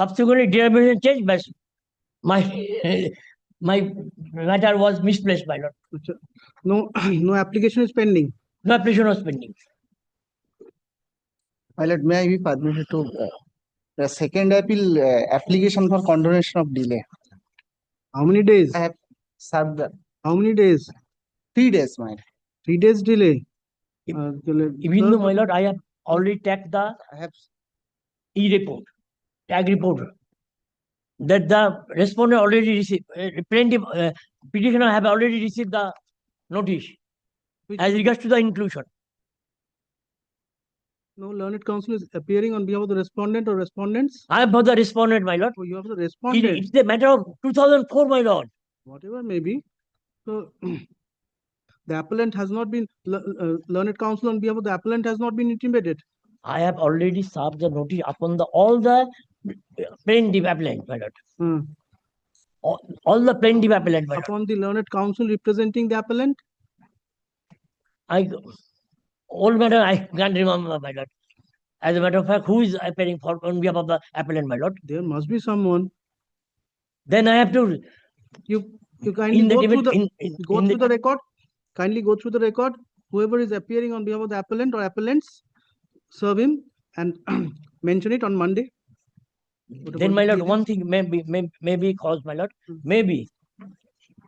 Subsequently, denomination changed, but my my matter was misplaced, my lord. No, no application is pending. No application was pending. My lord, may I be permitted to the second appeal application for condonation of delay? How many days? I have served the How many days? 3 days, my lord. 3 days delay. Even though, my lord, I have already tagged the I have e-report, tag report, that the respondent already received, plaintiff, petitioner have already received the notice as regards to the inclusion. No, learned counsel is appearing on behalf of the respondent or respondents. I am for the respondent, my lord. Oh, you have the respondent. It's a matter of 2004, my lord. Whatever may be. So the appellant has not been, learned counsel on behalf of the appellant has not been intimated. I have already served the notice upon all the plaintiff appellant, my lord. Hmm. All the plaintiff appellant, my lord. Upon the learned counsel representing the appellant. All matter I can't remember, my lord. As a matter of fact, who is appearing for on behalf of the appellant, my lord? There must be someone. Then I have to. You kindly go through the record. Kindly go through the record. Whoever is appearing on behalf of the appellant or appellants, serve him and mention it on Monday. Then, my lord, one thing may be caused, my lord. Maybe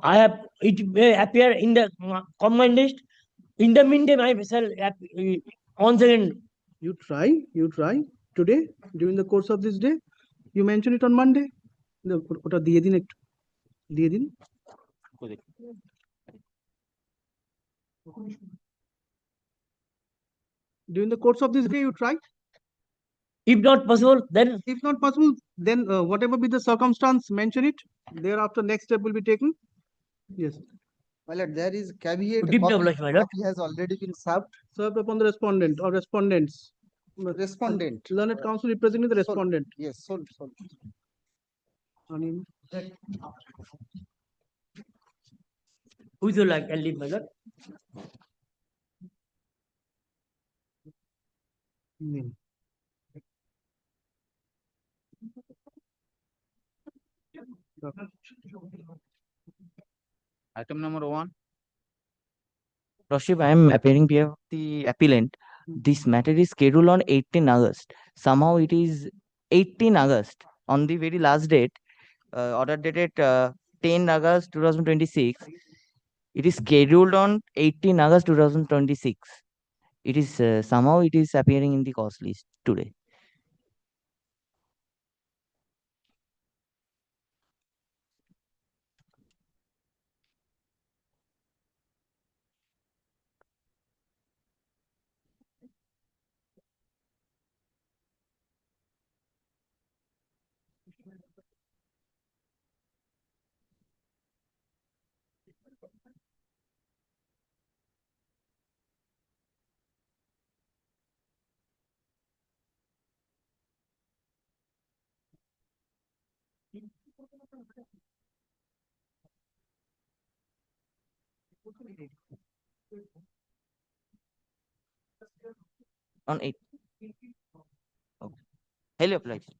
it may appear in the command list. In the meantime, I shall once again. You try today during the course of this day. You mention it on Monday. ওটা দিয়ে দিন একটু দিয়ে দিন during the course of this day you try. If not possible, then whatever be the circumstance, mention it. Thereafter, next step will be taken. Yes. My lord, there is caveat. Copy has already been served upon the respondent or respondents. Respondent. Learned counsel representing the respondent. Yes, sold. Who do you like? I'll leave, my lord. Item number 1. Lordship, I am appearing before the appellant. This matter is scheduled on 18 August. Somehow it is 18 August. On the very last date, order dated 10 August 2026. It is scheduled on 18 August 2026. It is somehow it is appearing in the cause list today. On 8. Okay. Highly obliged.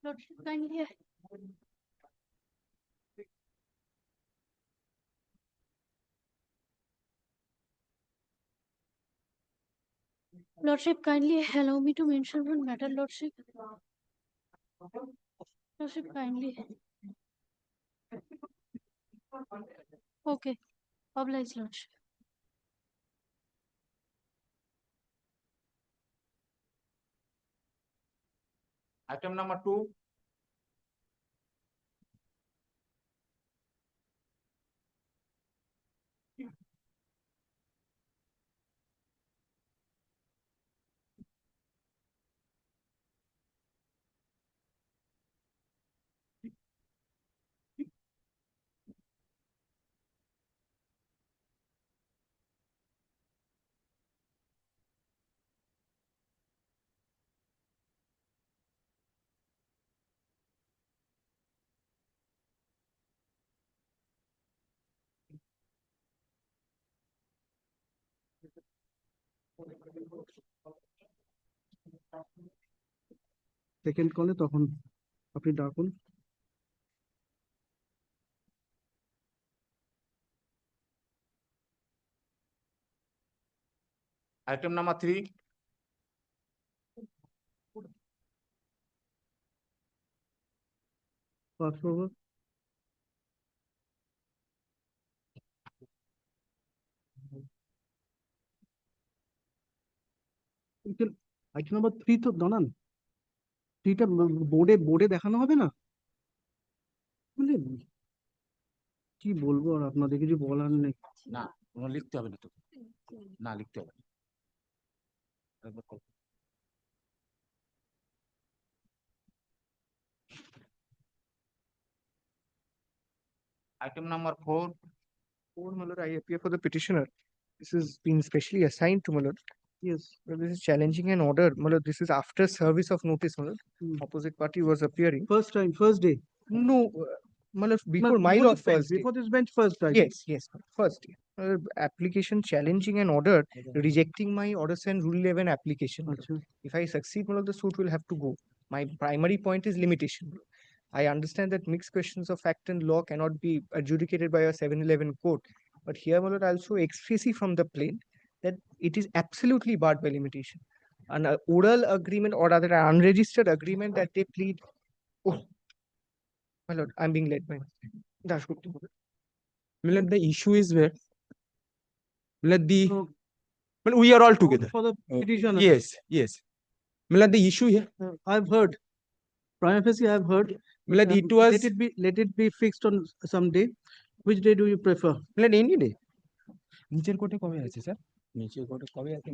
Lordship, kindly. Lordship, kindly allow me to mention one matter, Lordship. Lordship, kindly. Okay. Oblige, Lordship. Item number 2. Second কলে তখন আপনি ডাকুন। Item number 3. Pass over. Item number 3 তো দাঁড়ান, 3টা বোর্ডে দেখানো হবে না? মানে কি বলবো আর আপনাদের, কিছু বলার নেই। না, কোনো লিখতে হবে না তো। না, লিখতে হবে না। একবার call. Item number 4. My lord, I appear for the petitioner. This has been specially assigned to my lord. Yes. Well, this is challenging an order. My lord, this is after service of notice, my lord. Opposite party was appearing. First time, first day. No, my lord, before my lord first day. Before this bench first time. Yes, yes, first day. Application challenging an order, rejecting my orders and rule 11 application. আচ্ছা। If I succeed, my lord, the suit will have to go. My primary point is limitation. I understand that mixed questions of fact and law cannot be adjudicated by a 711 court. But here, my lord, also expressly from the plain that it is absolutely barred by limitation. An oral agreement or rather an unregistered agreement that they plead. Oh, my lord, I'm being led by Dashgupta. Let the issue is where. Let the. So, Well, we are all together. for the petitioner. Yes, yes. Let the issue here. I've heard. Prima facie, I've heard. Let it was. Let it be fixed on some day. Which day do you prefer? Let any day. নিচের কোর্টে কবে আছে sir? নিচের কোর্টে কবে আছে?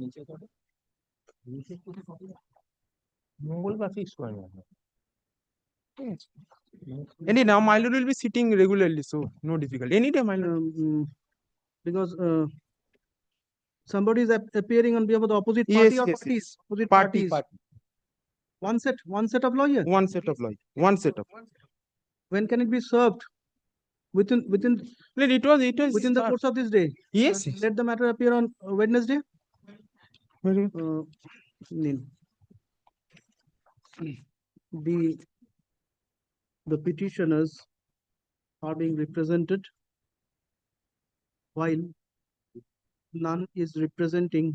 নিচের কোর্টে মঙ্গলবার ফিক্স করে নেওয়া। Any now, my lord will be sitting regularly, so no difficulty. Any day, my lord. Because somebody is appearing on behalf of the opposite Yes, party or yes, parties. Opposite Party. parties. One set of lawyers. One set of law. One set of. When can it be served? Within Let it was. within the course of this day. Yes, yes. Let the matter appear on Wednesday. Very good. Nil. The petitioners are being represented while none is representing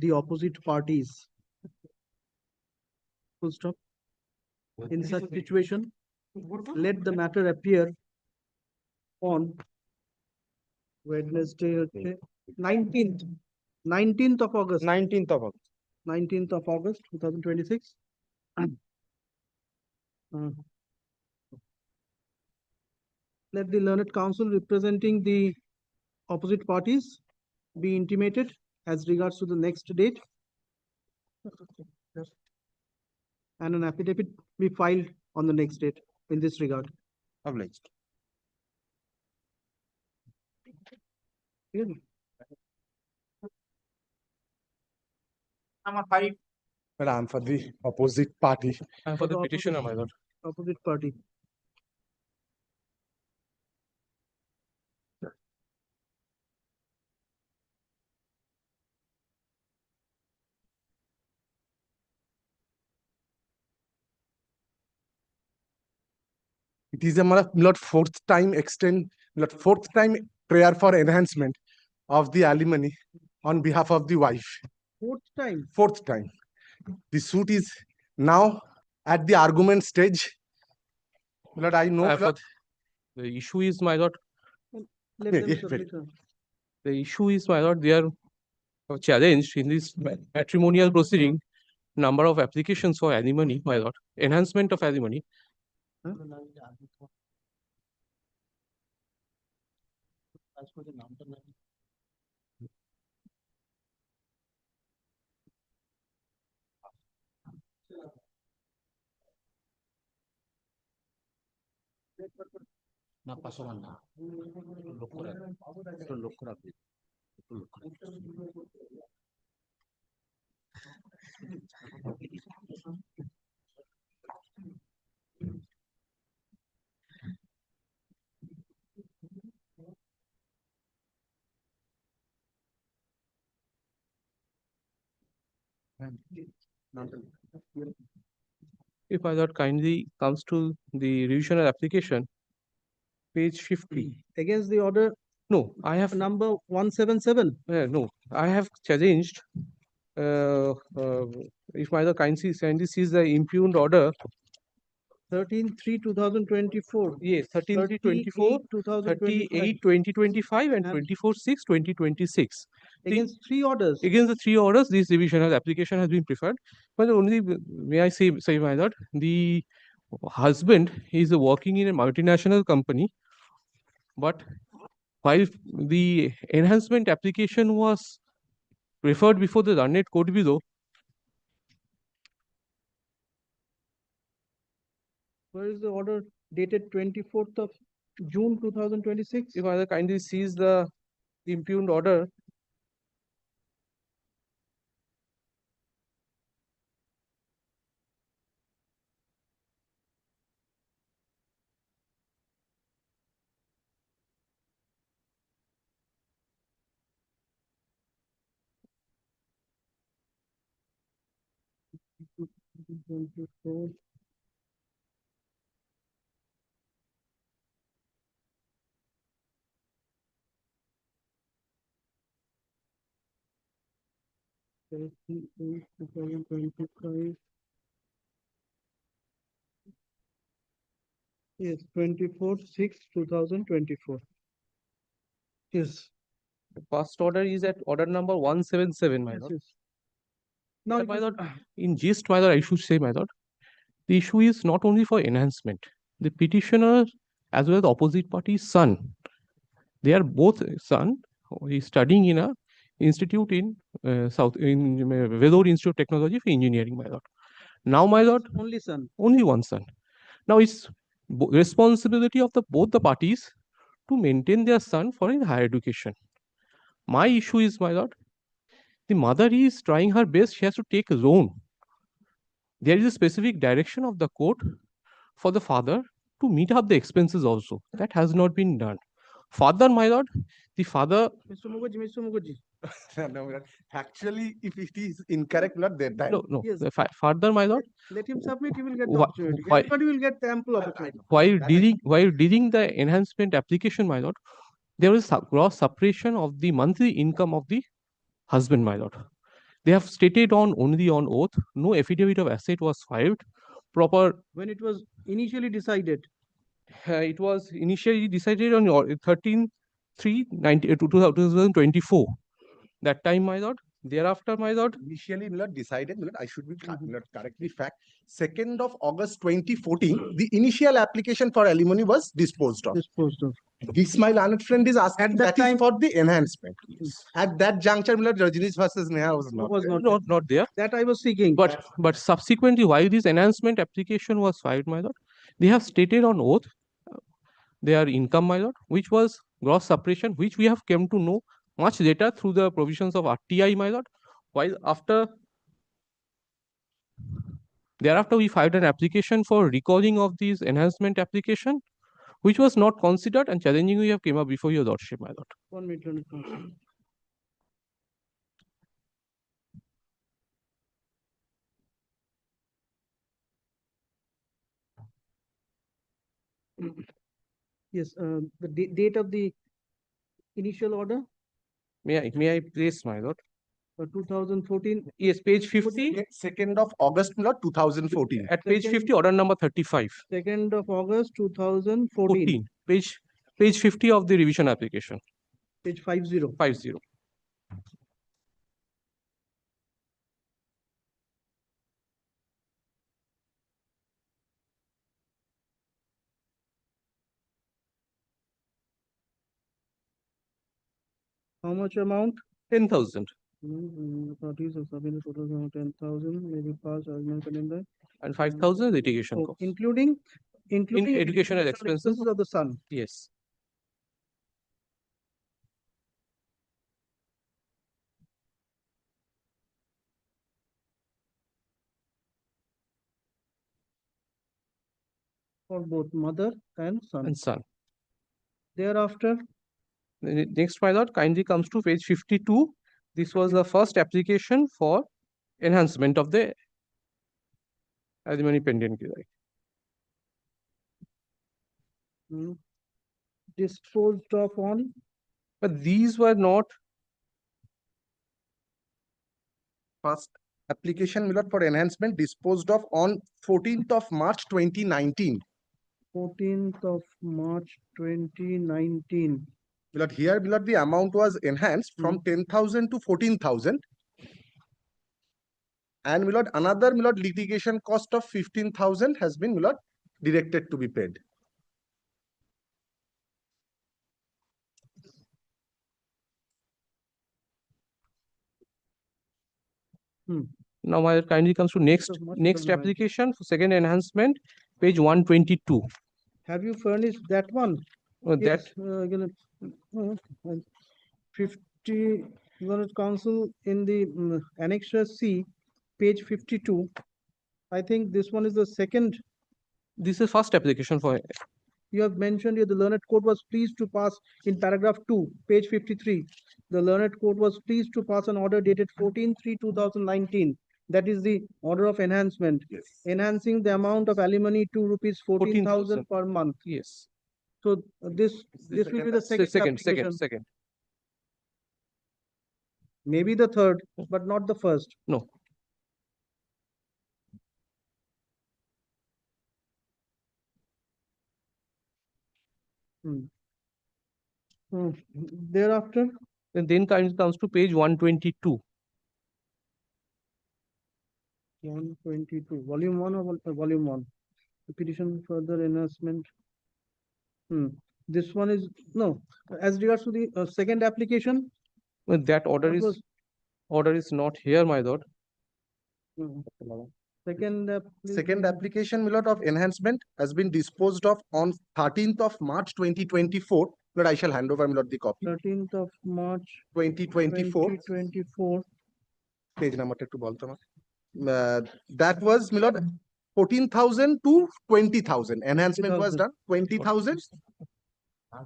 the opposite parties. Full stop. In such situation, let the matter appear on Wednesday, okay, 19th of August. 19th of August. 19th of August 2026. Let the learned counsel representing the opposite parties be intimated as regards to the next date, and an affidavit be filed on the next date in this regard. Obliged. Clear? Number 5. Well, I'm for the opposite party. I'm for the petitioner, my lord. Opposite party. It is a lot fourth time prayer for enhancement of the alimony on behalf of the wife. Fourth time. The suit is now at the argument stage. Lord, I know. The issue is, my lord. Let Yeah, them yeah, submit. The issue is, my lord, they are challenged in this matrimonial proceeding. Number of applications for alimony, my lord. Enhancement of alimony. না 500 না লক্ষ্য রাখবেন, একটু লক্ষ্য রাখবেন, একটু লক্ষ্য রাখবেন। If my lord kindly comes to the revisional application, page 50. Against the order No, I have number 177. no, I have challenged. If my lord kindly sees the impugned order, 13/3/2024. yes, 13/3/24, 38/2025. 38/2025, and And 24/6/2026. Against three orders. Against the three orders, this revisional application has been preferred. But only, may I say my lord, the husband is working in a multinational company, but while the enhancement application was referred before the learned court below, Where is the order dated 24th of June 2026? if either kindly sees the impugned order, Yes, 24/6/2024. Yes. the first order is at order number 177, my Yes, lord. yes. Now, My lord, in gist, my lord, I should say, my lord, the issue is not only for enhancement. The petitioner as well as the opposite party's son, they are both son. He is studying in a institute in Vellore Institute of Technology for Engineering, my lord. Now, my lord, only son. only one son. Now it's responsibility of both the parties to maintain their son for his higher education. My issue is, my lord, the mother is trying her best. She has to take a loan. There is a specific direction of the court for the father to meet up the expenses also. That has not been done. Father, my lord, the father. Mr. Mukherjee. No, my lord. Actually, if it is incorrect, not that time. No. Yes. The father, my lord. Let him submit, he will get the Why- opportunity. why- Everybody will get the ample opportunity. While dealing the enhancement application, my lord, there is gross suppression of the monthly income of the husband, my lord. They have stated only on oath. No affidavit of asset was filed. Proper. When it was initially decided. It was initially decided on 13/3/2024. That time, my lord. Thereafter, my lord. Initially, my lord, decided, my lord, I should be my lord, correctly fact. 2nd of August 2014, the initial application for alimony was disposed of. This my learned friend is asking At that is time- for the enhancement. At that juncture, my lord, Rajneesh versus Neha was not. Not there. That I was seeking. But subsequently, while this enhancement application was filed, my lord, they have stated on oath their income, my lord, which was gross suppression, which we have come to know much later through the provisions of RTI, my lord. While thereafter, we filed an application for recalling of this enhancement application, which was not considered, and challenging we have came up before your lordship, my lord. 1 minute, Your Lordship. Yes, the date of the initial order, May I place, my lord? 2014. Yes, page 50. 2nd of August, my lord, 2014. At page Second- 50, order number 35. 2nd of August 2014. 14. Page 50 of the revision application. Page 50. 50. How much amount? 10,000. Parties of submitted total amount 10,000, maybe pass argument calendar. And 5,000 litigation cost. Including educational expenses. of the son. Yes. For both mother and son. And son. Thereafter, The next, my lord, kindly comes to page 52. This was the first application for enhancement of the alimony pendant. Disposed of on But these were not First application Milord for enhancement disposed of on 14th of March 2019. 14th of March 2019. Milord, here Milord, the amount was enhanced from 10,000 to 14,000. And Milord, another Milord litigation cost of 15,000 has been Milord directed to be paid. Now my kindly comes to next application for second enhancement, page 122. Have you furnished that one? That Yes, 50 Unit Council in the Annexure C, page 52. I think this one is the second. this is first application for You have mentioned here the learned court was pleased to pass in paragraph 2, page 53. The learned court was pleased to pass an order dated 14/3/2019. That is the order of enhancement. Yes. Enhancing the amount of alimony to rupees 14,000 per month. yes. So this will be the second application. Second. Maybe the third, but not the first. No. Thereafter, And then comes to page 122. 122, volume 1 or volume 1? The petition further enhancement. This one is, no, as regards to the second application. Well, that order what is was- order is not here, my lord. Second application Milord of enhancement has been disposed of on 13th of March 2024. Milord, I shall hand over Milord the copy. 13th of March 2024. 2024. Page number to Baltama. That was Milord 14,000 to 20,000. Enhancement was done 20,000.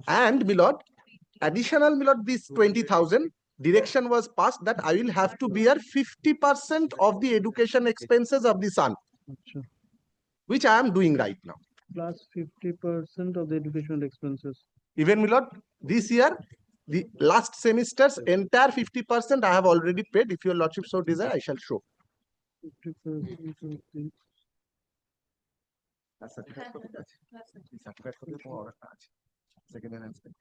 And Milord, additional Milord, this 20,000 direction was passed that I will have to bear 50% of the education expenses of the son, which I am doing right now. Plus 50% of the educational expenses. Even Milord, this year, the last semester's entire 50% I have already paid. If your lordship so desire, I shall show. 50% of the Second enhancement.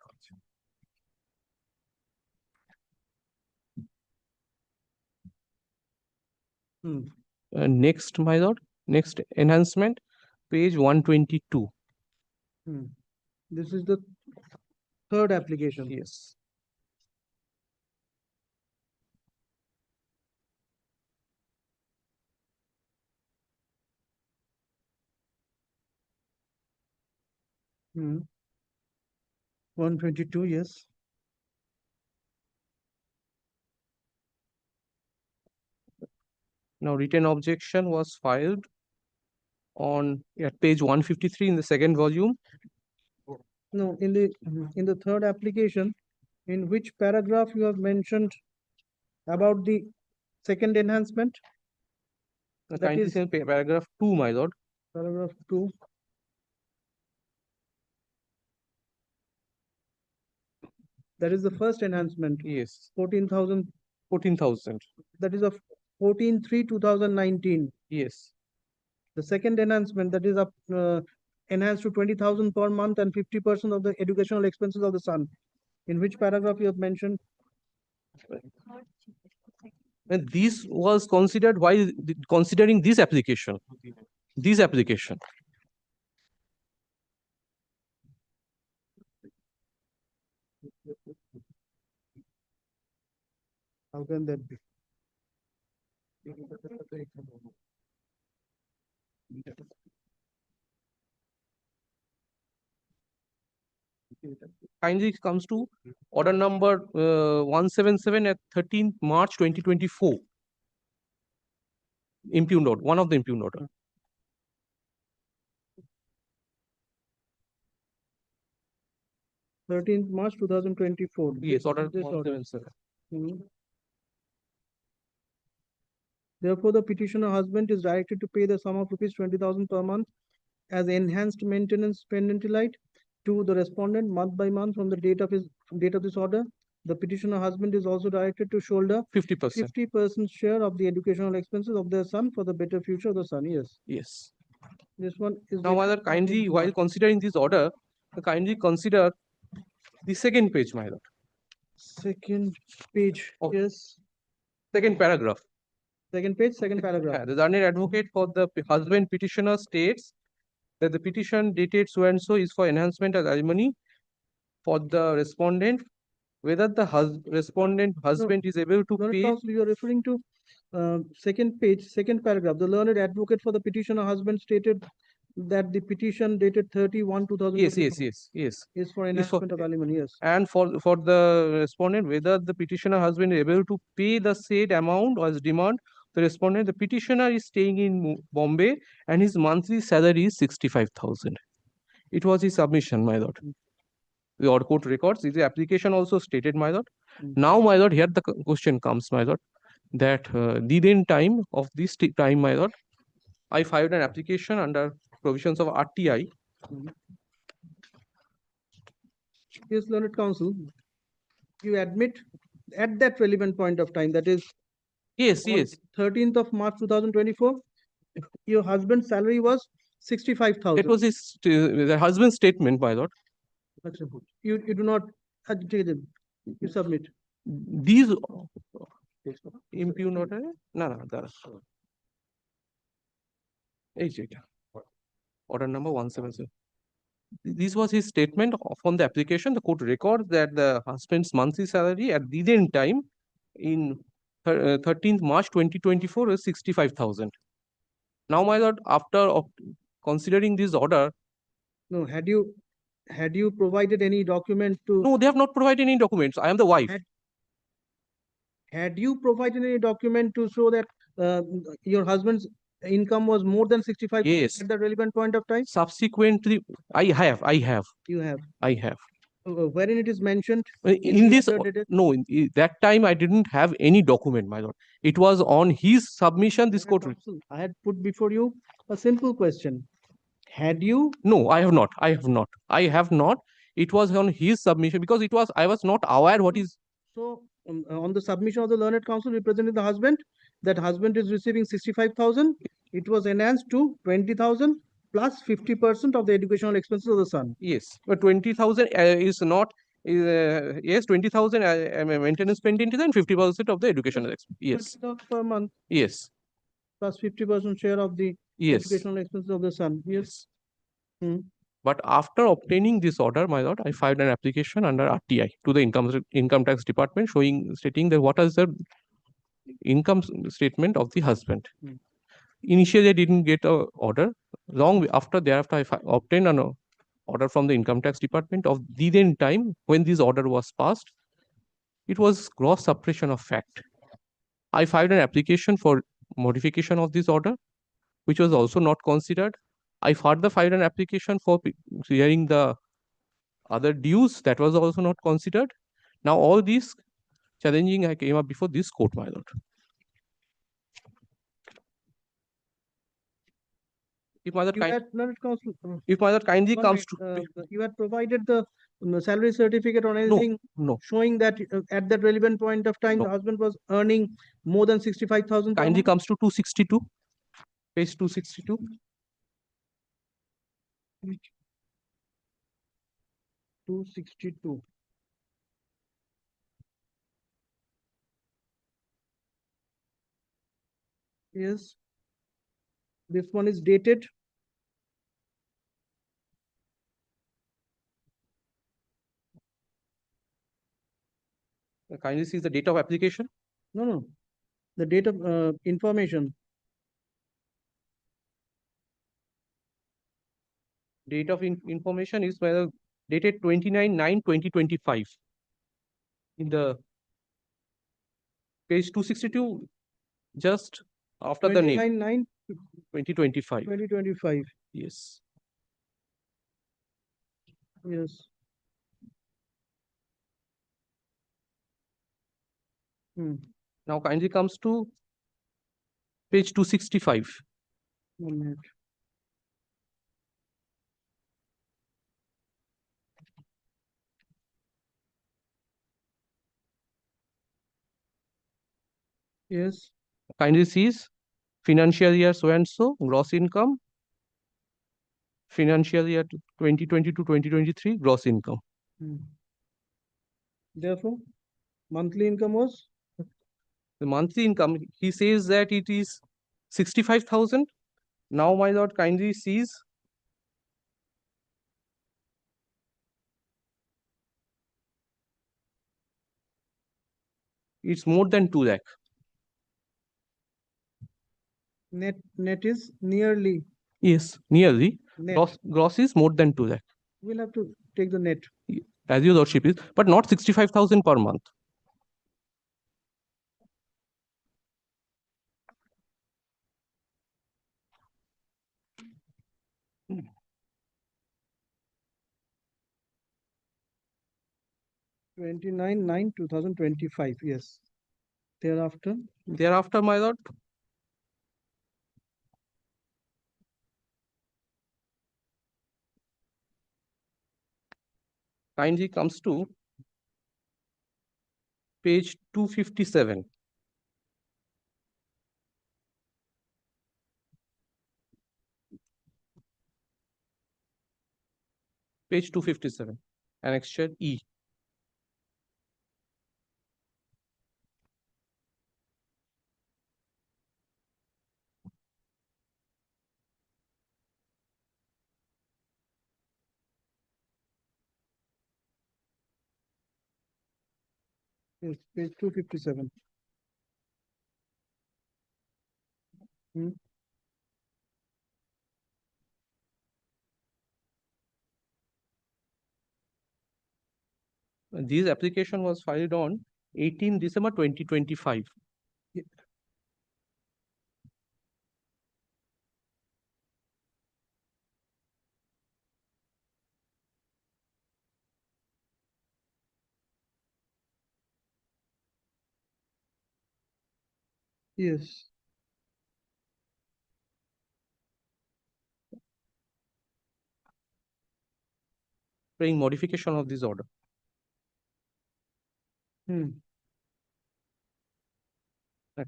Next, my lord, next enhancement, page 122. This is the third application. Yes. Hmm. 122, yes. Now, written objection was filed on at page 153 in the second volume. No, in the third application, in which paragraph you have mentioned about the second enhancement? That is paragraph 2, my lord. paragraph 2. That is the first enhancement. Yes. 14,000. 14,000. That is of 14/3/2019. Yes. The second enhancement, that is up enhanced to 20,000 per month and 50% of the educational expenses of the son. In which paragraph you have mentioned? And this was considered while considering this application. This application. How can that be? Kindly comes to order number 177 at 13th March 2024. Impugned order, one of the impugned order. March 2024. Yes, order This order. 177. Therefore, the petitioner husband is directed to pay the sum of rupees 20,000 per month as enhanced maintenance penalty to the respondent month by month from the date of this order. The petitioner husband is also directed to shoulder 50%. 50% share of the educational expenses of their son for the better future of the son. Yes. Yes. This one is. Now, mother, kindly, while considering this order, kindly consider the second page, my lord. Second page. Oh. Yes. Second paragraph. Second page, second paragraph. Yeah, the learned advocate for the husband petitioner states that the petition dated so and so is for enhancement of alimony for the respondent, whether the respondent husband is able to Learned pay. counsel, you are referring to second page, second paragraph. The learned advocate for the petitioner husband stated that the petition dated 30/1/2024. Yes. Is for enhancement of alimony. Yes. And for the respondent, whether the petitioner husband is able to pay the said amount or as demand, the respondent, the petitioner is staying in Bombay and his monthly salary is 65,000. It was his submission, my lord. The odd court records, the application also stated, my lord. Now, my lord, here the question comes, my lord, that within time of this time, my lord, I filed an application under provisions of RTI. Yes, learned counsel, you admit at that relevant point of time, that is Yes. 13th of March 2024, your husband's salary was 65,000. It was his the husband's statement, my lord. You do not agitate it. You submit. These impugn order? No, order number 170. This was his statement from the application. The court records that the husband's monthly salary at the then time in 13th March 2024 is 65,000. Now, my lord, after considering this order. No, had you provided any document to? No, they have not provided any documents. I am the wife. Had you provided any document to show that your husband's income was more than 65? Yes. At the relevant point of time? Subsequently, I have. You have. I have. Wherein it is mentioned? In this, no, in that time I didn't have any document, my lord. It was on his submission, this court. I had put before you a simple question. Had you? No, I have not. I have not. It was on his submission because I was not aware what is. So, on the submission of the learned counsel representing the husband, that husband is receiving 65,000. It was enhanced to 20,000 plus 50% of the educational expenses of the son. Yes, but 20,000 is not. Yes, 20,000 maintenance pending and 50% of the educational expense. Yes. 20,000 per month. Yes. Plus 50% share of the educational expenses of the son. Yes. But after obtaining this order, my lord, I filed an application under RTI to the income tax department stating that what is the income statement of the husband. Initially, I didn't get an order. Long after thereafter, I obtained an order from the income tax department of the then time when this order was passed. It was gross suppression of fact. I filed an application for modification of this order, which was also not considered. I further filed an application for clearing the other dues, that was also not considered. Now all these challenging I came up before this court, my lord. If my lord kindly comes to. You had provided the salary certificate or anything? No. Showing that at that relevant point of time, the husband was earning more than 65,000. Kindly comes to 262. Page 262. Yes. This one is dated. Kindly see the date of application. No. The date of information. Date of information is dated 29/9/2025. In the page 262, just after the name. 29/9/2025. 2025. Yes. Yes. Now kindly comes to Page 265. 1 minute. Yes. Kindly sees financial year so and so, gross income, financial year 2020 to 2023, gross income. Therefore, monthly income was The monthly income, he says that it is 65,000. Now, my lord, kindly sees it's more than 2 lakh. net is nearly Yes, nearly. net. Gross is more than 2 lakh. We'll have to take the net. As your lordship is, but not 65,000 per month. Hmm. 29/9/2025. Yes. Thereafter, Thereafter, my lord, kindly comes to page 257. Page 257, annexure E. yes, page 257. This application was filed on 18 December 2025. Yes. Praying modification of this order.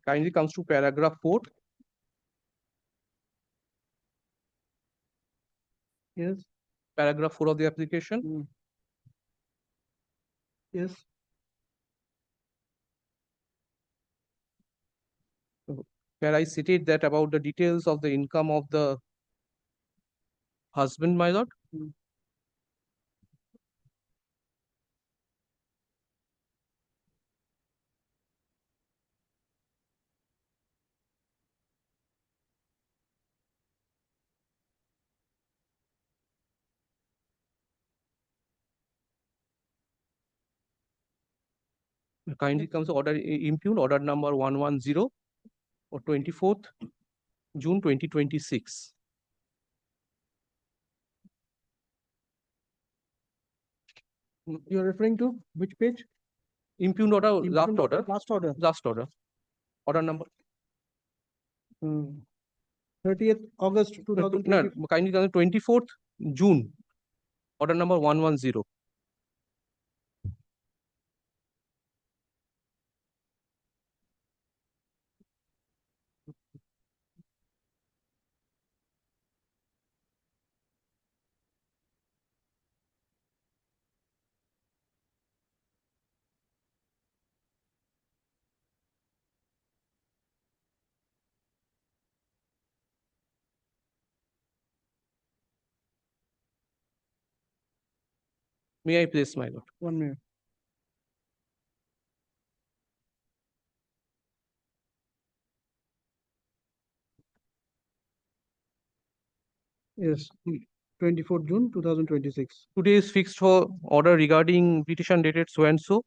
Kindly comes to paragraph 4. Yes. Paragraph 4 of the application. Yes. Where I stated that about the details of the income of the husband, my lord. Kindly comes to order impugned, order number 110 or 24th June 2026. You're referring to which page? Impugned order, Impugned last order. last order. Order number 30th August 2020. no, kindly come to 24th June. Order number 110. May I place, my lord? 1 minute. Yes. 24th June 2026. Today is fixed for order regarding petition dated so and so.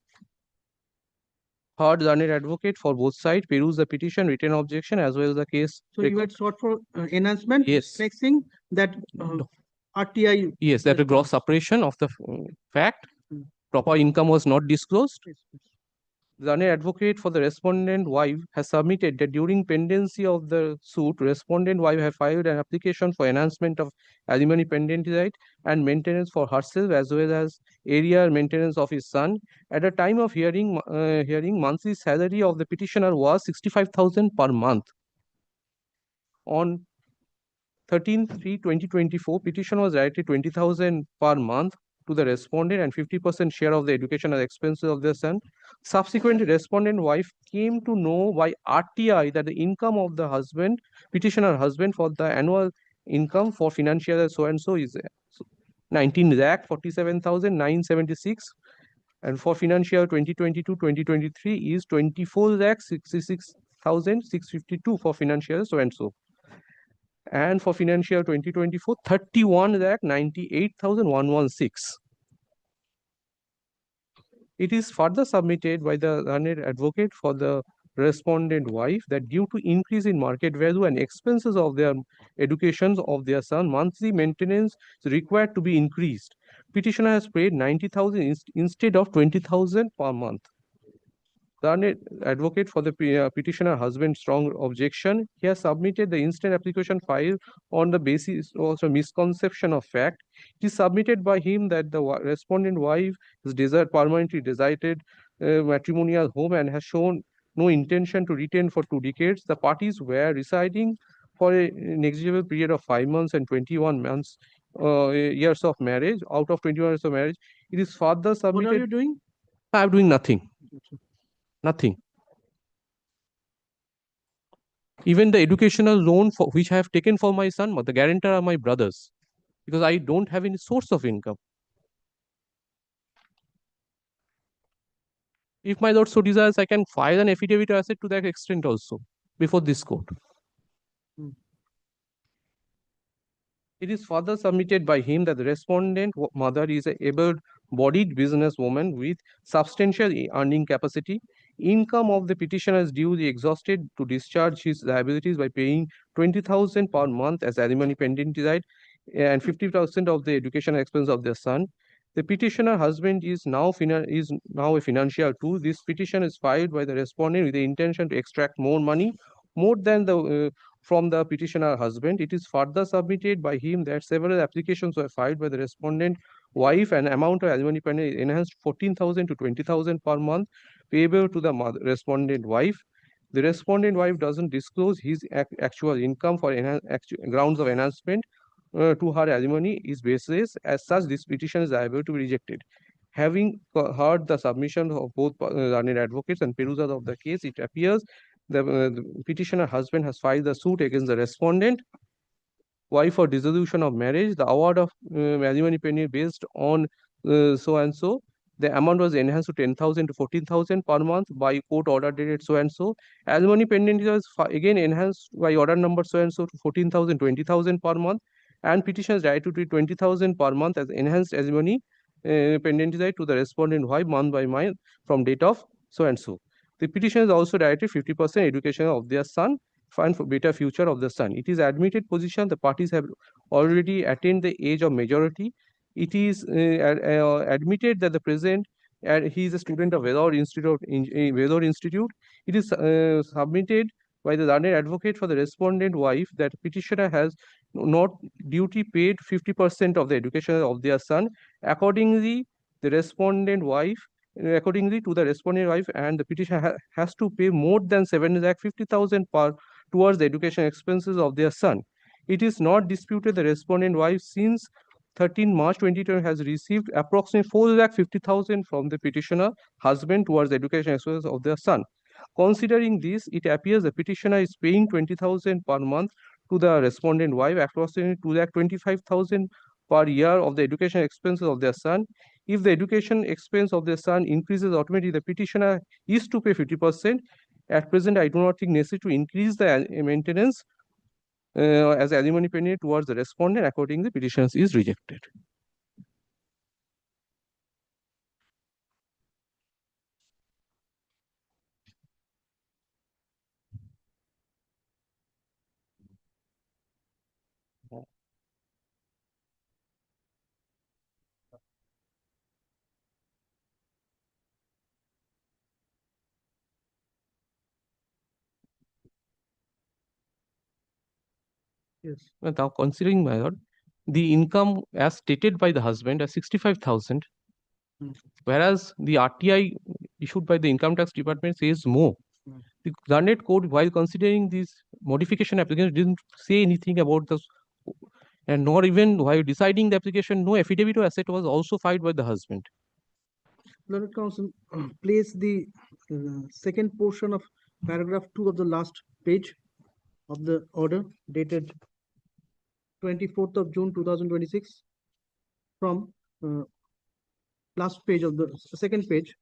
Heard learned advocate for both sides, peruse the petition, written objection as well as the case. So you had sought for enhancement? Yes. Fixing that RTI. Yes, that a gross suppression of the fact. Proper income was not disclosed. Yes, yes. The learned advocate for the respondent wife has submitted that during pendency of the suit, respondent wife have filed an application for enhancement of alimony pendent right and maintenance for herself as well as area maintenance of his son. At the time of hearing, monthly salary of the petitioner was 65,000 per month. On 13/3/2024, petition was directed 20,000 per month to the respondent and 50% share of the educational expenses of their son. Subsequently, respondent wife came to know by RTI that the income of the husband, petitioner husband, for the annual income for financial year so and so is 19 lakh 47,976, and for financial year 2022-2023 is 24 lakh 66,652 for financial year so and so. And for financial year 2024, 31 lakh 98,116. It is further submitted by the learned advocate for the respondent wife that due to increase in market value and expenses of their education of their son, monthly maintenance is required to be increased. Petitioner has paid 90,000 instead of 20,000 per month. The advocate for the petitioner husband strong objection. He has submitted the instant application file on the basis of a misconception of fact. It is submitted by him that the respondent wife has permanently resided matrimonial home and has shown no intention to retain for 2 decades. The parties were residing for a negligible period of 5 months and 21 months years of marriage. Out of 21 years of marriage, it is further submitted. What are you doing? I am doing nothing. Nothing. Even the educational loan for which I have taken for my son, the guarantor are my brothers, because I don't have any source of income. If my lord so desires, I can file an affidavit of asset to that extent also before this court. It is further submitted by him that the respondent mother is a able-bodied businesswoman with substantial earning capacity. Income of the petitioner is duly exhausted to discharge his liabilities by paying 20,000 per month as alimony pending right and 50% of the educational expense of their son. The petitioner husband is now a financial tool. This petition is filed by the respondent with the intention to extract more money, more than the from the petitioner husband. It is further submitted by him that several applications were filed by the respondent wife and amount of alimony payment is enhanced 14,000 to 20,000 per month payable to the respondent wife. The respondent wife doesn't disclose his actual income for grounds of enhancement to her alimony is baseless. As such, this petition is liable to be rejected. Having heard the submission of both learned advocates and perusal of the case, it appears the petitioner husband has filed the suit against the respondent wife for dissolution of marriage. The award of alimony penny based on so and so. The amount was enhanced to 10,000 to 14,000 per month by court order dated so and so. Alimony pending was again enhanced by order number so and so to 14,000, 20,000 per month. And petitioner's right to 20,000 per month as enhanced alimony pending right to the respondent wife month by month from date of so and so. The petitioner is also directed 50% education of their son and for better future of the son. It is admitted position the parties have already attained the age of majority. It is admitted that the present he is a student of Vedor Institute. It is submitted by the learned advocate for the respondent wife that petitioner has not duty paid 50% of the education of their son. Accordingly, the respondent wife accordingly to the respondent wife and the petitioner has to pay more than 7,50,000 per towards the education expenses of their son. It is not disputed the respondent wife since 13 March 2020 has received approximately 4,50,000 from the petitioner husband towards the education expenses of their son. Considering this, it appears the petitioner is paying 20,000 per month to the respondent wife, approximately 2,25,000 per year of the education expenses of their son. If the education expense of their son increases automatically, the petitioner is to pay 50%. At present, I do not think necessary to increase the maintenance as alimony payment towards the respondent. Accordingly, the petition is rejected. Yes. Now considering, my lord, the income as stated by the husband as 65,000, Hmm. whereas the RTI issued by the income tax department says more. Hmm. The learned court, while considering these modification applications, didn't say anything about this, and nor even while deciding the application, no affidavit or asset was also filed by the husband. Learned Counsel, place the second portion of paragraph 2 of the last page of the order dated 24th of June 2026 from last page of the second page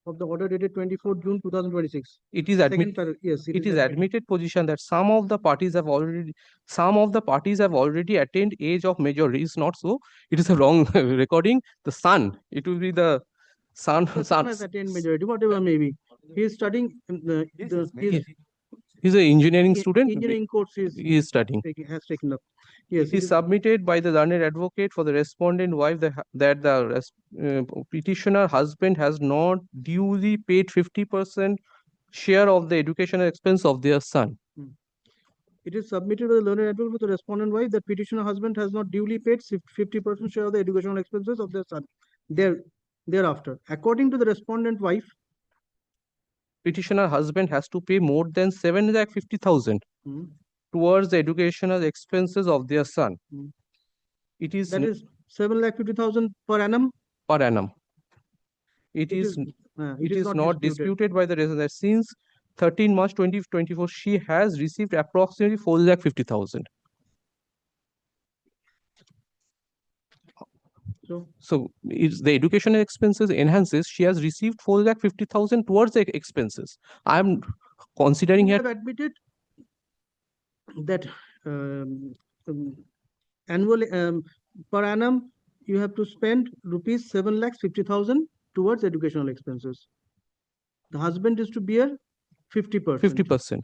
of the order dated 24th June 2026. It is Second paragraph, yes, it is admitted position that some of the parties have already attained age of majority. Is not so. It is a wrong recording. The son. It will be the son. The son has attained majority, whatever may be. He is studying He's an engineering student. engineering course He is studying. has taken up. Yes, It is submitted by the learned advocate for the respondent wife that the petitioner husband has not duly paid 50% share of the educational expense of their son. It is submitted by the learned advocate for the respondent wife that petitioner husband has not duly paid 50% share of the educational expenses of their son. Thereafter, according to the respondent wife, Petitioner husband has to pay more than 7,50,000 Hmm. towards the educational expenses of their son. Hmm. It is that is 7,50,000 per annum. per annum. It is not disputed by the resident. Since 13 March 2024, she has received approximately 4,50,000. So it's the educational expenses enhances. She has received 4,50,000 towards the expenses. I'm considering You here. have admitted that annually per annum you have to spend rupees 7,50,000 towards educational expenses. The husband is to bear 50%. 50%.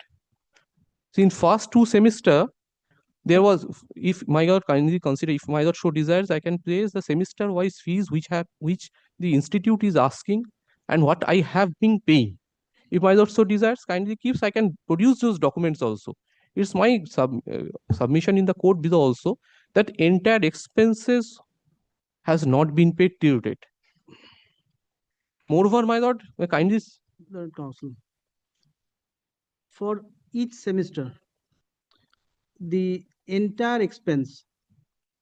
So in first two semester, there was, if my God kindly consider, if my God so desires, I can place the semester wise fees which the institute is asking and what I have been paying. If my God so desires, kindly keeps, I can produce those documents also. It's my submission in the court below also that entire expenses has not been paid till date. Moreover, my Lord, kindly. Lord Counsel, for each semester, the entire expense,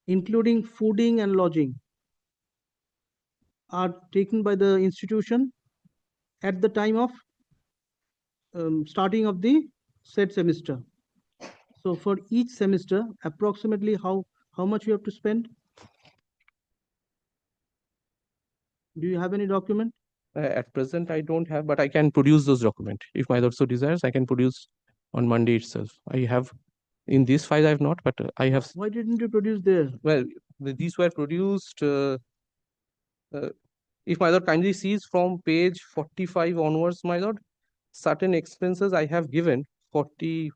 including fooding and lodging, are taken by the institution at the time of starting of the said semester. So for each semester, approximately how much you have to spend? Do you have any document? At present, I don't have, but I can produce those documents. If my Lord so desires, I can produce on Monday itself. I have in this file, I have not, but I have. Why didn't you produce there? Well, these were produced. If my Lord kindly sees from page 45 onwards, my Lord, certain expenses I have given 40.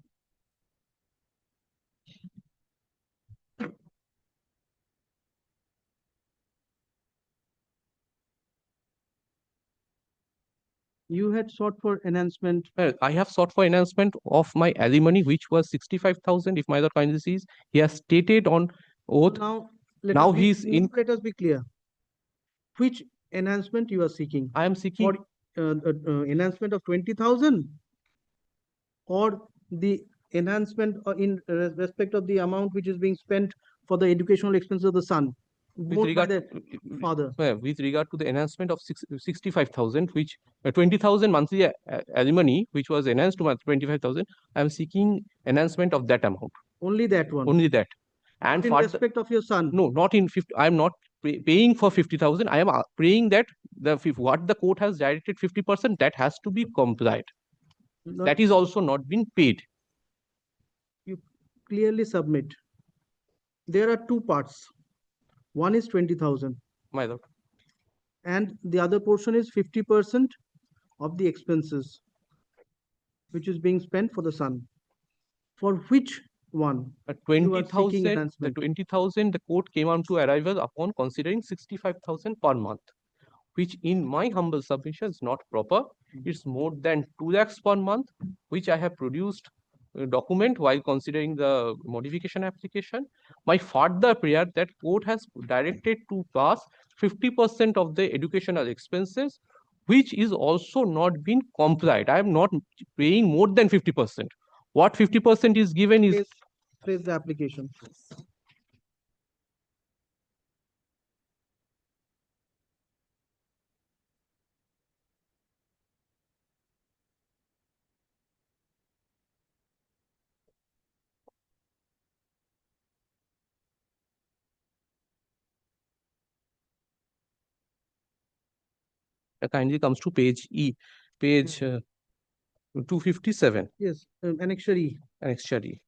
You had sought for enhancement. Well, I have sought for enhancement of my alimony, which was 65,000. If my Lord kindly sees, he has stated on oath. Now he's in. Let us be clear. Which enhancement you are seeking? I am seeking for enhancement of 20,000 or the enhancement in respect of the amount which is being spent for the educational expenses of the son, borne by the father. With regard to the enhancement of 65,000, which 20,000 monthly alimony, which was enhanced to 25,000, I am seeking enhancement of that amount. Only that one. Only that. And in respect of your son. No, not in 50. I am not paying for 50,000. I am praying that what the court has directed 50%, that has to be complied. That is also not been paid. You clearly submit. There are two parts. One is 20,000. My Lord. And the other portion is 50% of the expenses which is being spent for the son. For which one? 20,000. The 20,000, the court came on to arrival upon considering 65,000 per month, which in my humble submission is not proper. It's more than 2 lakhs per month, which I have produced document while considering the modification application. My further prayer that court has directed to pass 50% of the educational expenses, which is also not been complied. I am not paying more than 50%. What 50% is given is Phrase the application. kindly comes to page E, page 257, Yes, annexure E. annexure E.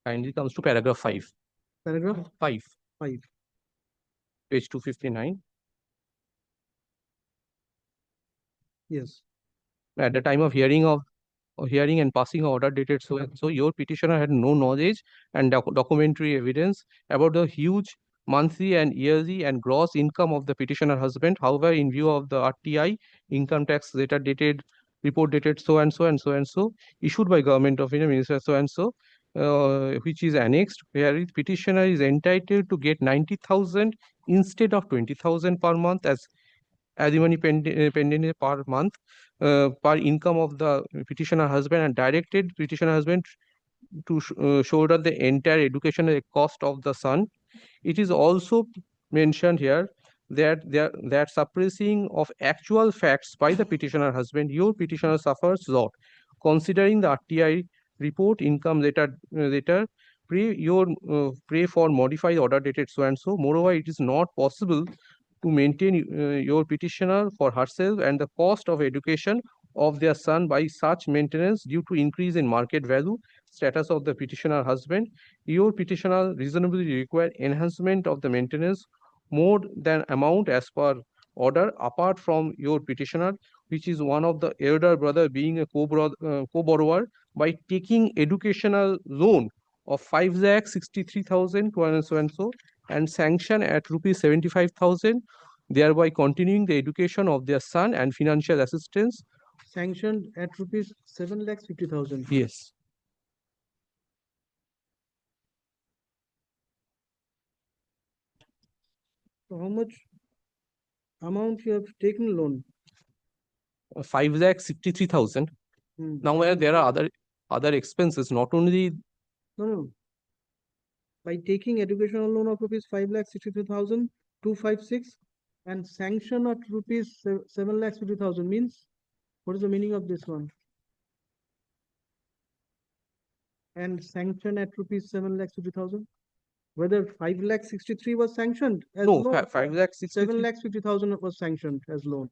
Kindly comes to paragraph 5. Paragraph 5, 5. page 259. Yes. At the time of hearing and passing order dated so and so, your petitioner had no knowledge and documentary evidence about the huge monthly and yearly and gross income of the petitioner husband. However, in view of the RTI income tax data dated report dated so and so and so and so, issued by Government of India Minister so and so, which is annexed, where petitioner is entitled to get 90,000 instead of 20,000 per month as alimony pending per month per income of the petitioner husband, and directed petitioner husband to shoulder the entire educational cost of the son. It is also mentioned here that suppressing of actual facts by the petitioner husband, your petitioner suffers lot. Considering the RTI report income later pray for modified order dated so and so. Moreover, it is not possible to maintain your petitioner for herself and the cost of education of their son by such maintenance due to increase in market value status of the petitioner husband. Your petitioner reasonably require enhancement of the maintenance more than amount as per order, apart from your petitioner, which is one of the elder brother being a co-borrower by taking educational loan of 5,63,200 so and so and sanction at rupees 75,000, thereby continuing the education of their son and financial assistance. Sanctioned at rupees 7,50,000. Yes. So how much amount you have taken loan? 5,63,000. Hmm. Now, where there are other expenses, not only No. By taking educational loan of rupees 5,63,256 and sanction at rupees 7,50,000 means, what is the meaning of this one? And sanction at rupees 7,50,000? Whether 5,63,000 was sanctioned as no loan? 5,63,000. 7,50,000 was sanctioned as loan.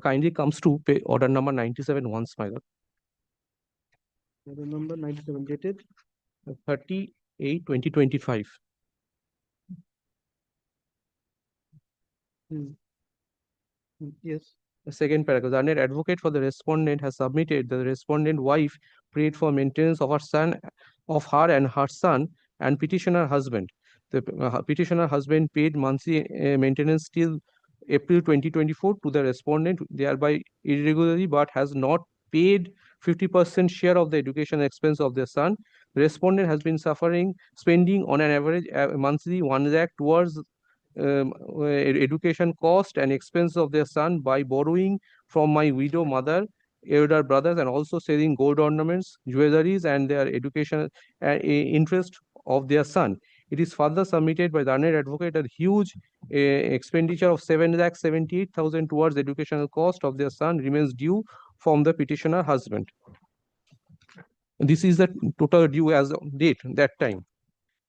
Kindly comes to pay order number 97 once, my lord. Order number 97 dated 38/2025. Yes. The second paragraph, the learned advocate for the respondent has submitted that the respondent wife prayed for maintenance of her and her son and petitioner husband. The petitioner husband paid monthly maintenance till April 2024 to the respondent, thereby irregularly, but has not paid 50% share of the education expense of their son. The respondent has been spending on an average monthly 1 lakh towards education cost and expense of their son by borrowing from my widow mother, elder brothers, and also selling gold ornaments, jewelries, and their education interest of their son. it is further submitted by the learned advocate a huge expenditure of 7,78,000 towards educational cost of their son remains due from the petitioner husband. This is the total due as of date that time.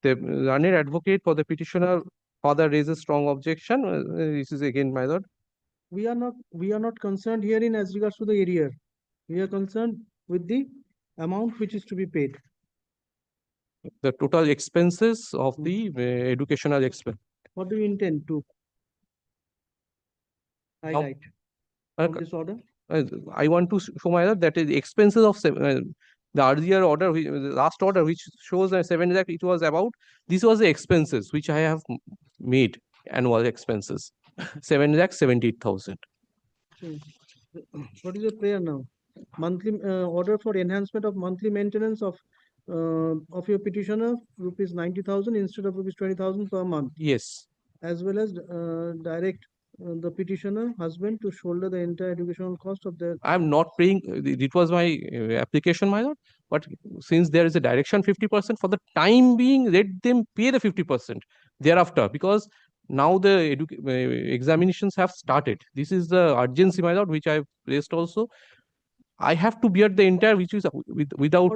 The learned advocate for the petitioner father raises strong objection. This is again, my lord. We are not concerned herein as regards to the arrear. We are concerned with the amount which is to be paid. The total expenses of the educational expense. What do you intend to highlight Uh, from this order? I want to show my lord that the expenses of the earlier order, the last order, which shows that 7 lakh, it was about, this was the expenses which I have made, annual expenses, 7,78,000. What is your prayer now? Monthly order for enhancement of monthly maintenance of your petitioner, rupees 90,000 instead of rupees 20,000 per month, Yes, as well as direct the petitioner husband to shoulder the entire educational cost of their. I am not paying, it was my application, my lord, but since there is a direction 50%, for the time being, let them pay the 50% thereafter, because now the examinations have started. This is the urgency, my lord, which I have placed also. I have to bear the entire, which is without.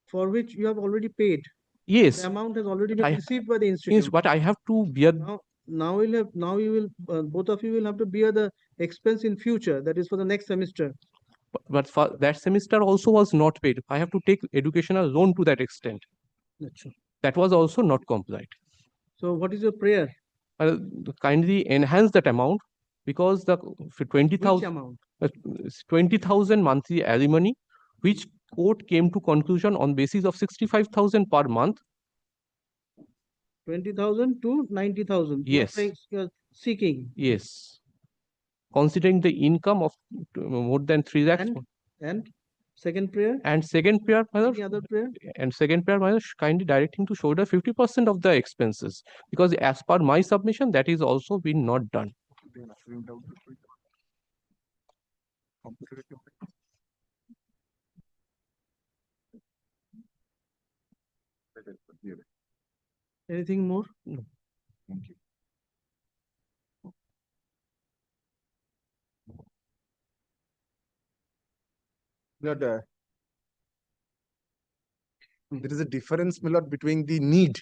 For which you have already paid. Yes. The amount has already been I- received by the Yes, institute. but I have to bear. Now you will both of you will have to bear the expense in future. That is for the next semester. But for that semester also was not paid. I have to take educational loan to that extent. That was also not complied. So what is your prayer? Kindly enhance that amount, because the for 20,000 amount? 20,000 monthly alimony, which court came to conclusion on basis of 65,000 per month. 20,000 to 90,000. Yes. You are seeking. Yes. Considering the income of more than 3 lakhs. And second prayer? And second prayer, my lord, Any other prayer? and second prayer, my lord, kindly directing to shoulder 50% of the expenses, because as per my submission, that is also been not done. Anything more? No. Thank you. Lord, there is a difference, my lord, between the need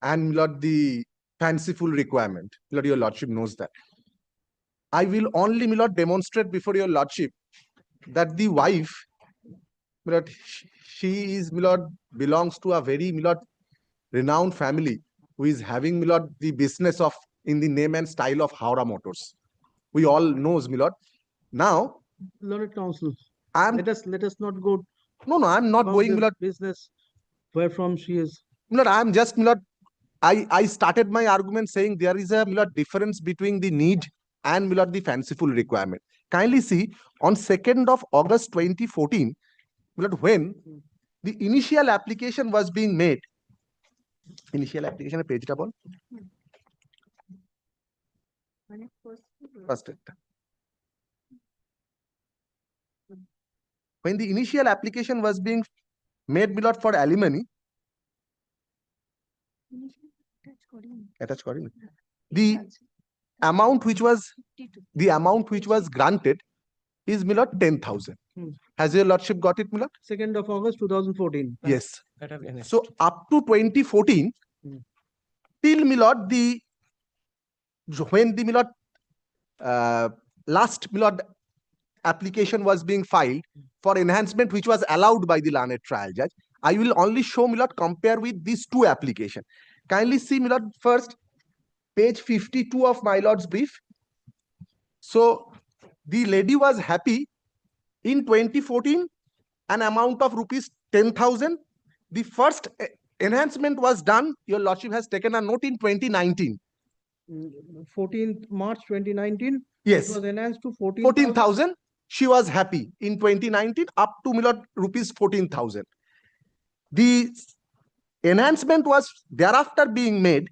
and, my lord, the fanciful requirement. My lord, your lordship knows that. I will only, my lord, demonstrate before your lordship that the wife, my lord, she is, my lord, belongs to a very, my lord, renowned family who is having, my lord, the business of in the name and style of Howrah Motors. We all knows, my lord. Now, Learned counsel. I'm. Let us not go. No, I'm not about going, the my lord. business where from she is. My lord, I'm just, my lord, I started my argument saying there is a, my lord, difference between the need and, my lord, the fanciful requirement. Kindly see, on 2nd of August 2014, my lord, when the initial application was being made, initial application page double. First. When the initial application was being made, my lord, for alimony, the amount which was granted is, my lord, 10,000. Has your lordship got it, my lord? 2nd of August 2014. Yes. So up to 2014, till, my lord, when the, my lord, last, my lord, application was being filed for enhancement, which was allowed by the learned trial judge, I will only show, my lord, compare with these two applications. Kindly see, my lord, first page 52 of my lord's brief. So the lady was happy in 2014, an amount of rupees 10,000. The first enhancement was done, your lordship has taken a note, in 2019. 14th March 2019. Yes. It was enhanced to 14,000. She was happy in 2019 up to, my lord, rupees 14,000. The enhancement was thereafter being made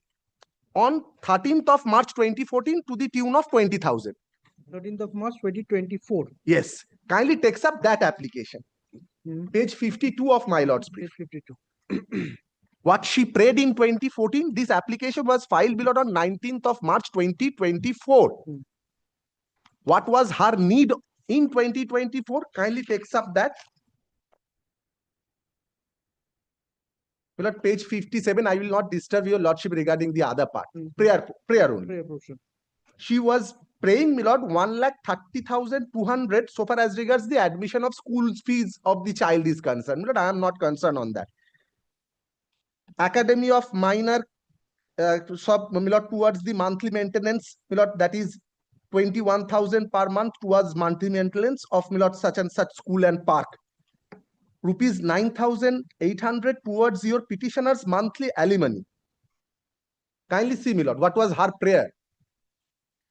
on 13th of March 2014 to the tune of 20,000. 13th of March 2024. Yes. Kindly takes up that application. Page 52 of my lord's brief. Page 52. What she prayed in 2014, this application was filed below on 19th of March 2024. What was her need in 2024? Kindly takes up that. Well, at page 57, I will not disturb your lordship regarding the other part. Prayer only. Prayer portion. She was praying, my lord, 1,30,200 so far as regards the admission of school fees of the child is concerned. My lord, I am not concerned on that. Academy of minor my lord, towards the monthly maintenance, my lord, that is 21,000 per month towards monthly maintenance of, my lord, such and such school and park. Rupees 9,800 towards your petitioner's monthly alimony. Kindly see, my lord, what was her prayer.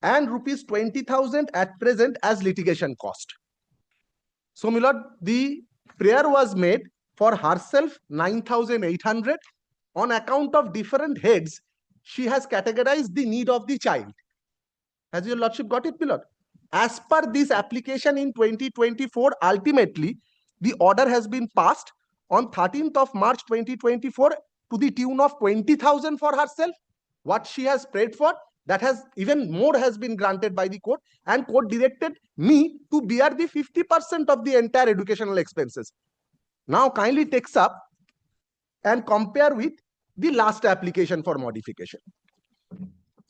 And rupees 20,000 at present as litigation cost. So, my lord, the prayer was made for herself 9,800. On account of different heads, she has categorized the need of the child. Has your lordship got it, my lord? As per this application in 2024, ultimately, the order has been passed on 13th of March 2024 to the tune of 20,000 for herself. What she has prayed for, that has even more has been granted by the court, and court directed me to bear the 50% of the entire educational expenses. Now kindly takes up and compare with the last application for modification.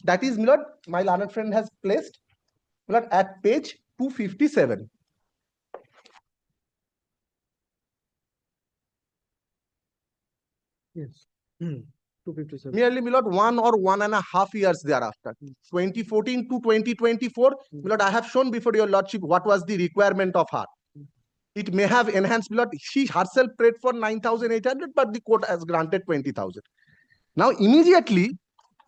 That is, my lord, my learned friend has placed, my lord, at page 257. Yes. 257. Merely, my lord, 1 or 1.5 years thereafter. 2014 to 2024, my lord, I have shown before your lordship what was the requirement of her. It may have enhanced, my lord. She herself prayed for 9,800, but the court has granted 20,000. Now, immediately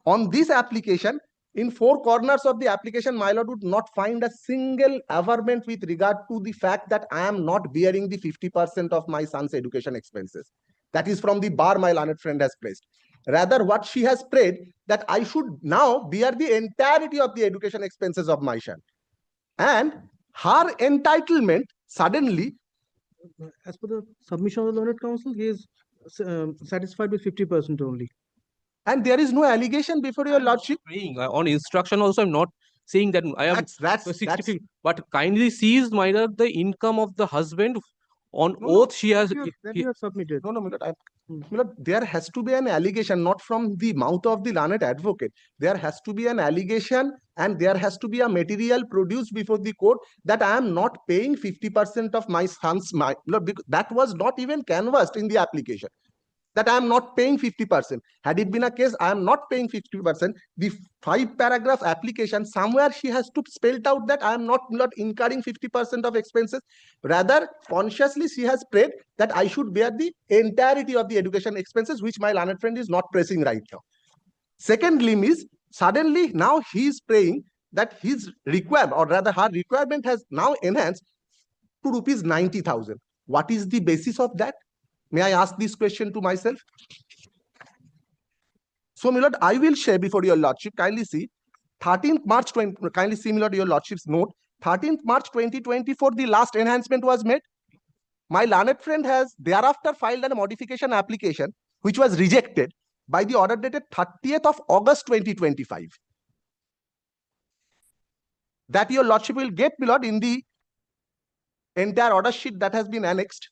on this application, in 4 corners of the application, my lord would not find a single averment with regard to the fact that I am not bearing the 50% of my son's education expenses. That is from the bar my learned friend has placed. Rather, what she has prayed, that I should now bear the entirety of the education expenses of my son. And her entitlement suddenly, as per the submission of the learned counsel, he is satisfied with 50% only. and there is no allegation before your lordship. On instruction also, I'm not saying that I am That's 60, but kindly sees, my lord, the income of the husband on No, oath she has. That you have submitted. No, my lord, my lord, there has to be an allegation, not from the mouth of the learned advocate. There has to be an allegation, and there has to be a material produced before the court that I am not paying 50% of my son's, my lord, because that was not even canvassed in the application, that I am not paying 50%. Had it been a case, I am not paying 50%, the 5-paragraph application, somewhere she has to spell out that I am not incurring 50% of expenses. Rather, consciously she has prayed that I should bear the entirety of the education expenses, which my learned friend is not pressing right now. Secondly, is suddenly now he is praying that his requirement, or rather her requirement, has now enhanced to rupees 90,000. What is the basis of that? May I ask this question to myself? So, my lord, I will share before your lordship. Kindly see, 13th March 20. Kindly see, my lord, your lordship's note. 13th March 2024, the last enhancement was made. My learned friend has thereafter filed a modification application, which was rejected by the order dated 30th of August 2025. That your lordship will get, my lord, in the entire order sheet that has been annexed.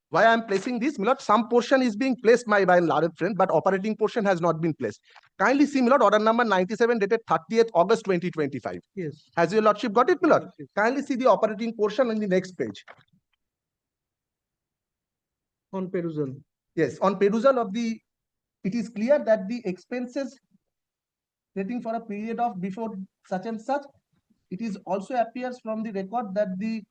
Why I am placing this, my lord, some portion is being placed by learned friend, but operating portion has not been placed. Kindly see, my lord, order number 97 dated 30th August 2025. Yes. Has your lordship got it, my lord? Yes. Kindly see the operating portion on the next page. On perusal. Yes, on perusal of the, it is clear that the expenses dating for a period of before such and such, it is also appears from the record that the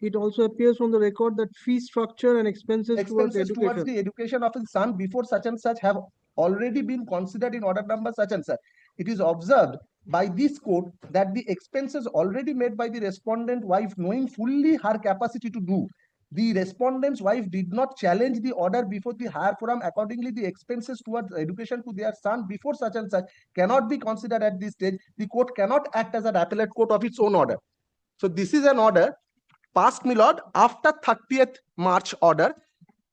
It also appears from the record that fee structure and expenses towards education. the education of his son before such and such have already been considered in order number such and such. It is observed by this court that the expenses already made by the respondent wife, knowing fully her capacity to do, the respondent's wife did not challenge the order before the higher forum. Accordingly, the expenses towards education to their son before such and such cannot be considered at this stage. The court cannot act as an appellate court of its own order. So this is an order passed, my lord, after 30th March order.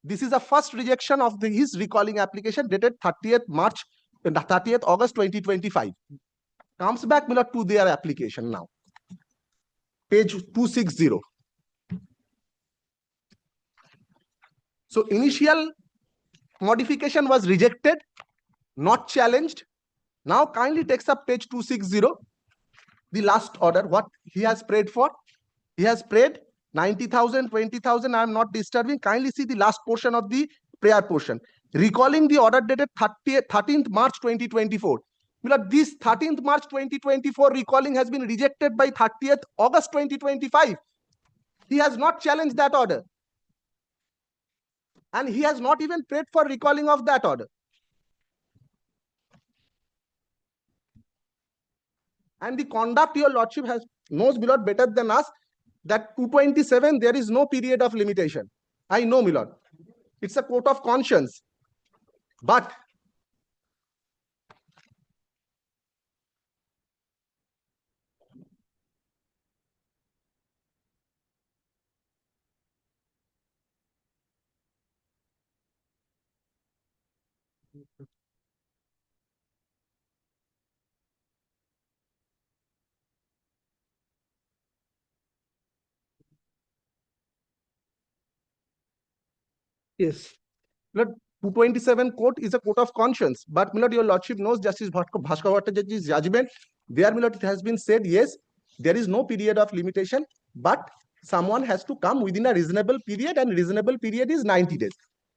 This is the first rejection of his recalling application dated 30th August 2025. Comes back, my lord, to their application now. Page 260. So initial modification was rejected, not challenged. Now kindly takes up page 260, the last order, what he has prayed for. He has prayed 90,000, 20,000. I am not disturbing. Kindly see the last portion of the prayer portion. Recalling the order dated 13th March 2024. This 13th March 2024 recalling has been rejected by 30th August 2025. He has not challenged that order. And he has not even prayed for recalling of that order. And the conduct your lordship knows, my lord, better than us, that 227, there is no period of limitation. I know, my lord. It's a court of conscience. But Yes. Lord, 227 court is a court of conscience. But, my lord, your lordship knows Justice Bhaskar Bhattacharya's judgment. There, my lord, it has been said, yes, there is no period of limitation, but someone has to come within a reasonable period, and reasonable period is 90 days.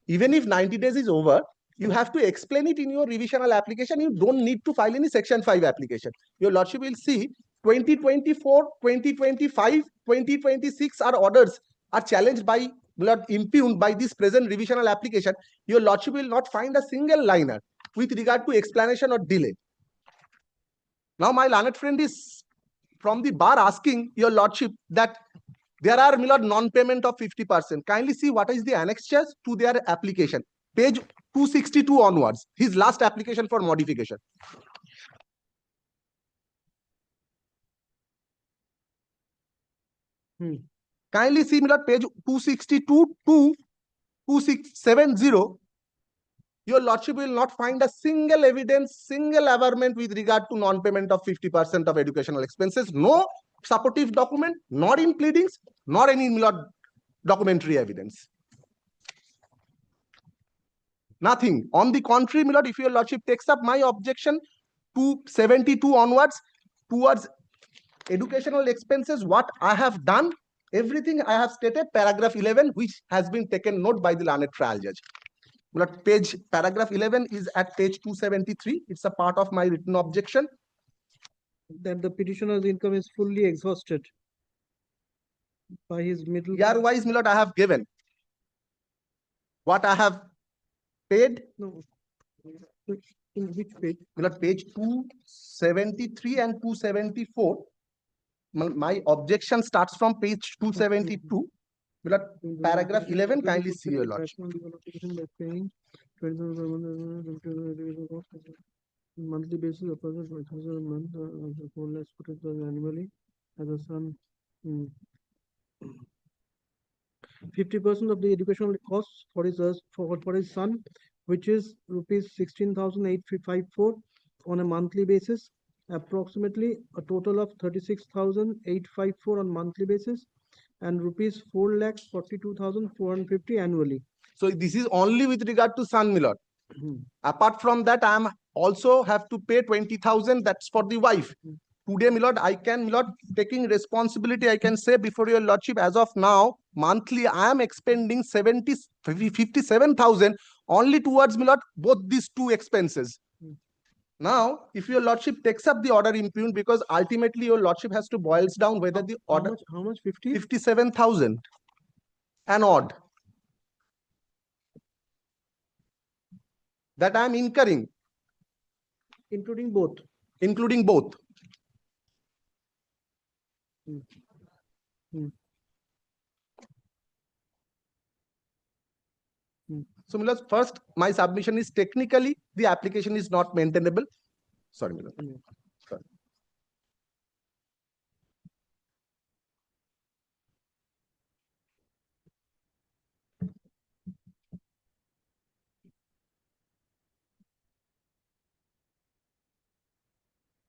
Even if 90 days is over, you have to explain it in your revisional application. You don't need to file any section 5 application. Your lordship will see 2024, 2025, 2026 are orders are challenged by, impugned by this present revisional application. Your lordship will not find a single liner with regard to explanation or delay. Now my learned friend is from the bar asking your lordship that there are, my lord, non-payment of 50%. Kindly see what is the annexures to their application. Page 262 onwards, his last application for modification. Kindly see, my lord, page 262 to 2670. Your lordship will not find a single evidence, single averment with regard to non-payment of 50% of educational expenses. No supportive document, not in pleadings, nor any, my lord, documentary evidence. Nothing. On the contrary, my lord, if your lordship takes up my objection to 72 onwards, towards educational expenses, what I have done, everything I have stated, paragraph 11, which has been taken note by the learned trial judge. But paragraph 11 is at page 273. It's a part of my written objection. That the petitioner's income is fully exhausted by his middle. Year-wise, my lord, I have given what I have paid. No. In which page? My lord, page 273 and 274. My objection starts from page 272. Paragraph 11, kindly see your lordship. Monthly basis, approximately 5,000 a month, 4 lakhs put it annually as a sum. 50% of the educational costs for his son, which is rupees 16,854 on a monthly basis, approximately a total of 36,854 on monthly basis, and rupees 4,42,450 annually. So this is only with regard to son, my lord. Apart from that, I am also have to pay 20,000. That's for the wife. Today, my lord, I can, my lord, taking responsibility, I can say before your lordship, as of now, monthly, I am expending 57,000 only towards, my lord, both these two expenses. Now, if your lordship takes up the order impugned, because ultimately your lordship has to boils down whether the order. How much? 50? 57,000 and odd. That I am incurring. Including both. Including both. So, my lord, first, my submission is technically the application is not maintainable. Sorry, my lord. Sorry.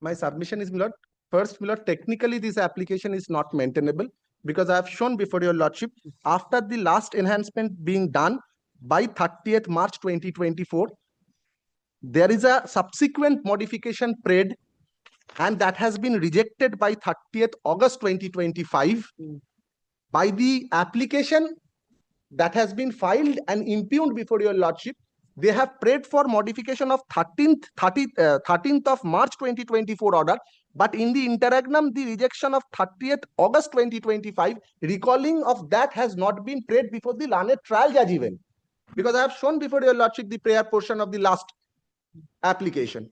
My submission is, my lord, first, my lord, technically this application is not maintainable because I have shown before your lordship, after the last enhancement being done by 30th March 2024, there is a subsequent modification prayed and that has been rejected by 30th August 2025 by the application that has been filed and impugned before your lordship. They have prayed for modification of 13th of March 2024 order, but in the interregnum, the rejection of 30th August 2025, recalling of that has not been prayed before the learned trial judge even. Because I have shown before your lordship the prayer portion of the last application.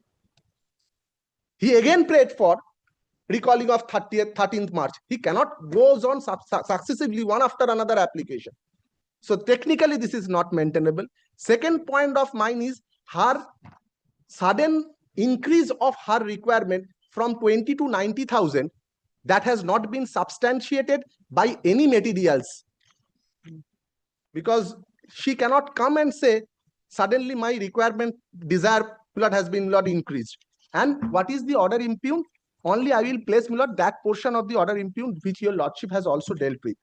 He again prayed for recalling of 13th March. He cannot goes on successively one after another application. So technically this is not maintainable. Second point of mine is her sudden increase of her requirement from 20 to 90,000 that has not been substantiated by any materials. Because she cannot come and say, suddenly my requirement desire has been increased. And what is the order impugned? Only I will place that portion of the order impugned which your lordship has also dealt with.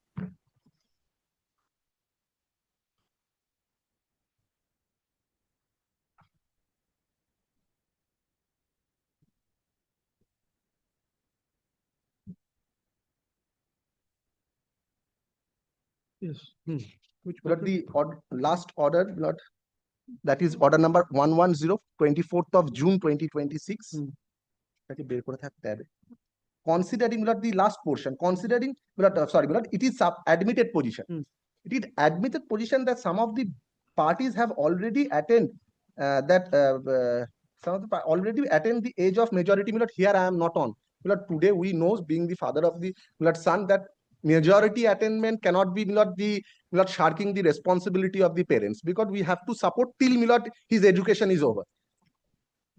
Yes. Which But the last order, that is order number 110, 24th of June 2026. Considering the last portion, considering it is admitted position. It is admitted position that some of the parties have already attained some of the already attained the age of majority. Here I am not on. Today we know, being the father of the son, that majority attainment cannot be shirking the responsibility of the parents, because we have to support till his education is over.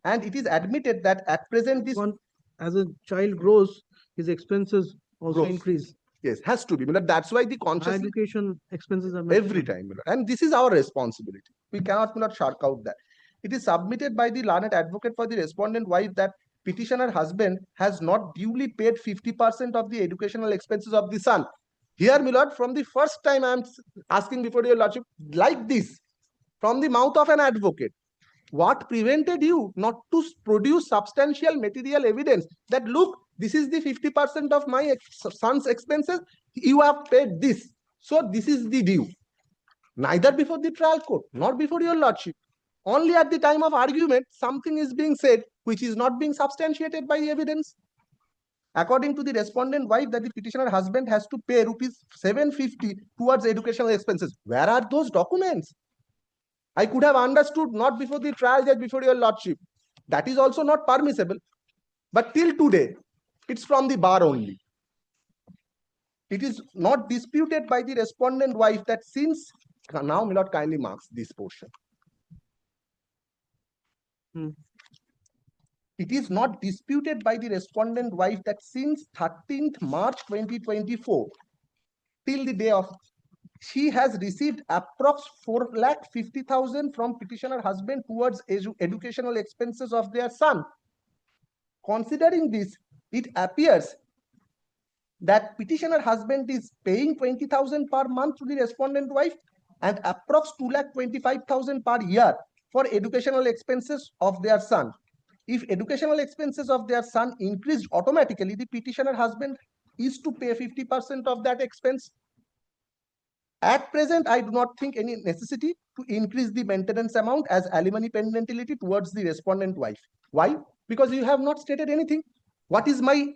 And it is admitted that at present this one, as a child grows, his expenses also Grows. increase. yes has to be. That's why the Higher conscious education expenses are every time, and this is our responsibility. We cannot shark out that. It is submitted by the learned advocate for the respondent wife that petitioner husband has not duly paid 50% of the educational expenses of the son. Here, my lord, from the first time I am asking before your lordship like this, from the mouth of an advocate, what prevented you not to produce substantial material evidence that, look, this is the 50% of my son's expenses, you have paid this, so this is the due? Neither before the trial court nor before your lordship. Only at the time of argument, something is being said which is not being substantiated by evidence. According to the respondent wife, that the petitioner husband has to pay rupees 750 towards educational expenses. Where are those documents? I could have understood not before the trial judge, before your lordship. That is also not permissible. But till today, it's from the bar only. It is not disputed by the respondent wife that since now, my lord kindly marks this portion. It is not disputed by the respondent wife that since 13th March 2024 till the day of, she has received approx 4,50,000 from petitioner husband towards educational expenses of their son. Considering this, it appears that petitioner husband is paying 20,000 per month to the respondent wife and approx 2,25,000 per year for educational expenses of their son. If educational expenses of their son increased automatically, the petitioner husband is to pay 50% of that expense. At present, I do not think any necessity to increase the maintenance amount as alimony pendentility towards the respondent wife. Why? Because you have not stated anything. What is my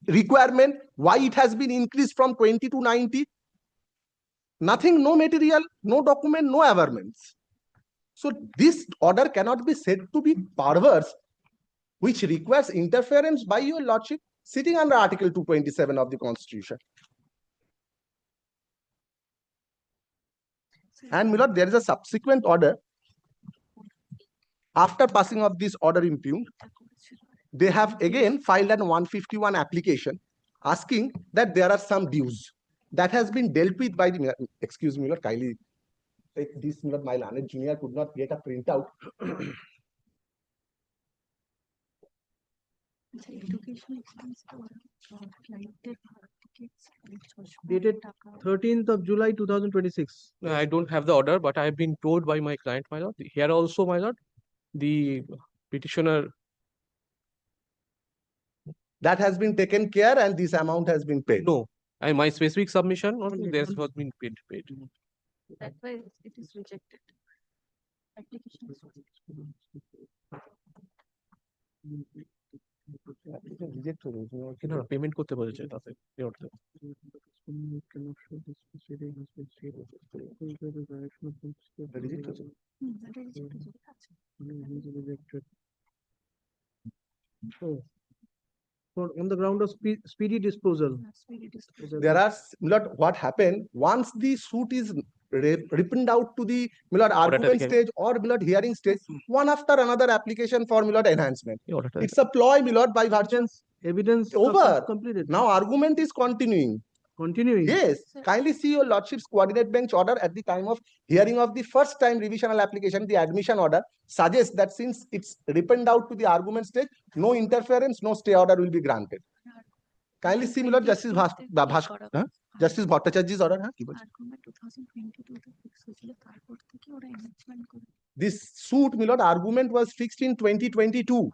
requirement? Why it has been increased from 20 to 90? Nothing, no material, no document, no averments. So this order cannot be said to be perverse, which requires interference by your lordship sitting under Article 227 of the Constitution. And my lord, there is a subsequent order. After passing of this order impugned, they have again filed an 151 application asking that there are some dues that has been dealt with by the, excuse me, Lord, kindly take this, Lord, my learned junior could not get a printout. Dated 13th of July 2026. I don't have the order, but I have been told by my client, my lord. Here also, my lord, the petitioner. That has been taken care and this amount has been paid. No, and my specific submission, only there's has been paid. That's why it is rejected. Application is reject হয়ে গেছে না payment করতে বলেছে তাতে এই অর্থে reject হয়েছে For on the ground of speedy disposal. There are, Milord, what happened once the suit is ripped out to the Milord argument stage or Milord hearing stage, one after another application for Milord enhancement. It's a ploy, Milord, by virtue. Evidence Over. completed. Now argument is continuing. Continuing. Yes, kindly see your lordship's coordinate bench order at the time of hearing of the first time revisional application. The admission order suggests that since it's ripped out to the argument stage, no interference, no stay order will be granted. Kindly see, Milord, Justice Bhattacharya's order. This suit, Milord, argument was fixed in 2022.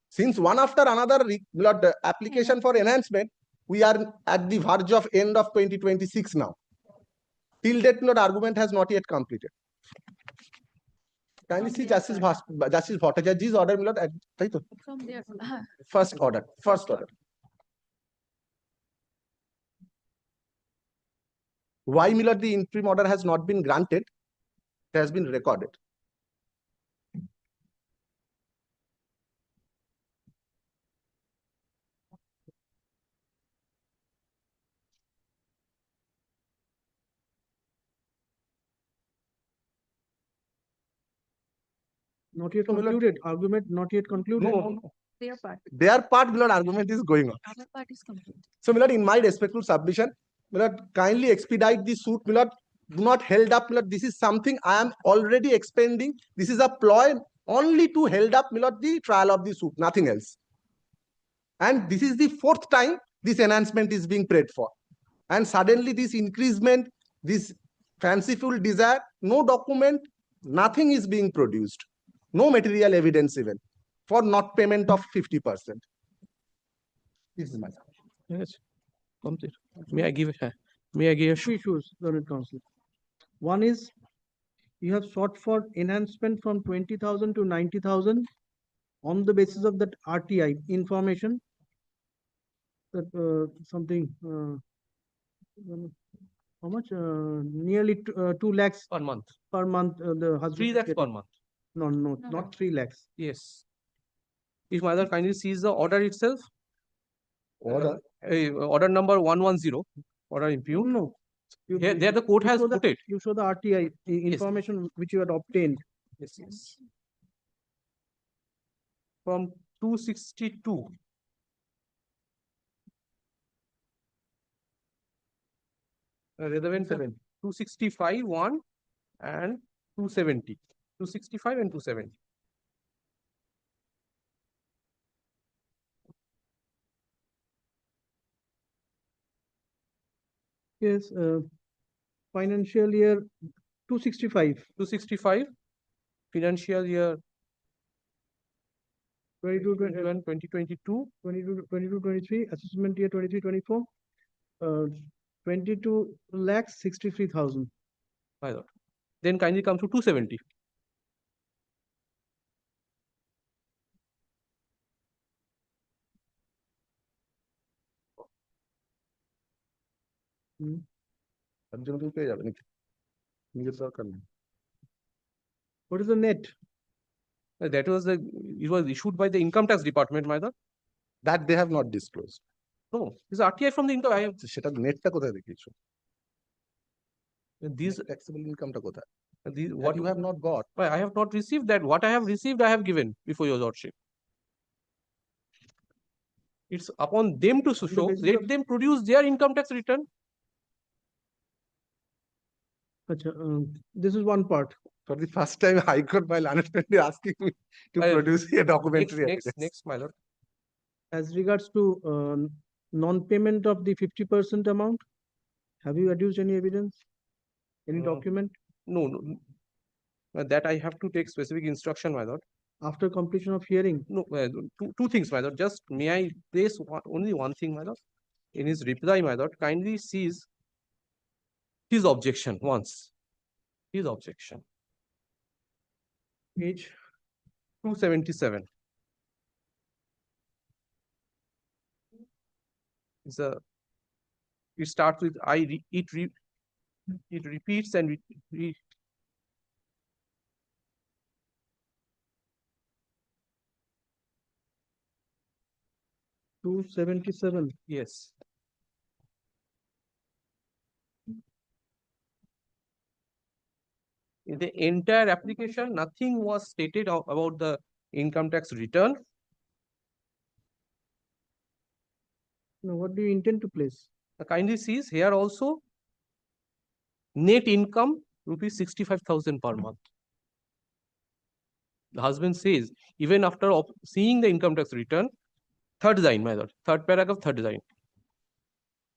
Since one after another, Milord, application for enhancement, we are at the verge of end of 2026 now. Till date, Milord, argument has not yet completed. Kindly see Justice Bhattacharya's order, Milord, from there. First order. Why, Milord, the interim order has not been granted, it has been recorded. Not yet concluded. Argument not yet concluded. No. Their part. Their part, Milord, argument is going on. Our part is complete. So, Milord, in my respectful submission, Milord, kindly expedite the suit, Milord. Do not held up, Milord. This is something I am already expending. This is a ploy only to held up, Milord, the trial of the suit, nothing else. And this is the fourth time this enhancement is being prayed for. And suddenly this increasement, this fanciful desire, no document, nothing is being produced. No material evidence even for not payment of 50%. This is my submission. Yes, complete. May I give a Two issues, Learned Counsel. One is you have sought for enhancement from 20,000 to 90,000 on the basis of that RTI information. That how much? Nearly 2 lakhs per month. Per month. The husband 3 lakhs per month. No, not 3 lakhs. Yes. If mother kindly sees the order itself. Order? Order number 110. Order impugned. No. Here, there the court has put it. You show the RTI information which you had obtained. Yes. From 262. Relevant 265, 1 and 270. 265 and 270. Yes, financial year 265. 265, financial year 2022, 23, assessment year 23-24, 22 lakhs 63,000. My lord. Then kindly come to 270. What is the net? That was it was issued by the income tax department, my lord. That they have not disclosed. No, this is RTI from the income. I have Netটা কোথায় দেখিয়েছো? These taxable income টা কোথায়? What you have not got. I have not received that. What I have received, I have given before your lordship. It's upon them to show. Let them produce their income tax return. This is one part. For the first time, High Court, my learned friend is asking me to produce a documentary evidence. Next, my lord. As regards to non-payment of the 50% amount, have you adduced any evidence? Any document No, no. That I have to take specific instruction, my lord. after completion of hearing? No, two things, my lord. Just may I place only one thing, my lord. In his reply, my lord, kindly sees his objection once. His objection. Page 277. It starts with it repeats and re 277. yes. In the entire application, nothing was stated about the income tax return. Now, what do you intend to place? Kindly sees here also net income rupees 65,000 per month. The husband says, even after seeing the income tax return, third line, my lord, third paragraph, third line.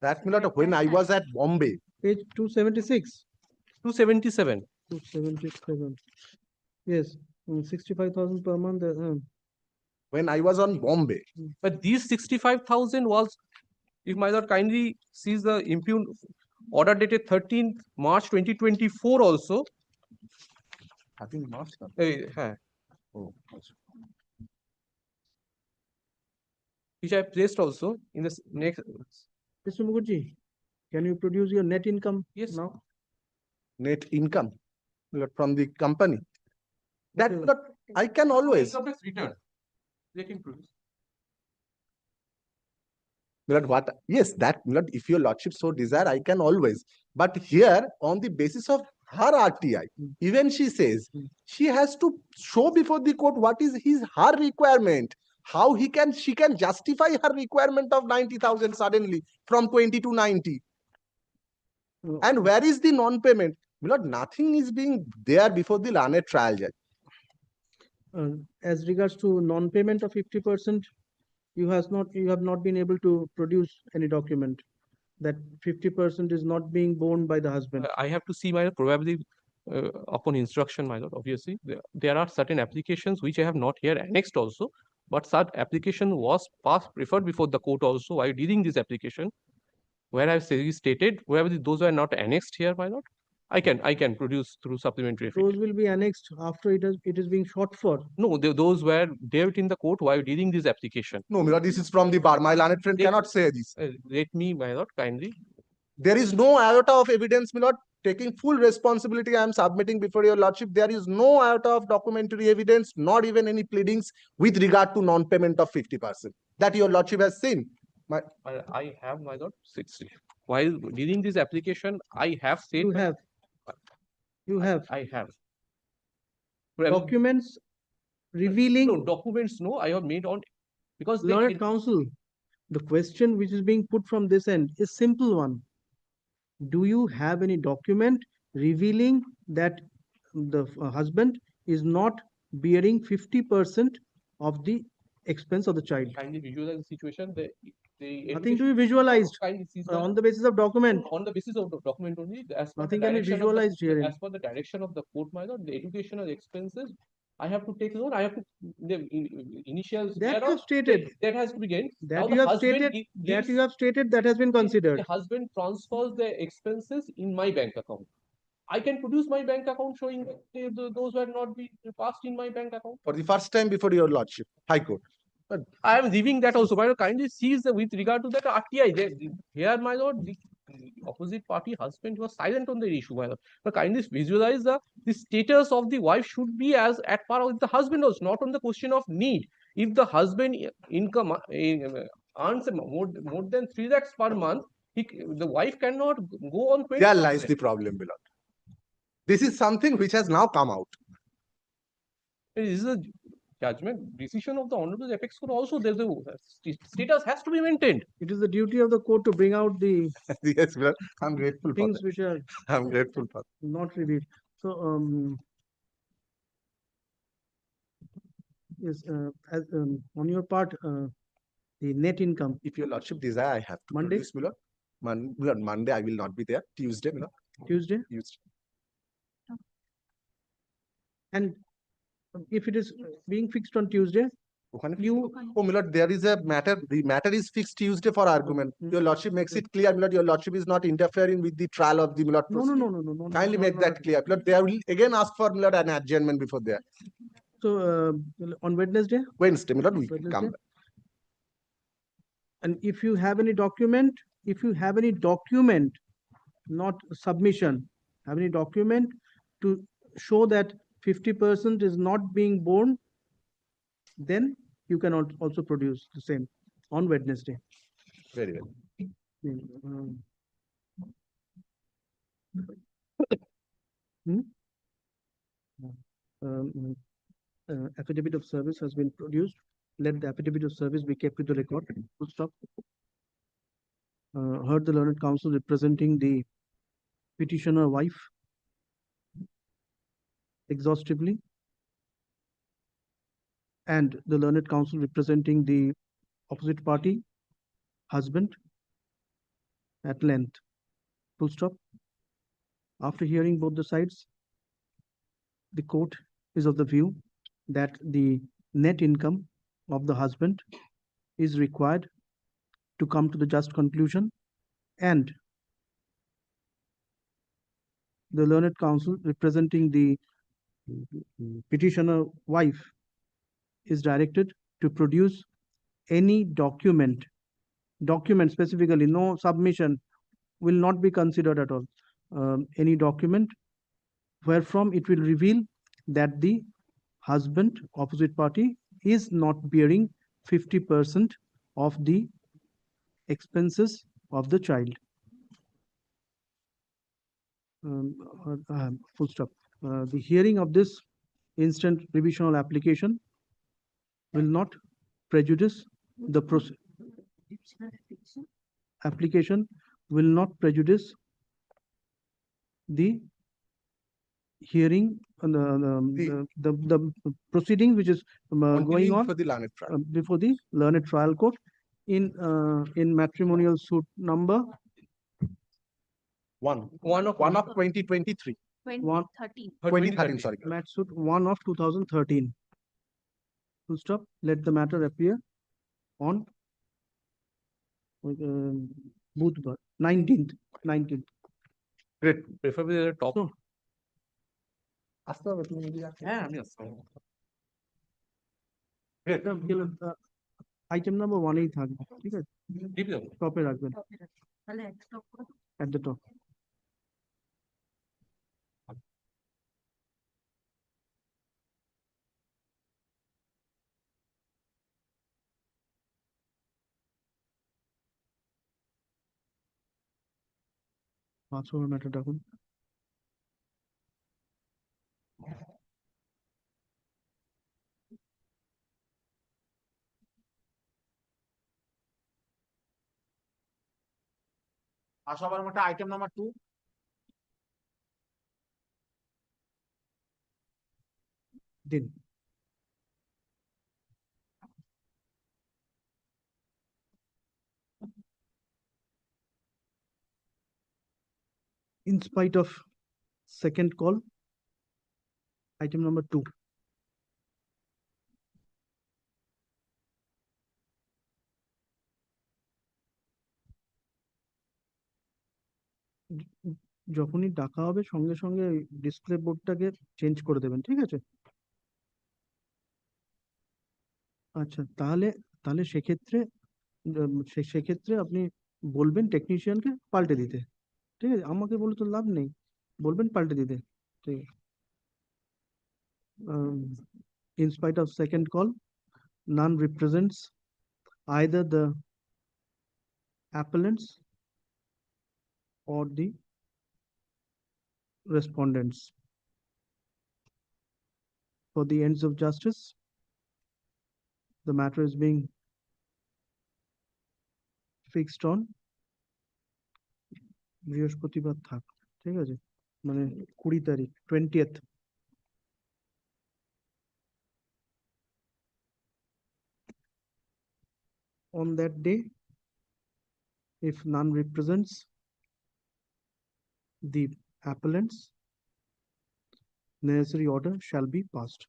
That my lord, when I was at Bombay, Page 276. 277. 277. Yes, 65,000 per month. when I was on Bombay, But these 65,000 was, if my lord kindly sees the impugned order dated 13th March 2024 also. I think master. Oh, Which I placed also in the next. Mr. Mukherjee, can you produce your net income Yes. now? net income my lord, from the company. That Okay. my lord, I can always. Income tax return. Let him produce. My lord, what? Yes, that my lord, if your lordship so desire, I can always. But here, on the basis of her RTI, even she says she has to show before the court what is her requirement. How she can justify her requirement of 90,000 suddenly from 20 to 90. And where is the non-payment? My lord, nothing is being there before the learned trial judge. As regards to non-payment of 50%, you have not been able to produce any document that 50% is not being borne by the husband. I have to see my probably upon instruction, my lord. Obviously, there are certain applications which I have not here annexed also, but such application was preferred before the court also while dealing this application, where I have stated wherever those were not annexed here, my lord. I can produce through supplementary Those affidavit. will be annexed after it is being sought for. No, those were dealt in the court while dealing this application. No, my lord, this is from the bar. My learned friend cannot say this. Let me, my lord, kindly. There is no iota of evidence, my lord, taking full responsibility. I am submitting before your lordship. There is no iota of documentary evidence, not even any pleadings with regard to non-payment of 50% that your lordship has seen. I have, my lord, 60. While dealing this application, I have said. You have. You have. I have. Documents revealing. No, documents, no, I have made on, because Learned counsel, the question which is being put from this end is simple one. Do you have any document revealing that the husband is not bearing 50% of the expense of the child? Kindly visualize the situation. Nothing to be visualized on the basis of document. On the basis of the document only, as per Nothing the can be direction visualized of the, herein. as per the direction of the court, my lord, the educational expenses, I have to take loan. I have to the initial That you have stated. that has to be gained. That you have stated. That you have stated. That has been considered. The husband transfers the expenses in my bank account. I can produce my bank account showing that those were not be passed in my bank account. For the first time before your lordship, High Court. But I am leaving that also. But kindly sees with regard to that RTI. Here, my lord, the opposite party husband was silent on the issue, my lord. But kindly visualize the status of the wife should be as at par with the husband also, not on the question of need. If the husband income earns more than 3 lakhs per month, the wife cannot go on 20%. There lies the problem, beloved. This is something which has now come out. This is a judgment decision of the Honorable Apex Court also. There's a status has to be maintained. It is the duty of the court to bring out the yes, beloved. I'm grateful things for that. which are I'm grateful for that. not revealed. So, yes, on your part, the net income. If your lordship desire, I have to Monday? produce, my lord. My lord, Monday I will not be there. Tuesday, my lord. Tuesday, Tuesday. and if it is being fixed on Tuesday, you Oh, my lord, there is a matter. The matter is fixed Tuesday for argument. Your lordship makes it clear, my lord. Your lordship is not interfering with the trial of the my lord. no. Kindly no, make no, that no. clear. My lord, they will again ask for my lord an adjournment before there. So on Wednesday, Wednesday, my lord, we Wednesday? come. and if you have any document, not submission, have any document to show that 50% is not being borne, then you can also produce the same on Wednesday. Very well. Affidavit of service has been produced. Let the affidavit of service be kept with the record. Full stop. Heard the learned counsel representing the petitioner wife exhaustively, and the learned counsel representing the opposite party husband at length. Full stop. After hearing both the sides, the court is of the view that the net income of the husband is required to come to the just conclusion, and the learned counsel representing the petitioner wife is directed to produce any document specifically, no submission will not be considered at all. Any document wherefrom it will reveal that the husband, opposite party, is not bearing 50% of the expenses of the child. Full stop. The hearing of this instant revisional application will not prejudice the application will not prejudice the hearing, the proceeding which is going on for the learned trial. before the learned trial court in matrimonial suit number One of 2023. 2013. 2013, sorry. match suit 1 of 2013. Full stop. Let the matter appear on Budhvar, 19th. Great. Preferably at the top. So, আসতে হবে তুমি যদি আসো। হ্যাঁ আমি আসবো। item number 1 থাকবে, ঠিক আছে, Keep them. টপে রাখবেন, তাহলে একটা stop করে দাও। at the top. পাঁচশো ম্যাটার ডাকুন। সবার মধ্যে আইটেম নাম্বার 2 দিন। In spite of second call, item number 2. যখনই ডাকা হবে সঙ্গে সঙ্গে ডিসপ্লে বোর্ডটাকে চেঞ্জ করে দেবেন, ঠিক আছে? আচ্ছা, তাহলে সেক্ষেত্রে আপনি বলবেন টেকনিশিয়ানকে পাল্টে দিতে, ঠিক আছে? আমাকে বলে তো লাভ নেই, বলবেন পাল্টে দিতে, ঠিক আছে? In spite of second call, none represents either the appellants or the respondents. For the ends of justice, the matter is being fixed on বৃহস্পতিবার থাক, ঠিক আছে, মানে 20 তারিখ 20th। on that day, if none represents the appellants, necessary order shall be passed.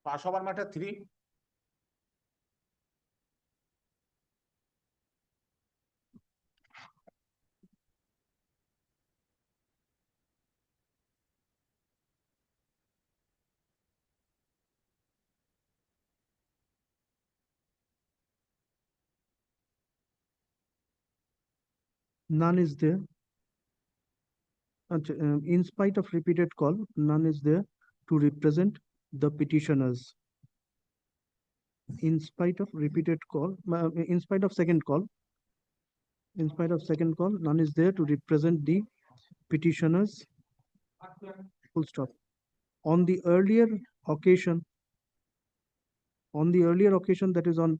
পাশ হবার matter 3, None is there. In spite of repeated call, none is there to represent the petitioners. In spite of repeated call, in spite of second call, none is there to represent the petitioners. Full stop. On the earlier occasion, that is on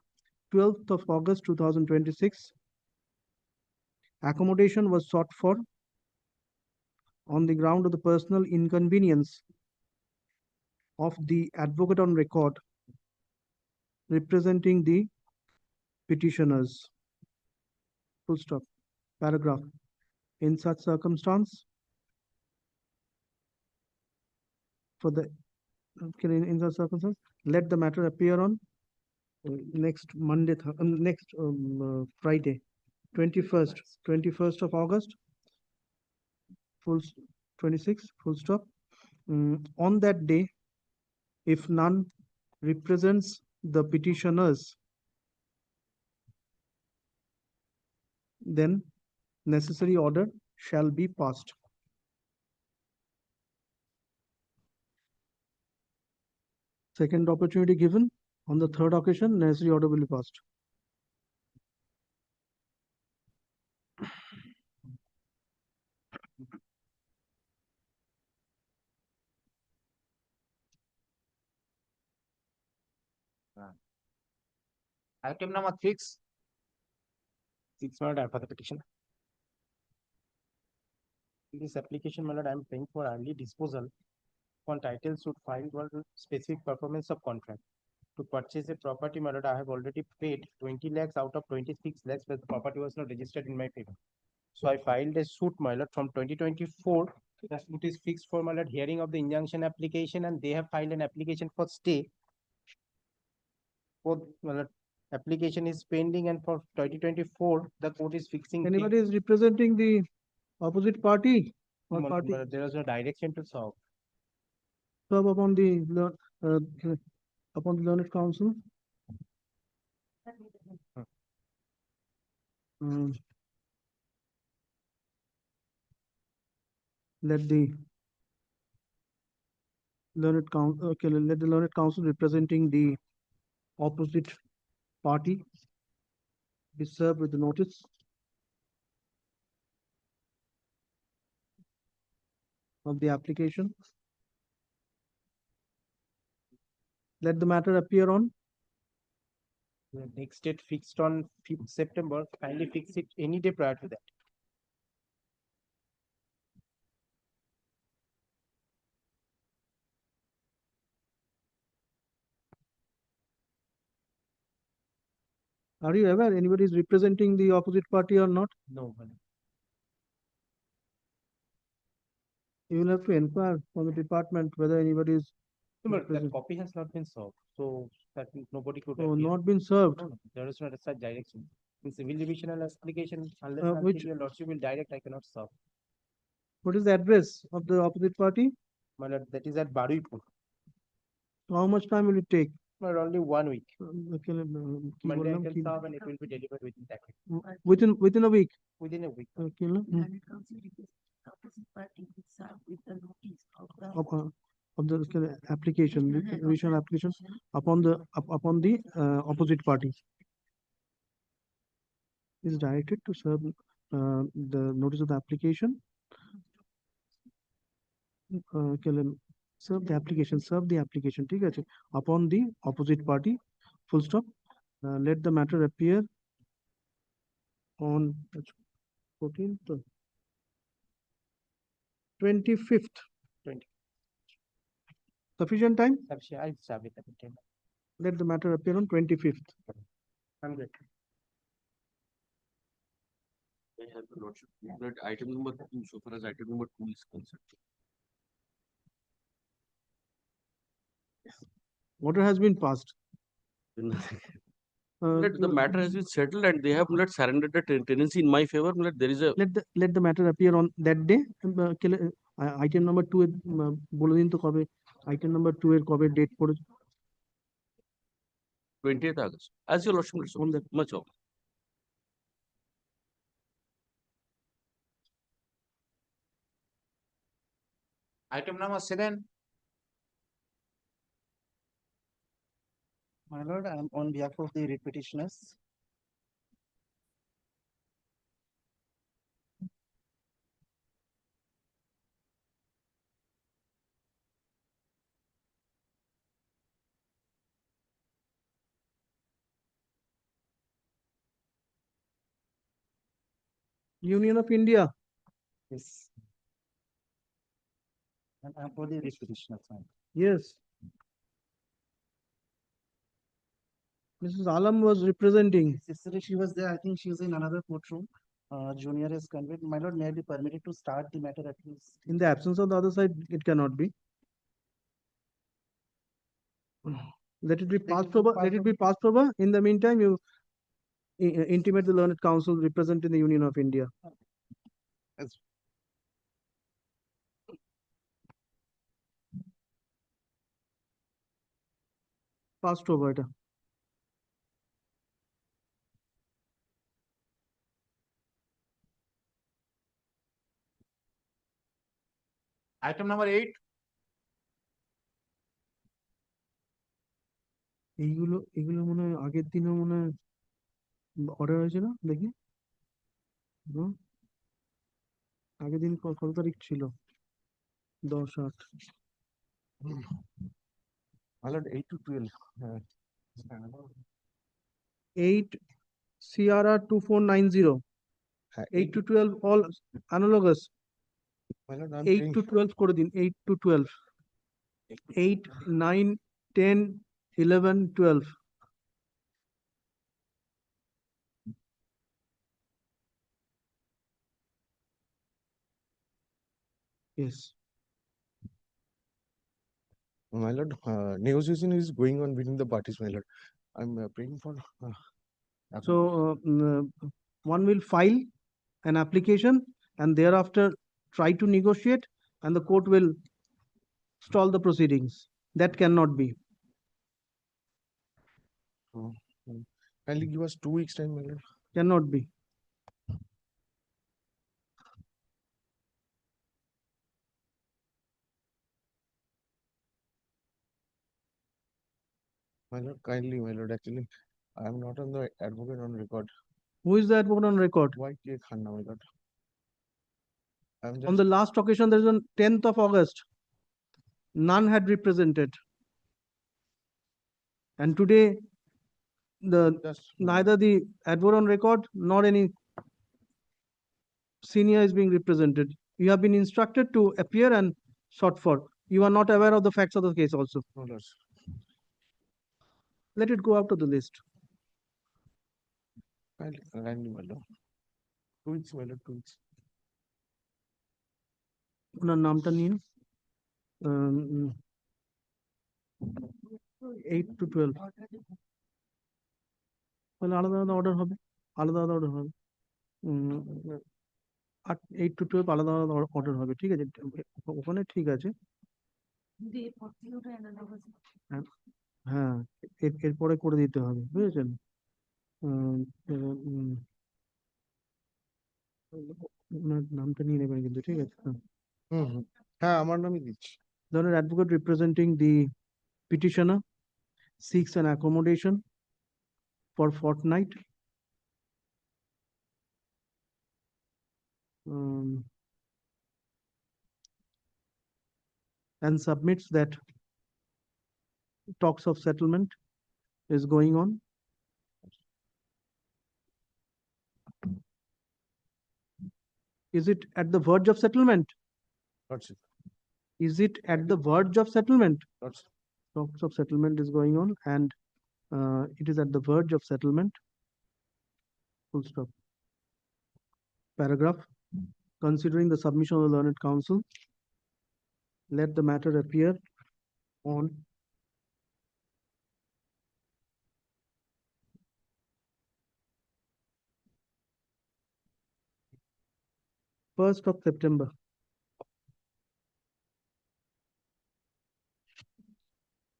12th of August 2026, accommodation was sought for on the ground of the personal inconvenience of the advocate on record representing the petitioners. Full stop. Paragraph. In such circumstance, in such circumstance, let the matter appear on next Monday, Friday, 21st of August, 26, full stop. On that day, if none represents the petitioners, then necessary order shall be passed. Second opportunity given, on the third occasion, necessary order will be passed. item number 6, 6 my lord, for the petition. In this application, my lord, I am paying for early disposal on title suit filed for specific performance of contract. To purchase a property, my lord, I have already paid 20 lakhs out of 26 lakhs, but the property was not registered in my favor. So I filed a suit, my lord, from 2024. The suit is fixed for, my lord, hearing of the injunction application, and they have filed an application for stay. Both, my lord, application is pending, and for 2024, the court is fixing. Anybody is representing the opposite party or My party? lord, there is no direction to serve. Serve upon the learned counsel. Let the learned counsel, let the learned counsel representing the opposite party be served with the notice of the application. Let the matter appear on The next date fixed on 5th September, kindly fix it any day prior to that. Are you aware anybody is representing the opposite party or not? No, my lord. You will have to inquire from the department whether anybody is No, but that represent- copy has not been served, so that nobody could. Oh, appear. not been served. No, no, there is not a such direction. In civil divisional application, unless Uh, and which- until your lordship will direct, I cannot serve. What is the address of the opposite party? My lord, that is at Baruipur. How much time will it take? My lord, only 1 week. Okay, কি Monday I বললাম, can কি- serve and it will be delivered within that week. within a week. Within a week. Okay, Learned counsel requests opposite party to serve with the notice of the of the application, revision application upon the opposite party is directed to serve the notice of the application. Serve the application, ঠিক আছে, upon the opposite party, full stop. Let the matter appear on 14th, 25th. 20. Sufficient time? I'll start with that. Let the matter appear on 25th. I'm good. I have the lordship. But item number 2, so far as item number 2 is concerned. Order has been passed. Let the matter has been settled and they have not surrendered the tenancy in my favor. Let there is a let the matter appear on that day. Item number 2 বলে দিন তো কবে item number 2 এর কবে date পড়েছে 20th August. As your lordship on that. much of. Item number 7. My lord, I am on behalf of the writ petitioners. Union of India. Yes. And I am for the writ petitioners. Yes. Mrs. Alam was representing. Yesterday she was there. I think she is in another courtroom. Junior is conveyed. My lord, may I be permitted to start the matter at least? In the absence of the other side, it cannot be. Let it be passed over. Let it be passed over. In the meantime, you intimate the learned counsel representing the Union of India. Yes. Passed over এটা Item number 8. এগুলো মনে হয় আগের দিনও মনে হয় order হয়েছে না দেখি আগের দিন কত তারিখ ছিল 10/8 My lord, 8 to 12. 8 CRR 2490 8 to 12 all analogous My lord, I'm 8 paying. to 12 করে দিন 8 to 12 8 9 10 11 12 yes My lord, negotiation is going on between the parties, my lord. I'm praying for. so one will file an application and thereafter try to negotiate and the court will stall the proceedings. That cannot be. Kindly give us 2 weeks time, my lord. Cannot be. My lord, kindly, my lord. Actually, I am not on the advocate on record. Who is the advocate on record? Why K. Khanna, my lord? I'm just. On the last occasion, there is on 10th of August. None had represented. And today, neither the advocate on record nor any senior is being represented. You have been instructed to appear and sought for. You are not aware of the facts of the case also. No, lord. Let it go out of the list. Kindly, my lord. 2 weeks, my lord, 2 weeks. ওনার নামটা নিন 8 to 12 তাহলে আলাদা আলাদা order হবে আলাদা আলাদা order হবে 8 to 12 আলাদা আলাদা অর্ডার হবে ঠিক আছে ওখানে ঠিক আছে হ্যাঁ এরপরে করে দিতে হবে বুঝেছেন ওনার নামটা নিয়ে নেবেন কিন্তু ঠিক আছে হ্যাঁ আমার নামই দিচ্ছি The advocate representing the petitioner seeks an accommodation for fortnight and submits that talks of settlement is going on. Is it at the verge of settlement? Lordship, Is it at the verge of settlement? Lordship. Talks of settlement is going on, and it is at the verge of settlement. Full stop. Paragraph. Considering the submission of the learned counsel, let the matter appear on first of September.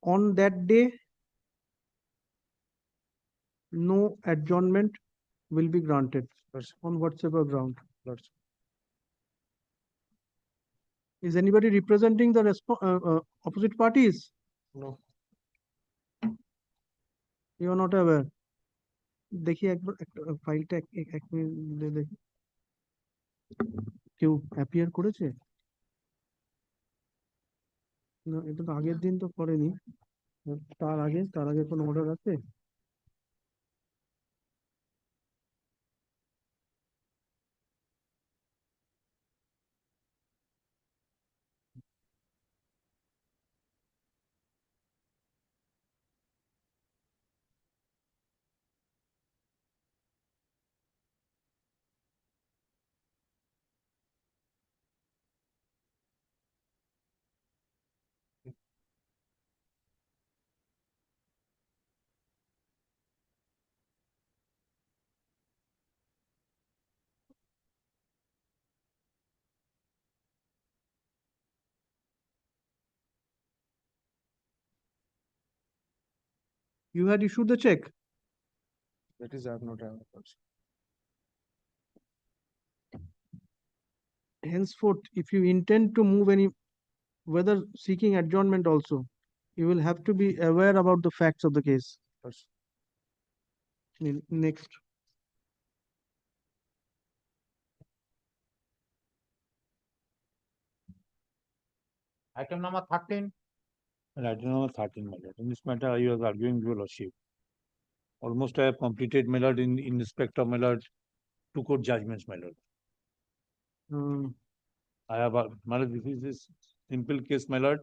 On that day, no adjournment will be granted Lordship, on whatsoever ground. Lordship. Is anybody representing the opposite parties? No. You are not aware. देखिए একবার ফাইলটা এক minute দেখি কেউ appear করেছে না এটা তো আগের দিন তো করেনি তার আগে কোনো অর্ডার আছে You had issued the check. That is, I have not aware, Lordship. Henceforth, if you intend to move any, whether seeking adjournment also, you will have to be aware about the facts of the case. Lordship. Next. Item number 13. And item number 13, my lord. In this matter, I was arguing with your lordship. Almost I have completed, my lord, in respect of, my lord, 2 court judgments, my lord. I have, my lord, this is this simple case, my lord,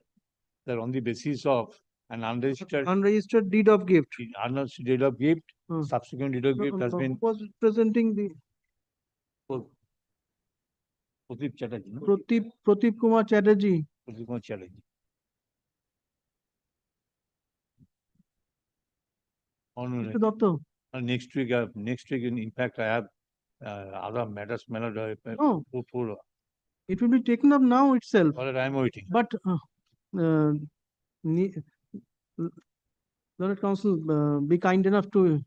that on the basis of an Unregistered deed of gift. unregistered deed of gift, Hmm. subsequent deed of gift has Who been was presenting the Pradeep Chatterjee. No? Pradeep Kumar Chatterjee. Pradeep Kumar Chatterjee. On Mr. Doctor. next week, in fact, I have other matters, my lord, No. for It will be taken up now itself. I am waiting. But Learned Counsel, be kind enough to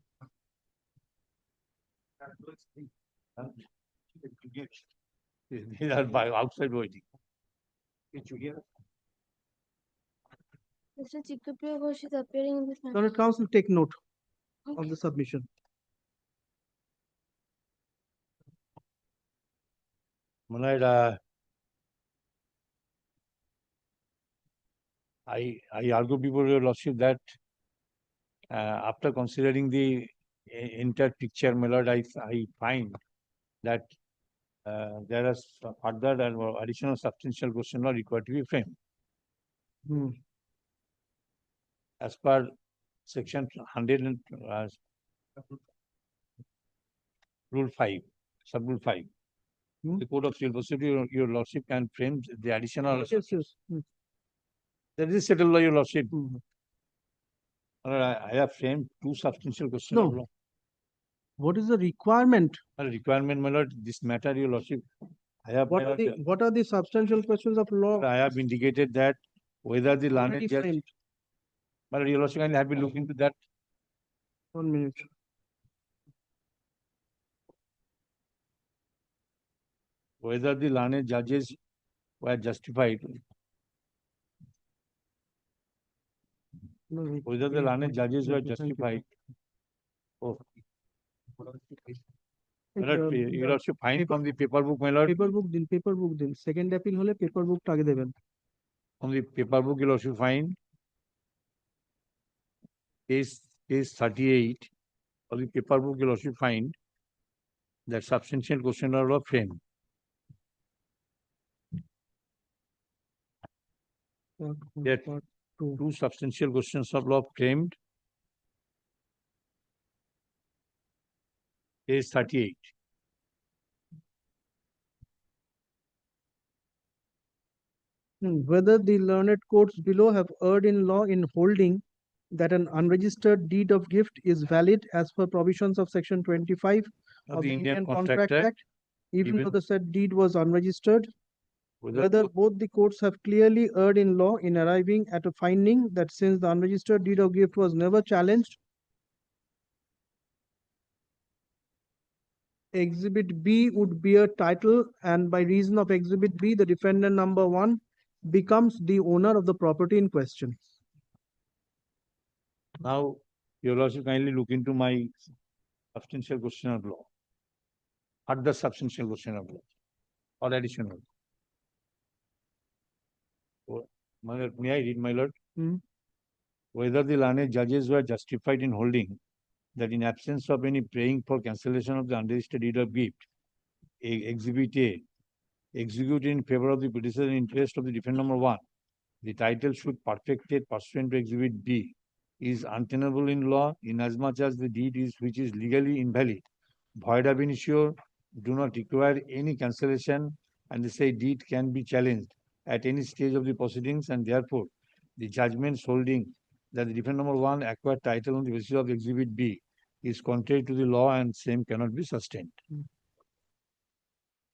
These are by outside waiting. Mr. Chikkapriya Ghosh is appearing in this matter. Learned Counsel take note of the submission. My lord, I argue before your lordship that after considering the entire picture, my lord, I find that there is further and additional substantial question law required to be framed. Hmm. As per section 100 and rule 5, sub-rule 5. Hmm. The Code of Civil Procedure, your lordship can frame the additional. Yes, yes. That is settled by your lordship. Hmm. I have framed 2 substantial questions of No. law. What is the requirement? A requirement, my lord, this matter, your lordship. I have, What are the substantial questions of law? I have indicated that whether the learned already judge, framed? my lord, your lordship, can have been looked into that. 1 minute. Whether the learned judges were justified, No, whether the learned judges were Thank you. justified. Oh, Thank my lord, you. your lordship, find from the paper book, my lord, Paper book din. Second appeal hole paper book tage deben. from the paper book, your lordship, find page 38 of the paper book, your lordship, find that substantial question of law framed. Yes. Part two. Two substantial questions of law framed. Page 38. Whether the learned courts below have erred in law in holding that an unregistered deed of gift is valid as per provisions of section 25 of the Indian Contract Act, even though the said deed was unregistered. Whether both the courts have clearly erred in law in arriving at a finding that since the unregistered deed of gift was never challenged, Exhibit B would bear title, and by reason of Exhibit B, the defendant number 1 becomes the owner of the property in question. Now, Your Lordship, kindly look into my substantial question of law. Other substantial question of law or additional. My lord, may I read, my lord? Whether the learned judges were justified in holding that in absence of any praying for cancellation of the unregistered deed of gift, Exhibit A, executed in favor of the petitioner in interest of the defendant number 1, the title should perfected pursuant to Exhibit B, is untenable in law inasmuch as the deed is which is legally invalid, void ab initio, do not require any cancellation, and the said deed can be challenged at any stage of the proceedings, and therefore the judgments holding that the defendant number 1 acquired title on the basis of Exhibit B is contrary to the law and same cannot be sustained.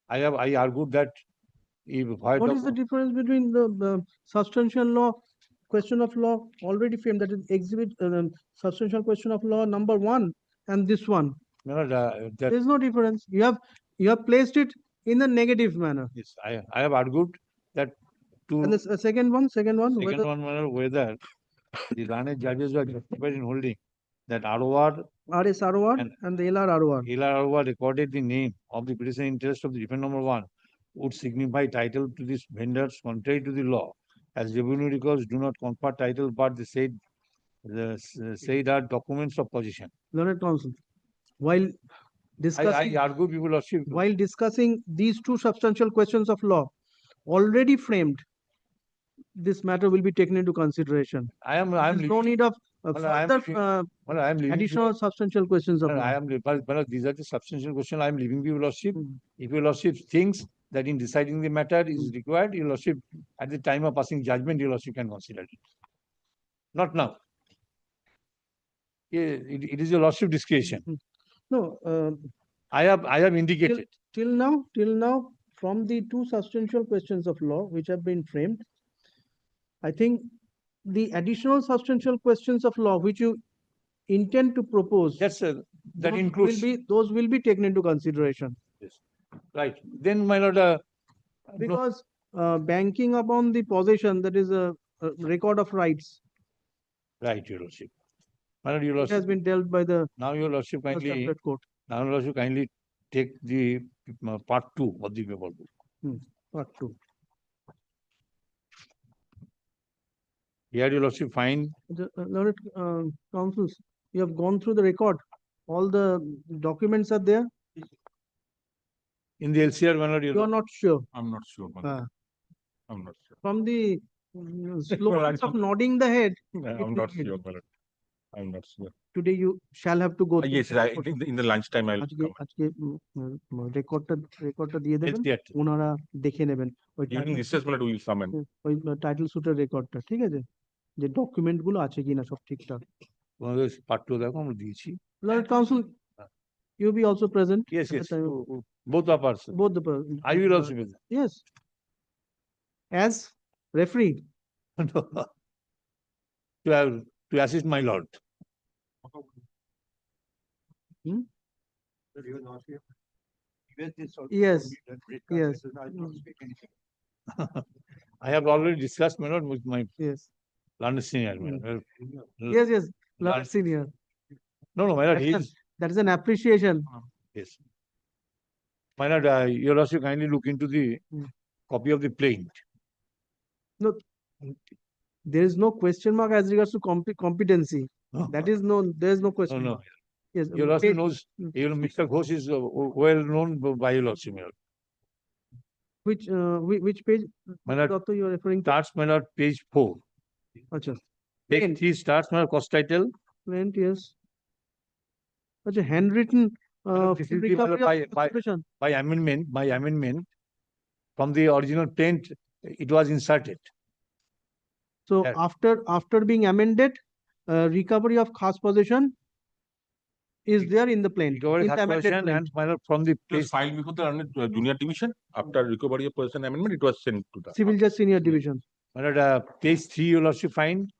I argued that if What is the difference between the substantial law, question of law already framed, that is exhibit substantial question of law number 1 and this one? There is no difference. You have placed it in the negative manner. Yes, I have argued that to And the second one, whether the learned judges were justified in holding that ROR RS ROR and the LR ROR. LR ROR recorded the name of the petitioner in interest of the defendant number 1 would signify title to these vendors contrary to the law, as revenue records do not confer title, but they said are documents of possession. Learned counsel, while discussing, I argue, people are while discussing these two substantial questions of law already framed, this matter will be taken into consideration. There's no need of further additional substantial questions of law. These are the substantial questions I am leaving your lordship. If your lordship thinks that in deciding the matter is required, your lordship, at the time of passing judgment, your lordship can consider it. Not now. It is your lordship discretion. No, I have indicated. Till now, from the two substantial questions of law which have been framed, I think the additional substantial questions of law which you intend to propose, Yes, sir. That includes. Those will be taken into consideration. Yes. Right. Then, my lord. Because banking upon the possession, that is a record of rights. Right, your lordship. My lord, your lordship. It has been dealt by the now your lordship kindly. Court. Now your lordship kindly take the part 2 of the paper book. Part 2. Here your lordship find. Learned counsels, you have gone through the record. All the documents are there. In the LCR, my lord, you are not sure. I'm not sure. I'm not sure. From the slowness of nodding the head. I'm not sure. I'm not sure. Today you shall have to go. Yes, right. In the lunchtime I'll রেকর্ডটা দিয়ে দেবেন, ওনারা দেখে নেবেন ওই title সুটের রেকর্ডটা, ঠিক আছে, যে ডকুমেন্ট গুলো আছে কিনা সব ঠিকঠাক। পার্ট 2 দেখো আমরা দিয়েছি। Lord Counsel, you be also present. Yes, yes. Both of us. Both the I will also be there. Yes. As referee. To assist my lord. Yes. Yes. I have already discussed, my lord, with my learned senior. Yes, yes, learned senior. No, my lord, that is an appreciation. Yes. My lord, your lordship kindly look into the copy of the plaint. No, there is no question mark as regards to competency. That is there is no question mark. Yes, your lordship knows, Mr. Ghosh is well known by your lordship. which page, My lord, Dr. you are referring to? starts, my lord, page 4. Acha. Page Plain. 3 starts, my lord, cost title. Plain, yes. Acha, handwritten, This is the, recovery by, of consideration. by amendment, from the original plaint, it was inserted. So Yes. after being amended, recovery of khas possession is there in the plaint, Recovery in the khas amended possession plaint. and my lord, from the It was place, filed before the junior division. After recovery of person amendment, it was sent to the. Civil Judge Senior Division. my lord, page 3 you will also find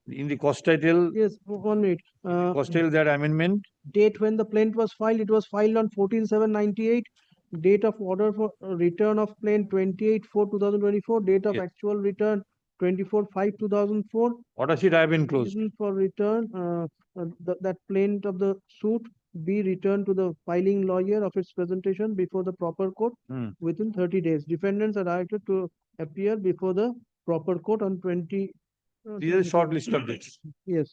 in the cost title, Yes, 1 minute. cost title that amendment. Date when the plaint was filed, it was filed on 14/7/98. Date of order for return of plaint 28/4/2024. Date of Yes. actual return 24/5/2004. Order sheet I have enclosed. Reason for return, that plaint of the suit be returned to the filing lawyer of its presentation before the proper court Hmm. within 30 days. Defendants are directed to appear before the proper court on 20. These are short list of dates. Yes.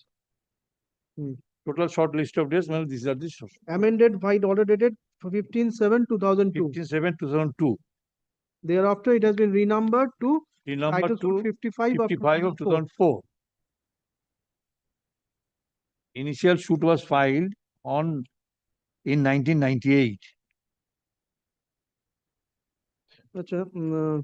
Total short list of dates, well, these are the Amended white order dated 15/7/2002. 15/7/2002. Thereafter, it has been renumbered to The number title suit 55 of 55 of 2004. 2004. Initial suit was filed in 1998. Acha,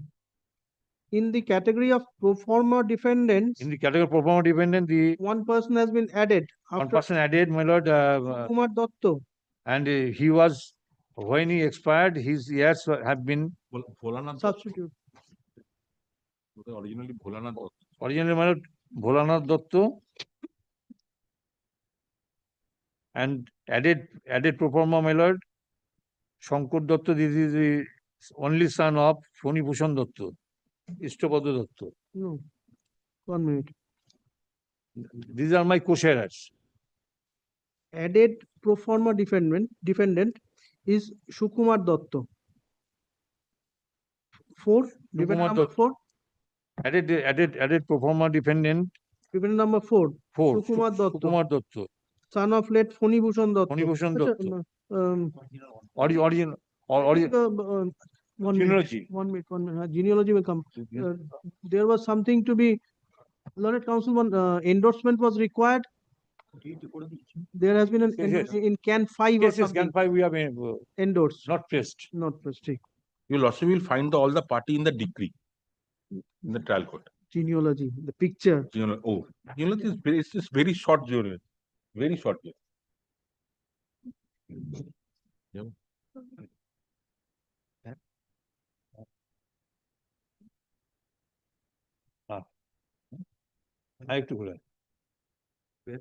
in the category of pro forma defendants, In the category of performer dependent, the one person has been added one after person added, my lord, Kumar Dotto. and he was, when he expired, his years have been Bholanath Substitute. Datta. Originally Bholanath Datta. originally, my lord, Bholanath Datta, and added pro forma, my lord, Shankar Datta. This is the only son of Phoni Bhushan Datta, Ishtapada Datta. No, 1 minute. These are my co-sharers. Added pro forma defendant is Sukumar Dotto. 4, defendant Sukumar number Datta. 4. Added pro forma defendant Defendant number 4. 4. Sukumar Dotto. Sukumar Datta. Son of late Phoni Bhushan Dotto. Phoni Bhushan Acha, Datta. um, Original. one Genealogy. minute. Genealogy will come. There was something to be, Learned Counsel, one endorsement was required. There has been an Yes. in Can 5 or Yes, something. Can 5 we have Endorsed. not pressed. Not prestige. You also will find all the party in the decree in the trial court. Genealogy, the picture. Genealogy is very, it's just very short genealogy. Very short. Yeah. I have to go there.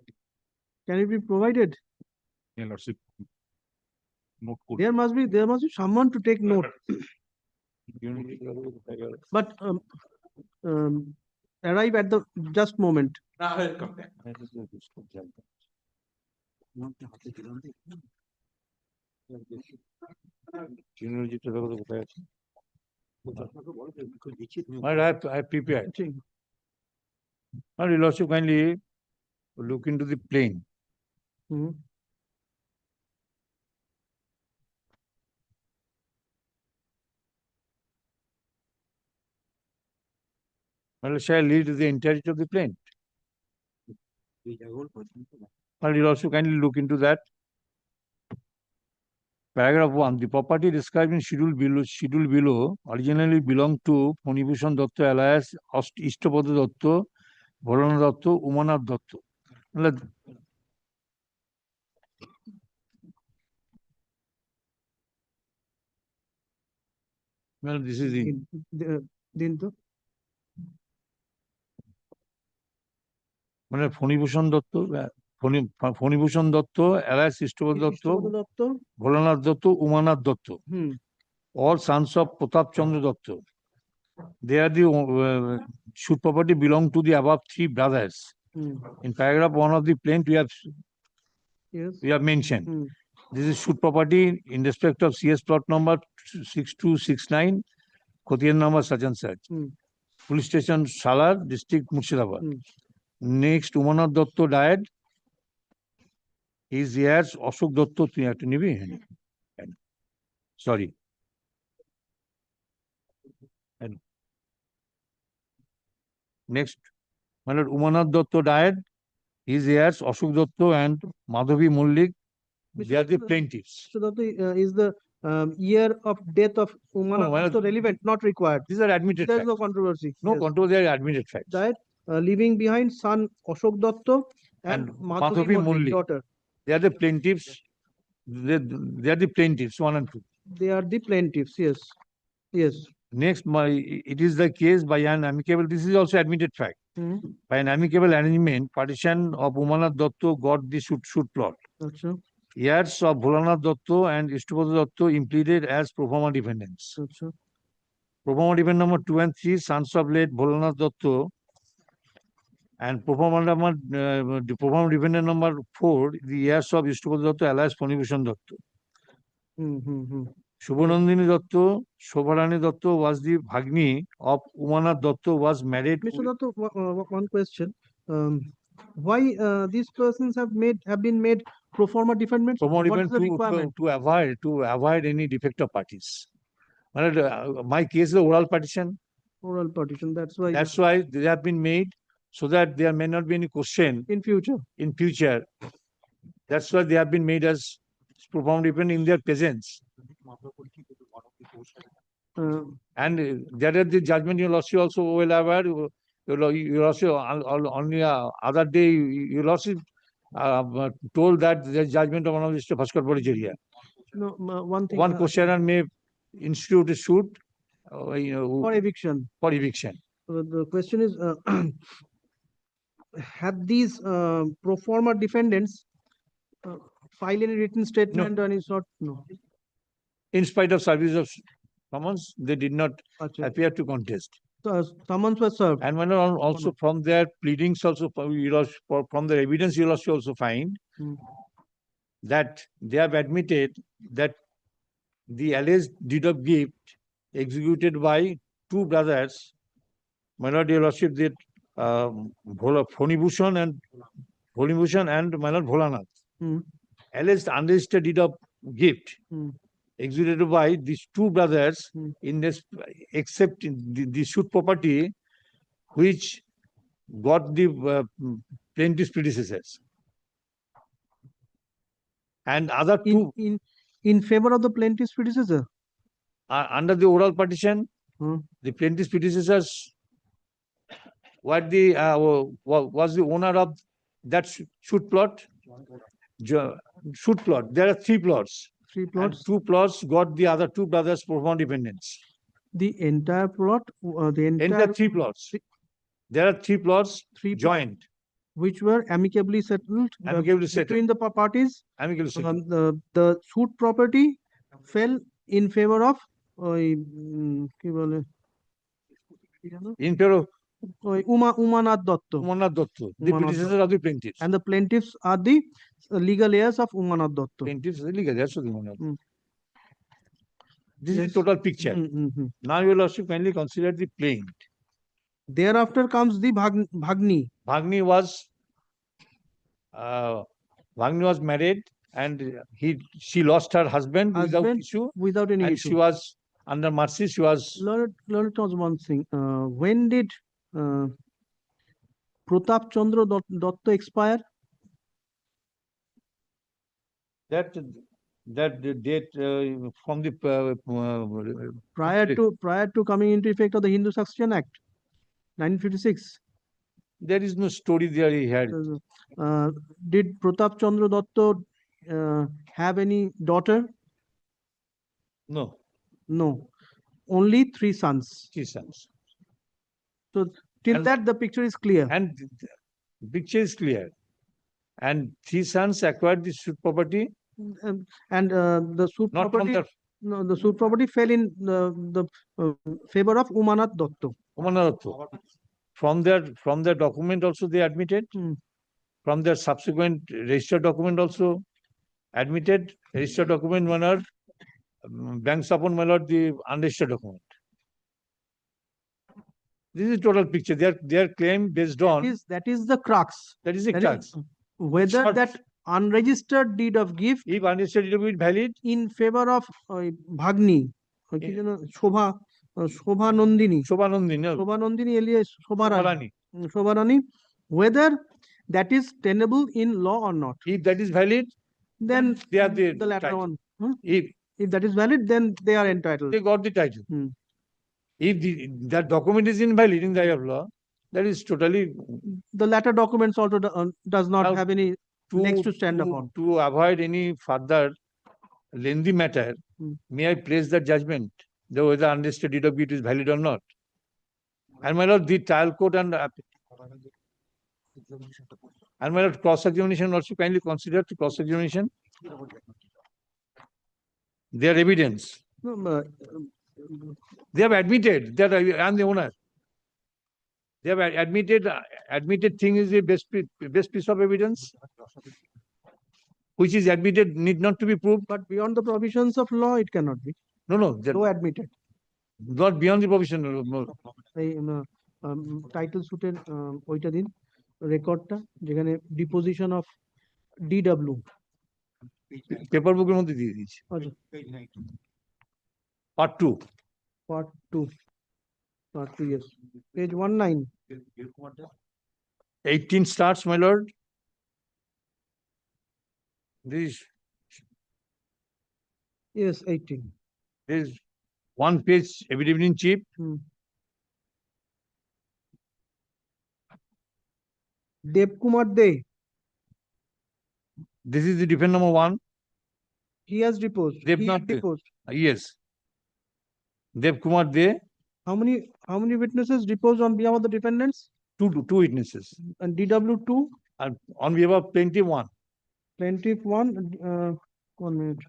Can it be provided? Yeah, Lordship. Note code. There must be someone to take note. But arrive at the just moment. Genealogy-টা দেখো তো কোথায় আছে? I have prepared. Now, you'll also kindly look into the plane. Hmm. Well, shall I read the entirety of the plane? Well, you'll also kindly look into that. Paragraph 1. The property described in schedule below originally belonged to Phoni Bhushan Datta alias Ishtapada Datta, Bholanath Datta, Umanath Datta. Well, this is the মানে Phanibhushan Dutta Phanibhushan Dutta alias Ishtapada Datta, Bholanath Datta, Umanath Datta, all sons of Pratap Chandra Datta. They are the shoot property belong to the above 3 brothers. In paragraph 1 of the plaint, we have mentioned. This is shoot property in respect of CS plot number 6269, Khotiyan number such and such. Police station Salar, district Murshidabad. Next, Umanath Datta died. His heirs Ashok Datta, sorry. Next, my lord, Umanath Dotto died. His heirs, Ashok Dotto and Madhavi Mullik, they are the Mr. plaintiffs. So that is the year of death of Umanath well, Dotto relevant, not required. These are admitted There is facts. no controversy. No Yes. controversy, they are admitted facts. Died, leaving behind son Ashok Dotto and Madhavi Madhavi Mullik, Mullik. daughter. They are the plaintiffs. They are the plaintiffs, 1 and 2. They are the plaintiffs. Yes. Yes. Next, it is the case by an amicable. This is also admitted fact. Mhm. By an amicable arrangement, partition of Umanath Dotto got the shoot plot. Acha. Heirs of Bholanath Dotto and Ishtopada Dotto impleaded as pro forma defendants. Acha. Pro forma defendant number 2 and 3, sons of late Bholanath Dotto, and pro forma defendant number 4, the heirs of Ishtopada Dotto alias Ponibhushan Dotto. Shubhanandini Dotto, Shobharani Dotto was the Bhagni of Umanath Dotto, was married. Mr. Dotto, one question. Why these persons have been made pro forma defendants? What is the requirement? to avoid any defect of parties. My case is the oral partition. Oral partition. That's why. That's why they have been made so that there may not be any question in future. In future, that's why they have been made as pro forma defendant in their presence. And there are the judgment you lost also well aware. You also only other day you lost told that the judgment of one of Mr. Bhaskar Poricheria. No, one thing. One questioner may institute a suit for eviction. For eviction. The question is, have these pro forma defendants file any written statement? And it's not. No. In spite of service of summons, they did not appear to contest. So, summons were served. And when also from their pleadings, also from the evidence, you will also find that they have admitted that the alleged deed of gift executed by 2 brothers, my lord, your lordship, that Ponibhushan and my lord Bholanath, alleged unregistered deed of gift executed by these 2 brothers in this, except in the suit property which got the plaintiff's predecessors. And other 2 in favor of the plaintiff's predecessor. Under the oral partition, the plaintiff's predecessors were the was the owner of that shoot plot. Shoot plot. There are 3 plots. 3 plots. And 2 plots got the other 2 brothers pro forma defendants. The entire plot, the entire 3 plots. There are 3 plots, 3 joint, which were amicably settled. Between the parties. Amicably settled. The suit property fell in favor of. In favor of Umanath Dotto. Umanath Dotto, the predecessors of the plaintiffs. And the plaintiffs are the legal heirs of Umanath Dotto. Plaintiffs are the legal heirs of the Umanath. This is the total picture. Now you will also kindly consider the plaint. Thereafter comes the Bhagni. Bhagni was married and she lost her husband without issue. Without any and issue. She was under mercy. She was. Lord was one thing. When did Pratap Chandra Datta expire? That the date from the prior to coming into effect of the Hindu Succession Act, 1956. There is no story there he had. Did Pratap Chandra Datta have any daughter? No. No. Only 3 sons. 3 sons. So till that the picture is clear. And the picture is clear. And 3 sons acquired the suit property. And the suit not property. From no, the suit property fell in the favor of Umanath Dotto. Umanath Dotto. From their document also they admitted. From their subsequent registered document also admitted. Registered document manner banks upon my lord the unregistered document. This is total picture. Their claim based on. That is the crux. That is the crux. Whether that unregistered deed of gift. If unregistered deed of gift valid. In favor of Bhagni. Shobha Nandini. Shobha Nandini. Shobha Nandini alias Shobha Rani. Shobharani, whether that is tenable in law or not. If that is valid, Then they are the the latter title. one. Huh? If If that is valid, then they are entitled. they got the title. Hmm. If that document is invalid in the eye of law, that is totally The latter documents also does not Now, have any legs to stand upon. To avoid any further lengthy matter, Hmm. may I place the judgment, though whether unlisted deed of gift is valid or not? And my lord, the trial court and my lord, cross-examination also kindly consider to cross-examination their evidence. No, They have admitted that I am the owner. They have admitted thing is the best piece of evidence, which is admitted need not to be proved. but beyond the provisions of law, it cannot be. No, Though admitted. not beyond the provision. No. এই title সুটের ওইটা দিন রেকর্ডটা যেখানে deposition of DW paper বুকের মধ্যে দিয়ে দিয়েছি। Part 2. Part 2 yes page 19 18 starts, my lord. This yes 18 is one page affidavit in chief. Deb Kumar De, This is the defendant number 1. he has deposed. Devnath De. Deposed. Yes. Dev Kumar De, How many witnesses deposed on behalf of the defendants? two witnesses. And DW2 And on behalf of plaintiff 1. plaintiff 1 1 minute.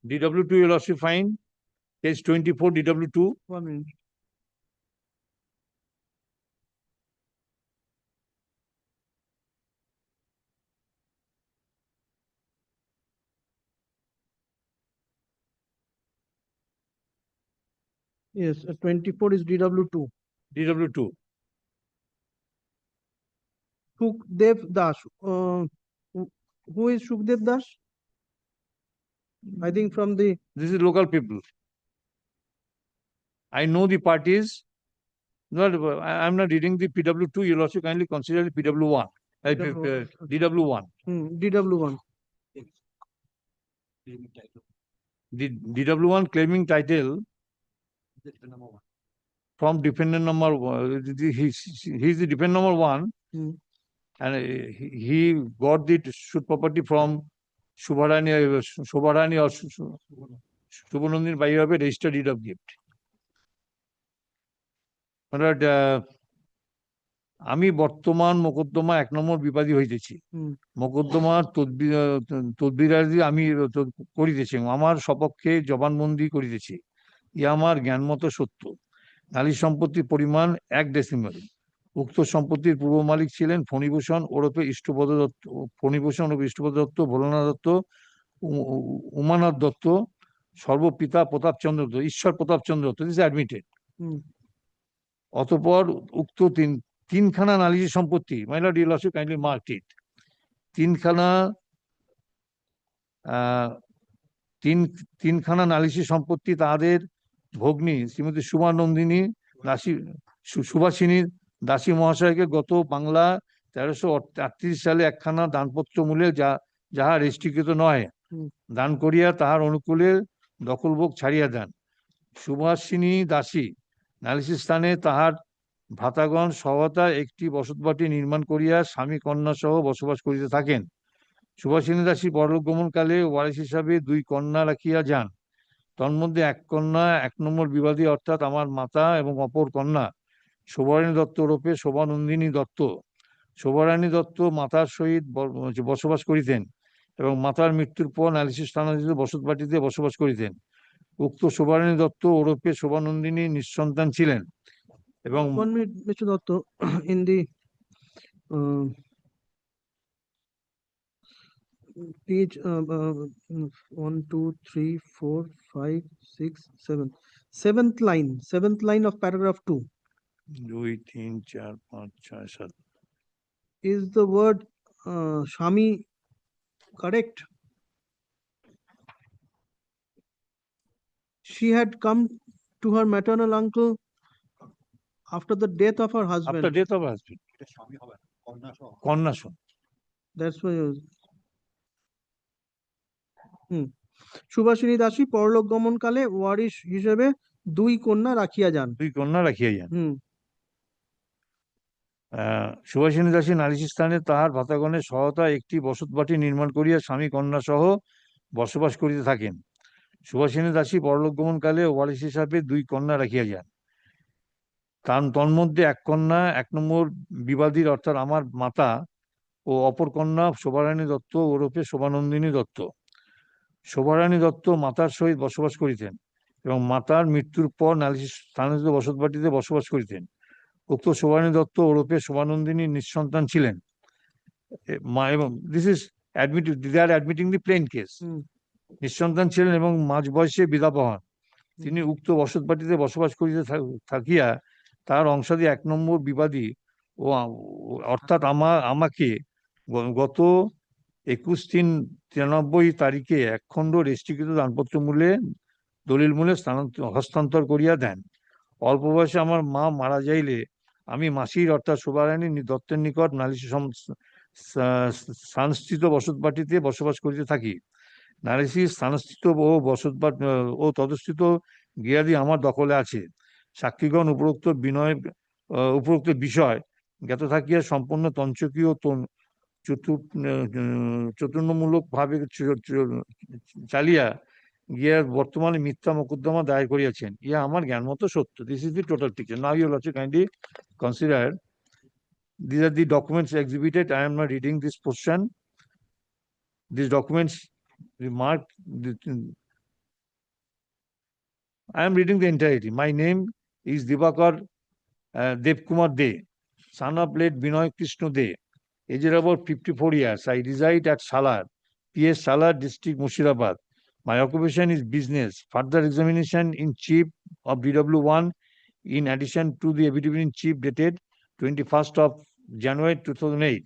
DW2 you'll also find page 24 DW2. 1 minute. Yes, 24 is DW2. DW2. Shukdev Das. Who is Shukdev Das? I think from the This is local people. I know the parties. No, I'm not reading the PW2. You'll also kindly consider the PW1. DW1. DW1. The DW1 claiming title from defendant number 1. He's the defendant number 1. And he got the shoot property from Shubharani or Shubhanandini by way of a registered deed of gift. But আমি বর্তমান মোকদ্দমা 1 নম্বর বিবাদী হইতেছি। মোকদ্দমা তদবিরাজি আমি করিতেছি, আমার সপক্ষে জবানবন্দি করিতেছি। ই আমার জ্ঞানমত সত্য। নালিশ সম্পত্তির পরিমাণ 1 ডেসিমেল। উক্ত সম্পত্তির পূর্ব মালিক ছিলেন ফণীভূষণ ওরফে ইষ্টপদ দত্ত, ভোলানাথ দত্ত, উমানাথ দত্ত, সর্বপিতা প্রতাপচন্দ্র দত্ত, ঈশ্বর প্রতাপচন্দ্র দত্ত। This admitted. অতঃপর উক্ত তিনখানা নালিশি সম্পত্তি, my lord you also kindly mark it, তিনখানা নালিশি সম্পত্তি তাদের ভগ্নী শ্রীমতী সুভানন্দিনী দাসী, সুভাষিনী দাসী মহাশয়কে গত বাংলা 1338 সালে একখানা দানপত্র মূলে যাহা রেজিস্ট্রিকৃত নয় দান করিয়া তাহার অনুকূলে দখলভোগ ছাড়িয়া দেন। সুভাষিনী দাসী নালিশি স্থানে তাহার ভ্রাতাগণ সহতা একটি বসতবাটি নির্মাণ করিয়া স্বামী কন্যা সহ বসবাস করিতে থাকেন। সুভাষিনী দাসী পরলোক গমনকালে ওয়ারিশ হিসাবে 2 কন্যা রাখিয়া যান। তন্মধ্যে এক কন্যা 1 নম্বর বিবাদী অর্থাৎ আমার মাতা এবং অপর কন্যা শোভারানী দত্ত ওরফে শোভানন্দিনী দত্ত। শোভারানী দত্ত মাতার সহিত বসবাস করিতেন এবং মাতার মৃত্যুর পর নালিশি স্থানান্তরিত বসতবাটিতে বসবাস করিতেন। উক্ত শোভারানী দত্ত ওরফে শোভানন্দিনী নিঃসন্তান ছিলেন এবং Mr. Dotto, in the page 1, 2, 3, 4, 5, 6, 7. Seventh line of paragraph 2. 2, 3, 4, 5, 6, 7. Is the word Shami correct? She had come to her maternal uncle after the death of her after husband. death of husband. কন্যা সহ। That's why. Subhashini দাসী পরলোক গমনকালে ওয়ারিশ হিসেবে 2 কন্যা রাখিয়া যান। 2 কন্যা রাখিয়া যান। হুম। সুভাষিনী দাসী নালিশ স্থানে তাহার ভাতাগণের সহায়তা একটি বসতবাটি নির্মাণ করিয়া স্বামী কন্যা সহ বসবাস করিতে থাকেন। সুভাষিনী দাসী পরলোক গমনকালে ওয়ারিশ হিসাবে 2 কন্যা রাখিয়া যান। তন্মধ্যে 1 কন্যা 1 নম্বর বিবাদীর অর্থাৎ আমার মাতা ও অপর কন্যা শোভারানী দত্ত ওরফে শোভানন্দিনী দত্ত। শোভারানী দত্ত মাতার সহিত বসবাস করিতেন এবং মাতার মৃত্যুর পর নালিশ স্থানিত বসতবাটিতে বসবাস করিতেন। উক্ত শোভারানী দত্ত ওরফে শোভানন্দিনী নিঃসন্তান ছিলেন। এবং this is admitted, they are admitting the plain case. নিঃসন্তান ছিলেন এবং মাঝ বয়সে বিধবা হন। তিনি উক্ত বসতবাটিতে বসবাস করিতে থাকিয়া তার অংশাদি 1 নম্বর বিবাদী ও অর্থাৎ আমাকে গত 21/3/93 তারিখে 1 খণ্ড রেজিস্ট্রিকৃত দানপত্র মূলে দলিল মূলে হস্তান্তর করিয়া দেন। অল্প বয়সে আমার মা মারা যাইলে আমি মাসির অর্থাৎ শোভারানী দত্তের নিকট নালিশি স্থানস্থিত বসতবাটিতে বসবাস করিতে থাকি। নালিশি স্থানস্থিত ও তদস্থিত গৃহাদি আমার দখলে আছে। সাক্ষীগণ উপরোক্ত বিষয় জ্ঞাত থাকিয়া সম্পূর্ণ তঞ্চকীয় চতুর্ণমূলক ভাবে চালিয়া গিয়া বর্তমানে মিথ্যা মোকদ্দমা দায়ের করিয়াছেন। ইহা আমার জ্ঞান মতো সত্য। This is the total picture. Now you also kindly consider these are the documents exhibited. I am not reading this portion. These documents remarked. I am reading the entirety. My name is Divakar Devkumar De, son of late Binoy Krishna De. Aged about 54 years. I reside at Salar, PS Salar district, Mushirabad. My occupation is business. Further examination in chief of DW1 in addition to the affidavit in chief dated 21st of January 2008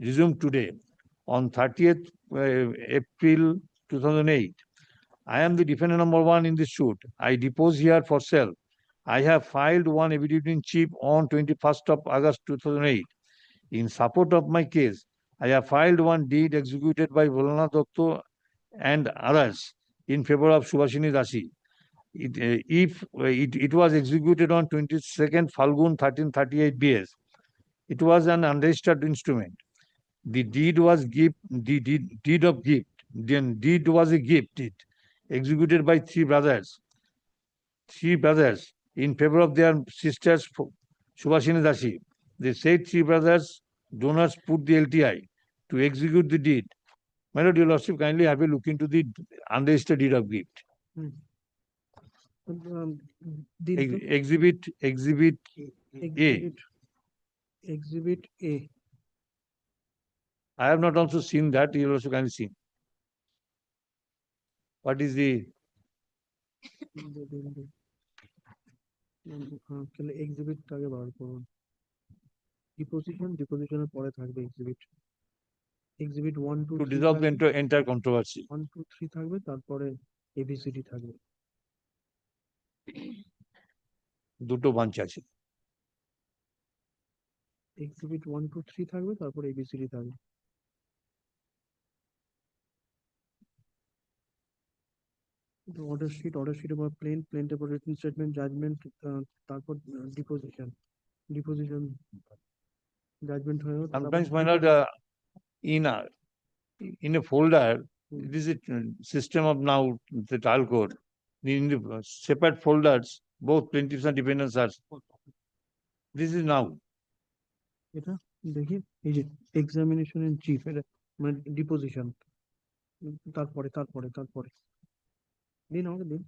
resumed today on 30th April 2008. I am the defendant number 1 in this suit. I depose here for sale. I have filed 1 affidavit in chief on 21st of August 2008. In support of my case, I have filed 1 deed executed by Volana Dotto and others in favor of Subhashini Dashi. It was executed on 22nd Falgun 1338 BS. It was an unregistered instrument. The deed was a gift executed by 3 brothers in favor of their sisters Subhashini Dashi. The said 3 brothers donors put the LTI to execute the deed. My Lord, your Lordship, kindly have a look into the unregistered deed of gift. Exhibit A. Exhibit A. I have not also seen that. You also kindly see. What is the exhibit টাকে বার করুন। ডিপোজিশনের পরে থাকবে exhibit. Exhibit 1 2 to dissolve the entire controversy? 1 2 3 থাকবে, তারপরে ABCD থাকবে। দুটো bunch আছে। Exhibit 1 2 3 থাকবে, তারপরে এবিসিডি থাকবে। অর্ডার শিটের পর প্লেনের পর রিটেন স্টেটমেন্ট, জাজমেন্ট, তারপর ডিপোজিশন জাজমেন্ট হয়ে Sometimes, my Lord, in a folder, this is a system of now the trial court. In the separate folders, both plaintiffs and defendants are. This is now. এটা দেখি, এই যে examination in chief, এটা মানে deposition, তারপরে দিন আমাকে দিন।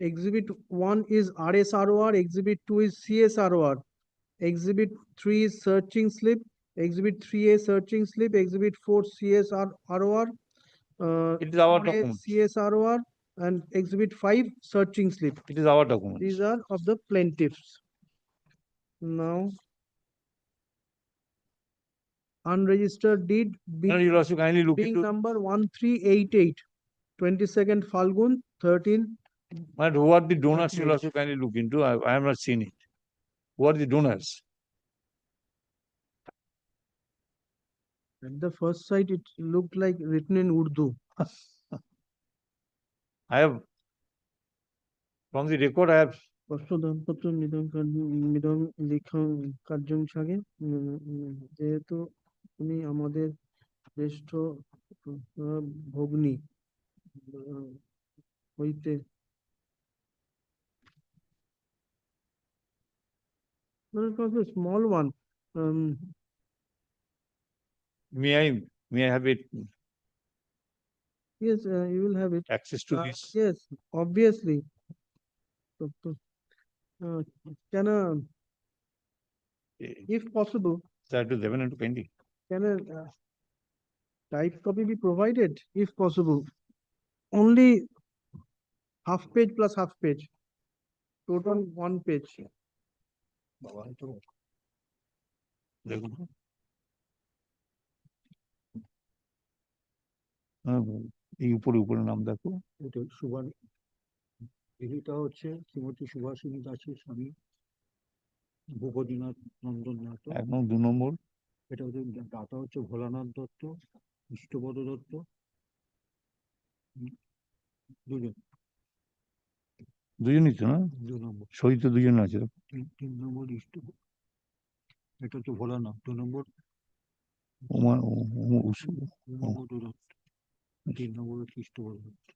Exhibit 1 is RSROR, Exhibit 2 is CSROR, Exhibit 3 is searching slip, Exhibit 3A searching slip, Exhibit 4 CSROR, It is our 4A document. CSROR, and Exhibit 5 searching slip. It is our document. These are of the plaintiffs. Now, unregistered deed My lord, your lordship kindly look being into, number 1388, 22nd Falgun, 13. my lord, who are the donors, your Yes. lordship kindly look into, I have not seen it. Who are the donors? At the first sight, it looked like written in Urdu. I have, from the record, I have, ষষ্ঠ দাম্পত্য মিদং লিখন কার্যং সাগে যেহেতু উনি আমাদের জ্যেষ্ঠ ভগ্নী হইতে small one. may I have it, Yes, you will have it. access to this? Yes, obviously. Can if possible, That to Devan and to kindly. can a typed copy be provided if possible? Only half page plus half page. Total 1 page. দেখুন। এই উপরে উপরে নাম দেখো। এটা সুভাষ বিহিতা হচ্ছে শ্রীমতী সুভাষিনী দাসের স্বামী ভূপতিনাথ নন্দন নাথ। একদম 2 নম্বর। এটা হচ্ছে দাতা হচ্ছে ভোলানাথ দত্ত, ইষ্টপদ দত্ত, দুজন দুজনই তো না? 2 নম্বর। সই তো দুজন আছে। 3 নম্বর ইষ্টপদ, এটা হচ্ছে ভোলানাথ। 2 নম্বর উমাপদ দত্ত, 3 নম্বর হচ্ছে ইষ্টপদ দত্ত।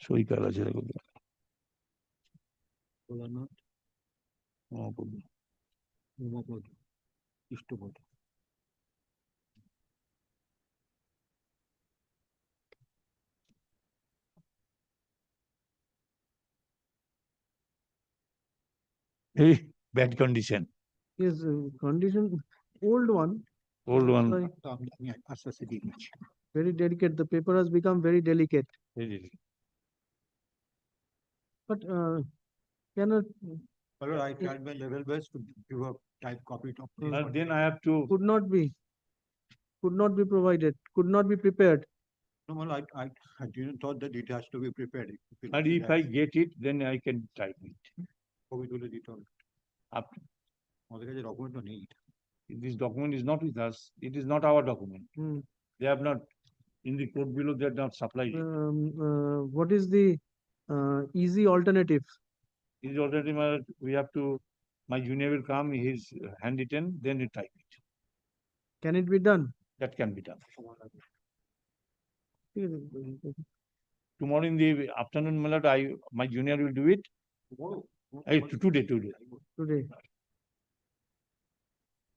সই কার আছে দেখো। Bholanath, Umapada, ইষ্টপদ। Very bad condition. Yes, condition, old one. Old one. Sorry, আমি আস্তে আস্তে দিয়ে দিচ্ছি। very delicate. The paper has become very delicate. Very. But can a Well, I tried my level best to give a type copy of this. But then I have to, could not be provided, could not be prepared. No, well, I didn't thought that it has to be prepared. and if I get it, then I can type it. ছবি তুলে দিতে হবে। After, আমাদের কাছে ডকুমেন্টও নেই। this document is not with us. It is not our document. They have not, in the code below, they have not supplied it. What is the easy alternative? This is already we have to, my junior will come, he's handwritten, then we type it. Can it be done? That can be done. ঠিক আছে। Tomorrow in the afternoon, my lord, my junior will do it. Today. Today.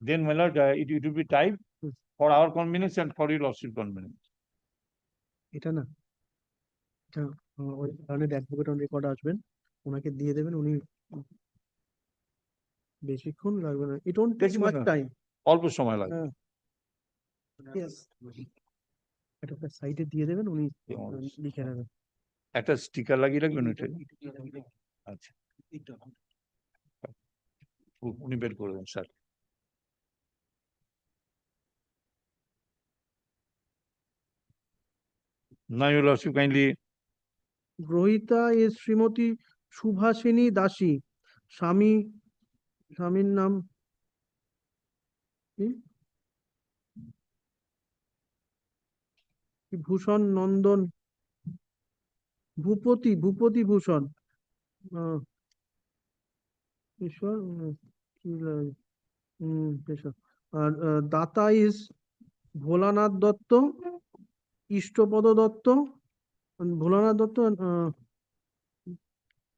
Then, my lord, it will be typed for our convenience and for your lordship convenience. এটা না, এটা ওই ধরনের advocate on record আসবেন, ওনাকে দিয়ে দেবেন, উনি বেশিক্ষণ লাগবে না, it won't take বেশিক্ষণ much না। time. অল্প সময় লাগবে। Yes. এটা একটা সাইটে দিয়ে দেবেন, উনি লিখে নেবেন। একটা স্টিকার লাগিয়ে রাখবেন ওইটা। আচ্ছা, উনি বের করে দেন sir. Now your lordship kindly, গ্রহীতা is শ্রীমতী সুভাষিনী দাসী, স্বামীর নাম কি? ভূষণ নন্দন, ভূপতি ভূষণ ঈশ্বর আর দাতা is Bholanath Dutta, Ishtapada Dutta, Bholanath Dutta,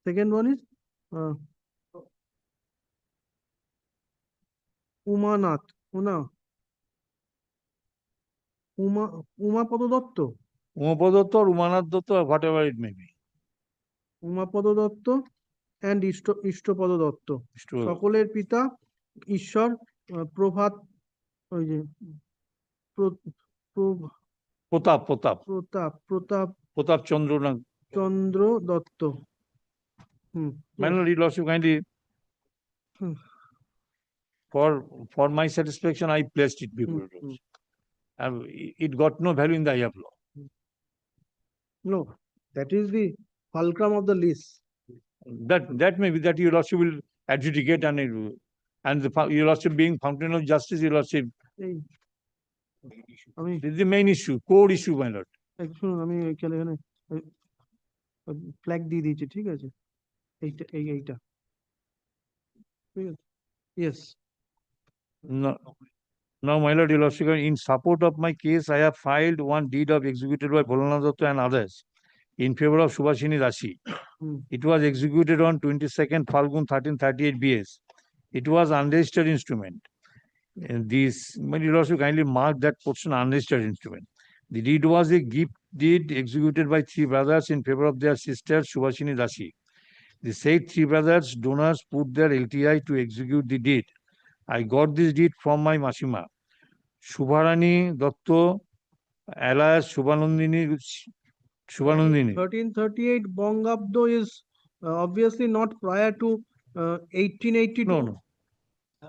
second one is Umanath, Umapada Dutta, Umapada Dutta or Umanath Dutta, whatever it may be. Umapada Dutta and Ishtapada Dutta. Sure. সকলের পিতা ঈশ্বর প্রভাত, ওই যে প্রতাপ চন্দ্র Dutta. My lord, your lordship kindly, for my satisfaction, I placed it before. it got no value in the eye of law. No, that is the fulcrum of the lease. That may be that your lordship will adjudicate and your lordship being fountain of justice, your lordship. এই আমি This is the main issue, core issue, my lord. শুনুন আমি এখানে flag দিয়ে দিয়েছি, ঠিক আছে, এইটা ঠিক আছে, yes. Now, my lord, your lordship, in support of my case, I have filed one deed of executed by Bholanath Datta and others in favor of Subhashini Dashi. It was executed on 22nd Falgun 1338 BS. It was unregistered instrument. And this, my lordship, kindly mark that portion unregistered instrument. The deed was a gift deed executed by three brothers in favor of their sister Subhashini Dashi. The said three brothers donors put their LTI to execute the deed. I got this deed from my Mashima, Shubharani Datta, alias Shubhanandini. 1338 Bongabdo is obviously not prior to 1882. No.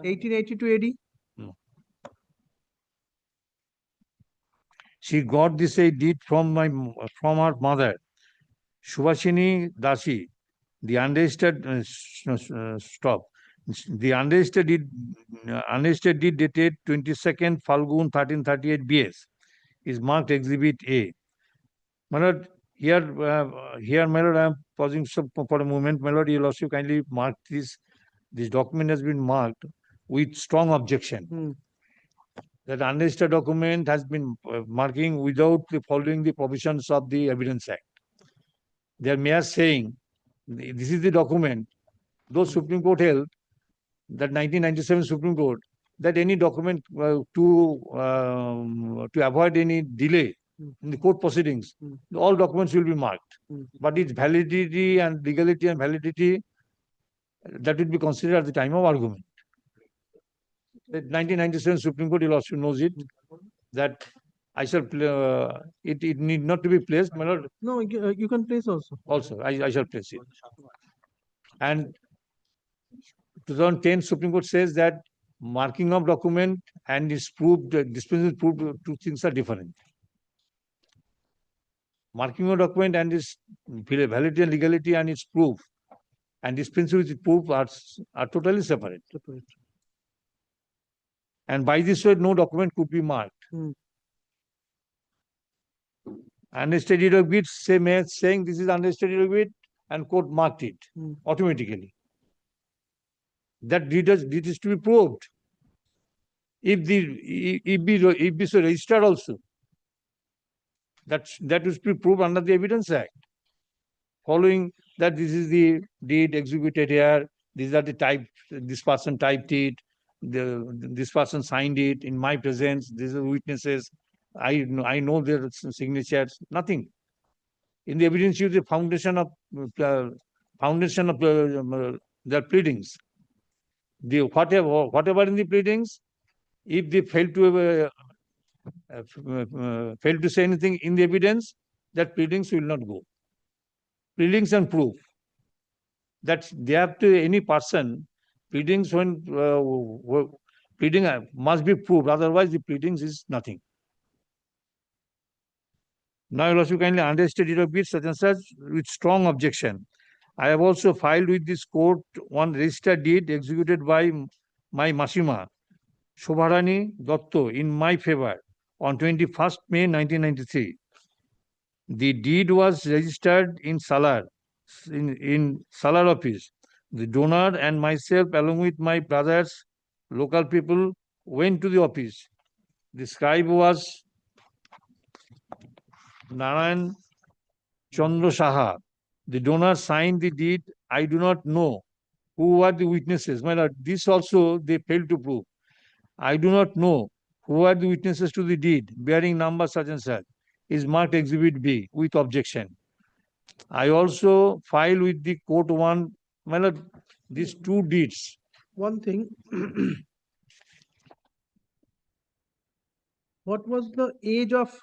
1882 AD. She got this a deed from her mother, Subhashini Dashi. The unregistered The unregistered deed dated 22nd Falgun 1338 BS is marked Exhibit A. My lord, here, my lord, I am pausing for a moment. My lord, you will also kindly mark this. This document has been marked with strong objection. That unregistered document has been marking without following the provisions of the Evidence Act. They are mere saying, this is the document. Though Supreme Court held, that 1997 Supreme Court, that any document to avoid any delay in the court proceedings, all documents will be marked. But its validity and legality and validity, that will be considered at the time of argument. The 1997 Supreme Court, you also knows it, that I shall, it need not to be placed, my lord. No, you can place also. Also, I shall place it. And 2010 Supreme Court says that marking of document and its proved, dispensation is proved, two things are different. Marking of document and its validity and legality and its proof and dispensation with proof are totally separate. And by this way, no document could be marked. Unregistered deed of gift, saying this is unregistered deed of gift, and court marked it automatically. That deed is to be proved. If be so registered also, that is to be proved under the Evidence Act. Following that, this is the deed executed here. These are the type. This person typed it. This person signed it in my presence. These are witnesses. I know their signatures. Nothing. In the evidence, you the foundation of their pleadings. Whatever in the pleadings, if they fail to say anything in the evidence, that pleadings will not go. Pleadings and proof. That they have to any person. Pleadings when pleading must be proved. Otherwise, the pleadings is nothing. Now, you also kindly understand it a bit such and such with strong objection. I have also filed with this court one registered deed executed by my Mashima, Shobharani Datta, in my favor on 21st May 1993. The deed was registered in Salar, in Salar office. The donor and myself, along with my brothers, local people, went to the office. The scribe was Narayan Chandra Saha. The donor signed the deed. I do not know who are the witnesses. My lord, this also they failed to prove. I do not know who are the witnesses to the deed bearing number such and such. Is marked Exhibit B with objection. I also filed with the court one. My lord, these two deeds. One thing. What was the age of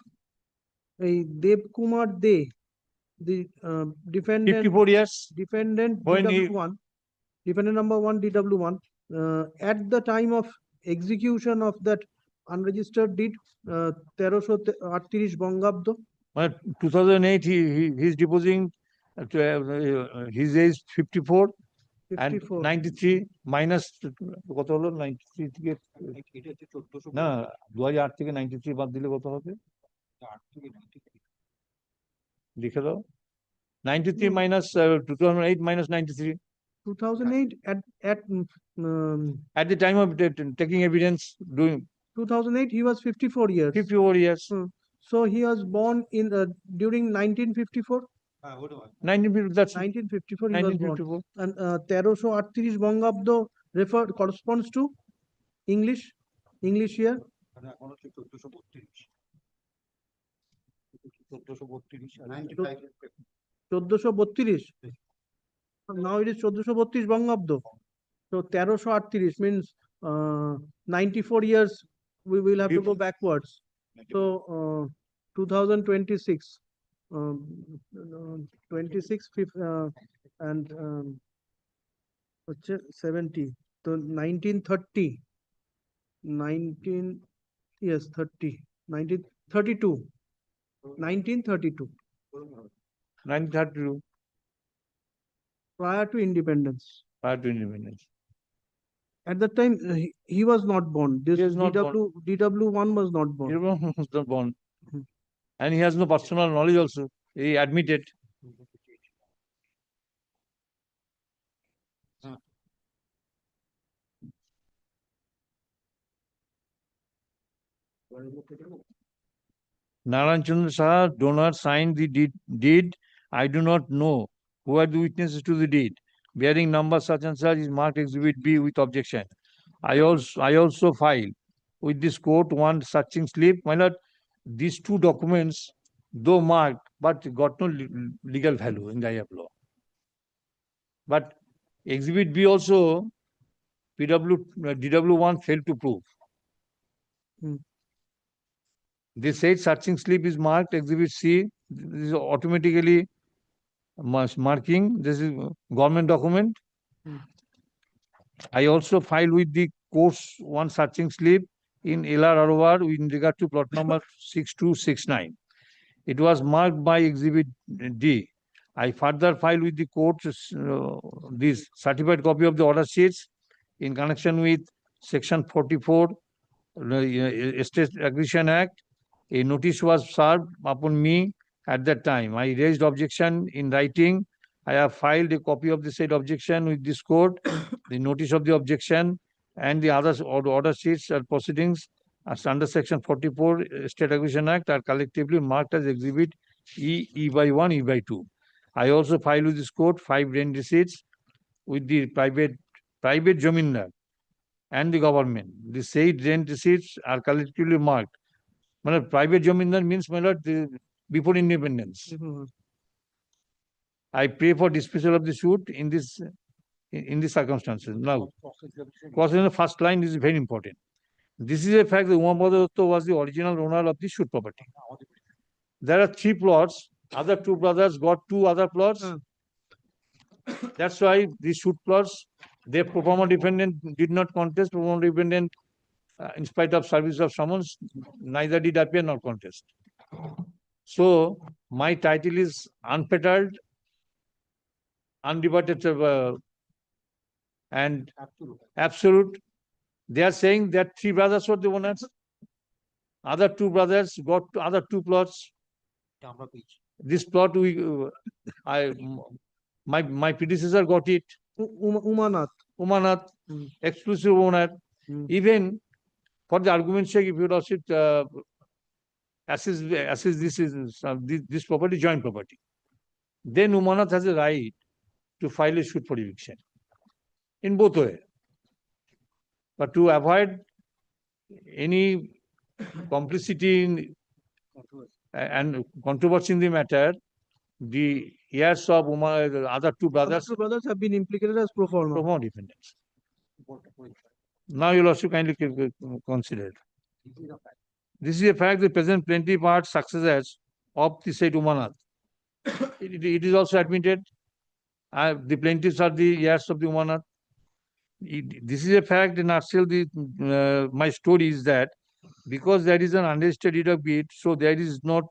Dev Kumar De, the defendant? 54 years. Defendant When DW1, defendant number 1 DW1, at the time of execution of that unregistered deed, 1338 বঙ্গাব্দ, 2008, he's deposing, his age 54 and 54, 93 minus কত হলো 93 থেকে না 2008 থেকে 93 বাদ দিলে কত হবে লিখে দাও 93 minus 2008 minus 93 2008 at the time of taking evidence doing 2008 he was 54 years. 54 years. So he was born in during 1954. 1950, that's 1954 he was born. 1954. And 1338 বঙ্গাব্দ corresponds to English year. 1432. Now it is 1432 বঙ্গাব্দ. So 1338 means 94 years we will have to go backwards. So 2026, 26 and 70. So 1930, 1932. 1932. 1932 Prior to independence. prior to independence. At that time, he was not born. This He is not DW1 was not born. He was not born. And he has no personal knowledge also. He admitted. Narayan Chandra Shah, donor, signed the deed. I do not know who are the witnesses to the deed. Bearing number such and such is marked Exhibit B with objection. I also filed with this court one searching slip. My lord, these two documents, though marked, but got no legal value in the eye of law. But Exhibit B also, DW1 failed to prove. They said searching slip is marked Exhibit C. This is automatically marking. This is government document. I also filed with the court's one searching slip in LRROR in regard to plot number 6269. It was marked by Exhibit D. I further filed with the court this certified copy of the order sheets in connection with Section 44 Estate Acquisition Act. A notice was served upon me at that time. I raised objection in writing. I have filed a copy of the said objection with this court. The notice of the objection and the other order sheets or proceedings as under Section 44 State Acquisition Act are collectively marked as Exhibit E by 1, E by 2. I also filed with this court 5 rent receipts with the private Jamindar and the government. The said rent receipts are collectively marked. Private Jamindar means, my lord, before independence. I pray for dismissal of the suit in these circumstances. Now, the first line is very important. This is a fact that Umabhadra Dutta was the original owner of the suit property. There are 3 plots. Other 2 brothers got 2 other plots. That's why these suit plots, their pro forma defendant did not contest. Pro forma defendant, in spite of service of summons, neither did appear nor contest. So my title is unfettered, undivided, and absolute. They are saying that 3 brothers were the owners. Other 2 brothers got other 2 plots. This plot my predecessor got it. Umanath, exclusive owner. Even for the argument's sake, if you lordship assess this property, joint property, then Umanath has a right to file a suit for eviction in both ways. But to avoid any complicity in and controversy in the matter, the heirs of the other 2 brothers have been implicated as pro forma defendants. Now you will also kindly consider it. This is a fact the present plaintiff are successors of the said Umanath. It is also admitted. The plaintiffs are the heirs of the Umanath. This is a fact in nutshell. My story is that because there is an unregistered deed of gift, so there is not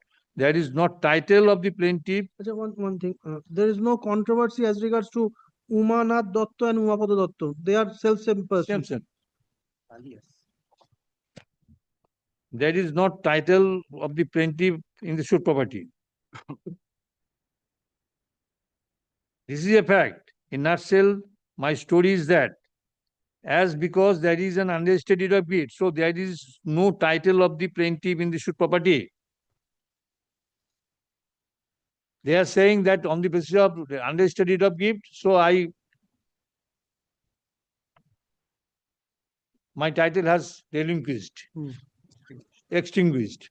title of the plaintiff. One thing, there is no controversy as regards to Umanath Dotto and Umapada Dotto. They are same person. Same. There is not title of the plaintiff in the suit property. This is a fact. In nutshell, my story is that as because there is an unregistered deed of gift, so there is no title of the plaintiff in the suit property. They are saying that on the basis of the unregistered deed of gift, so my title has relinquished, extinguished.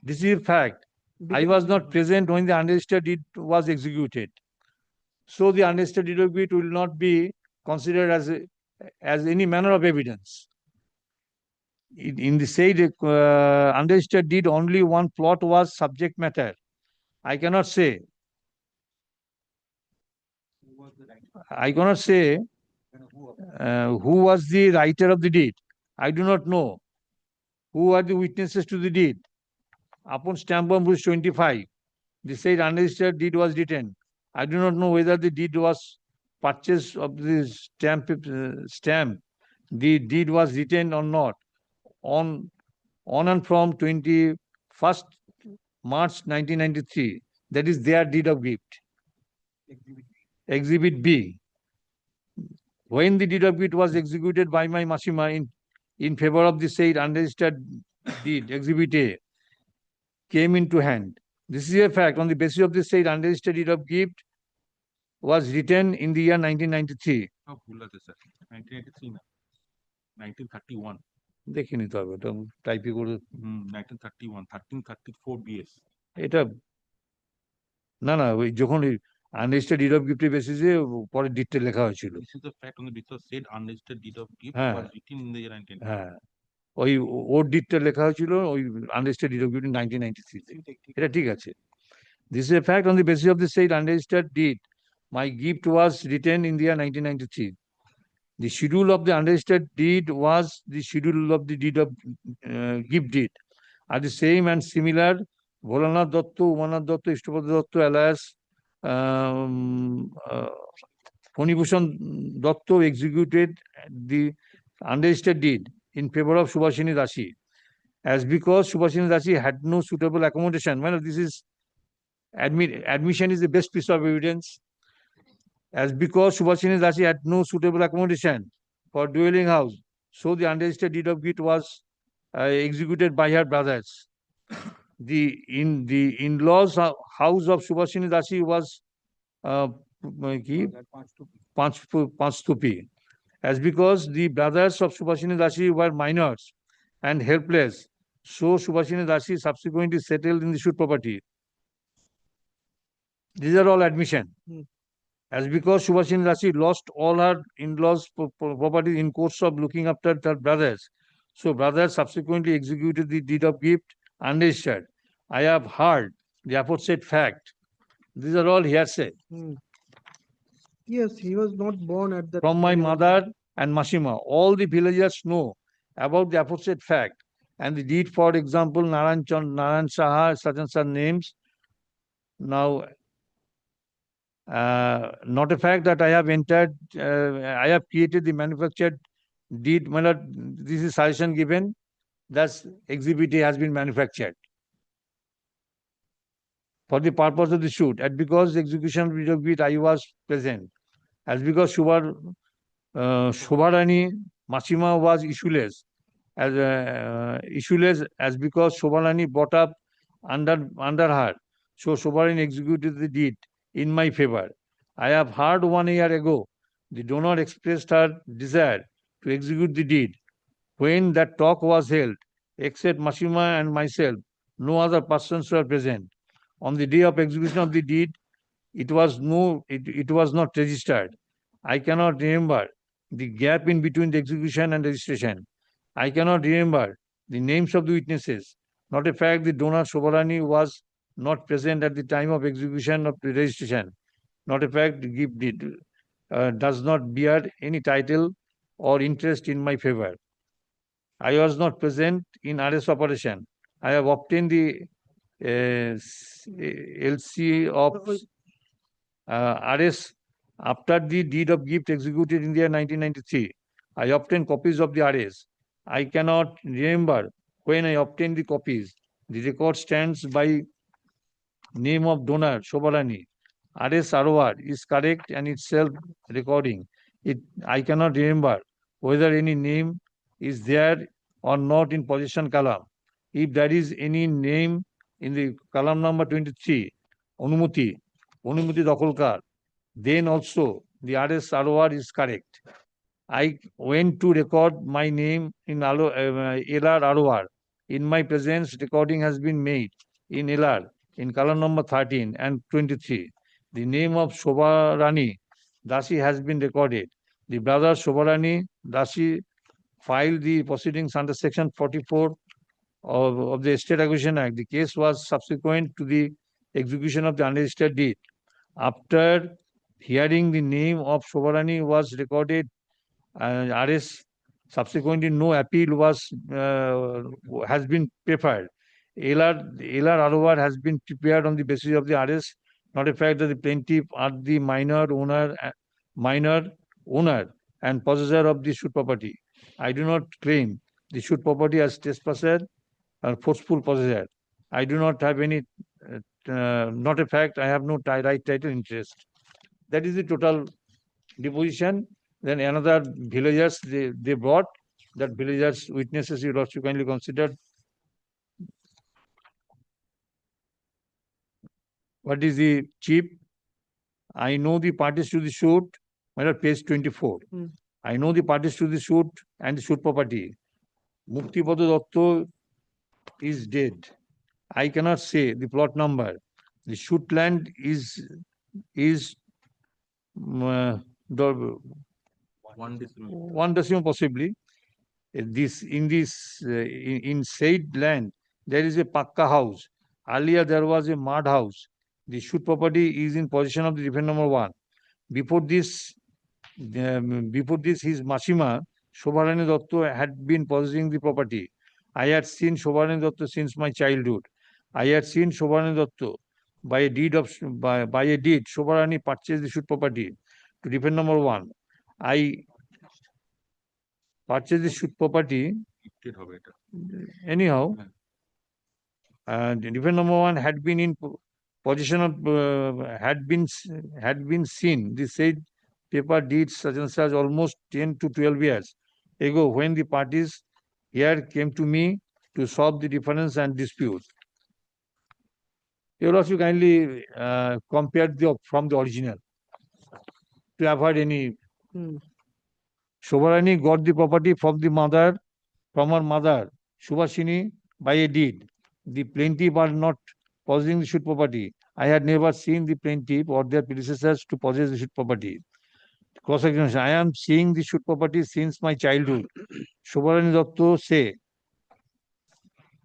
This is a fact. I was not present when the unregistered deed was executed. So the unregistered deed of gift will not be considered as any manner of evidence. In the said unregistered deed, only one plot was subject matter. I cannot say who was the writer of the deed. I do not know who are the witnesses to the deed. Upon stamp on Bruce 25, the said unregistered deed was written. I do not know whether the deed was purchase of the stamp. The deed was written or not on and from 21st March 1993. That is their deed of gift. Exhibit B. When the deed of gift was executed by my Mashima in favor of the said unregistered deed, Exhibit A, came into hand. This is a fact. On the basis of the said unregistered deed of gift was written in the year 1993. No, ভুল আছে sir 1983 না 1931 দেখে নিতে হবে ওটা টাইপে করে 1931 1334 BS এটা না ওই যখন unregistered deed of gift বেসিসে পরে ডিটেল লেখা হয়েছিল। This is the fact on the basis of said unregistered deed of gift হ্যাঁ was written in the year 19. হ্যাঁ ওই ওর ডিটেল লেখা হয়েছিল ওই unregistered deed of gift in 1993 এটা ঠিক আছে। This is a fact on the basis of the said unregistered deed. My gift was written in the year 1993. The schedule of the unregistered deed was the schedule of the deed of gift deed. Are the same and similar. Bholanath Dotto, Umanath Dotto, Ishtopada Dotto, alias Phanibhushan Dotto executed the unregistered deed in favor of Subhashini Dashi. As because Subhashini Dashi had no suitable accommodation. Well, this is admission is the best piece of evidence. As because Subhashini Dashi had no suitable accommodation for dwelling house, so the unregistered deed of gift was executed by her brothers. The in-laws house of Subhashini Dashi was Panchtupi. As because the brothers of Subhashini Dashi were minors and helpless, so Subhashini Dashi subsequently settled in the shoot property. These are all admission. As because Subhashini Dashi lost all her in-laws property in course of looking after her brothers, so brothers subsequently executed the deed of gift unregistered. I have heard the aforesaid fact. These are all hearsay. Yes, he was not born at that. From my mother and Mashima, all the villagers know about the aforesaid fact. And the deed, for example, Naran Saha, such and such names. Now, not a fact that I have entered, I have created the manufactured deed. This is suggestion given. Thus, Exhibit A has been manufactured for the purpose of the shoot. And because the execution of deed of gift, I was present. As because Shobharani Mashima was issueless, as because Shobharani brought up under her, so Shobharani executed the deed in my favor. I have heard 1 year ago the donor expressed her desire to execute the deed. When that talk was held, except Mashima and myself, no other persons were present. On the day of execution of the deed, it was not registered. I cannot remember the gap in between the execution and registration. I cannot remember the names of the witnesses. Not a fact the donor Shobharani was not present at the time of execution of the registration. Not a fact the gift deed does not bear any title or interest in my favor. I was not present in RS operation. I have obtained the LC of RS after the deed of gift executed in the year 1993. I obtained copies of the RS. I cannot remember when I obtained the copies. The record stands by name of donor, Shobarani. RS ROR is correct and it's self-recording. I cannot remember whether any name is there or not in possession column. If there is any name in the column number 23, Anumuti Dakolkar, then also the RS ROR is correct. I went to record my name in LR ROR. In my presence, recording has been made in LR in column number 13 and 23. The name of Shobarani Dasi has been recorded. The brother Shobarani Dasi filed the proceedings under section 44 of the Estate Acquisition Act. The case was subsequent to the execution of the unregistered deed. After hearing the name of Shobarani was recorded, RS subsequently no appeal has been preferred. LR ROR has been prepared on the basis of the RS, not the fact that the plaintiff are the minor owner and possessor of the shoot property. I do not claim the shoot property as trespasser or forceful possessor. I do not have any, not a fact, I have no right title interest. That is the total deposition. Then another villagers they brought, that villagers witnesses you also kindly considered. What is the chief? I know the parties to the suit, page 24. I know the parties to the suit and the suit property. Muktipada Datta is dead. I cannot say the plot number. The shoot land is one decimal possibly. In said land, there is a pakka house. Earlier there was a mud house. The shoot property is in possession of the defendant number 1. Before this, his Mashima, Shobarani Datta, had been possessing the property. I had seen Shobarani Datta since my childhood. I had seen Shobarani Datta by a deed, Shobarani purchased the shoot property to defendant number 1. I purchased the shoot property. Anyhow, defendant number 1 had been in possession of, had been seen the said paper deeds such and such almost 10 to 12 years ago when the parties here came to me to solve the difference and dispute. You will also kindly compare from the original to avoid any. Shobarani got the property from her mother, Subhashini, by a deed. The plaintiff are not possessing the shoot property. I had never seen the plaintiff or their predecessors to possess the shoot property. Cross-examination. I am seeing the shoot property since my childhood. Shobarani Datta say,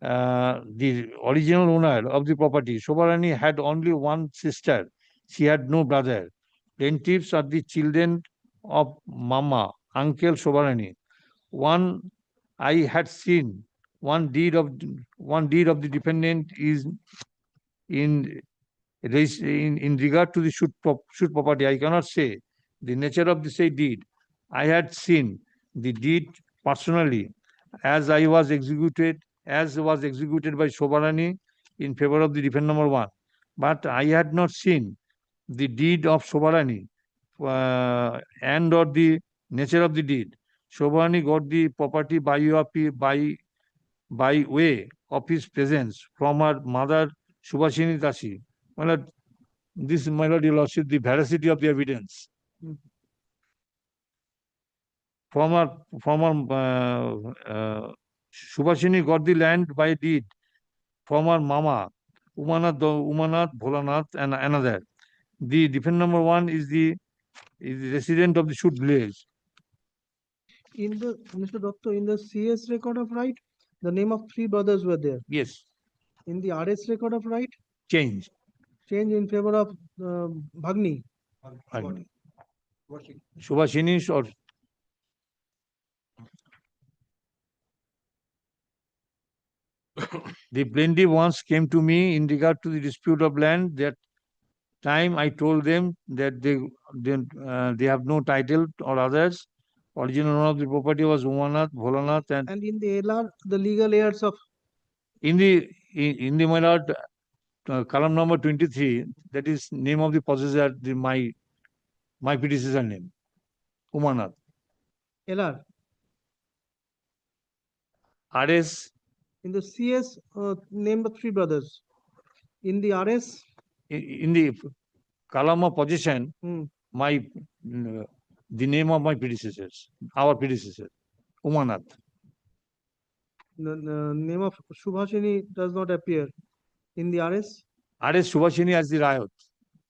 the original owner of the property, Shobarani had only one sister. She had no brother. Plaintiffs are the children of Mama, Uncle Shobarani. One I had seen, one deed of the defendant is in regard to the shoot property. I cannot say the nature of the said deed. I had seen the deed personally as was executed by Shobarani in favor of the defendant number 1. But I had not seen the deed of Shobarani and or the nature of the deed. Shobarani got the property by way of his presence from her mother Subhashini Dasi. This, my lord, your lordship, the veracity of the evidence. From her Subhashini got the land by deed from her mama, Umanath, Bholanath, and another. The defendant number 1 is the resident of the shoot village. Mr. Datta, in the CS record of right, the name of 3 brothers were there. Yes. In the RS record of right, Change in favor of Bhagni. Subhashini or The plaintiff once came to me in regard to the dispute of land. That time I told them that they have no title or others. Original owner of the property was Umanath, Bholanath, and in the LR, the legal heirs of in the my lord, column number 23, that is name of the possessor, my predecessor name, Umanath. LR. RS, In the CS, name the three brothers. In the RS, in the column of possession, Hmm. the name of my predecessors, our predecessor, Umanath. the name of Subhashini does not appear. In the RS, RS Subhashini as the Rayat.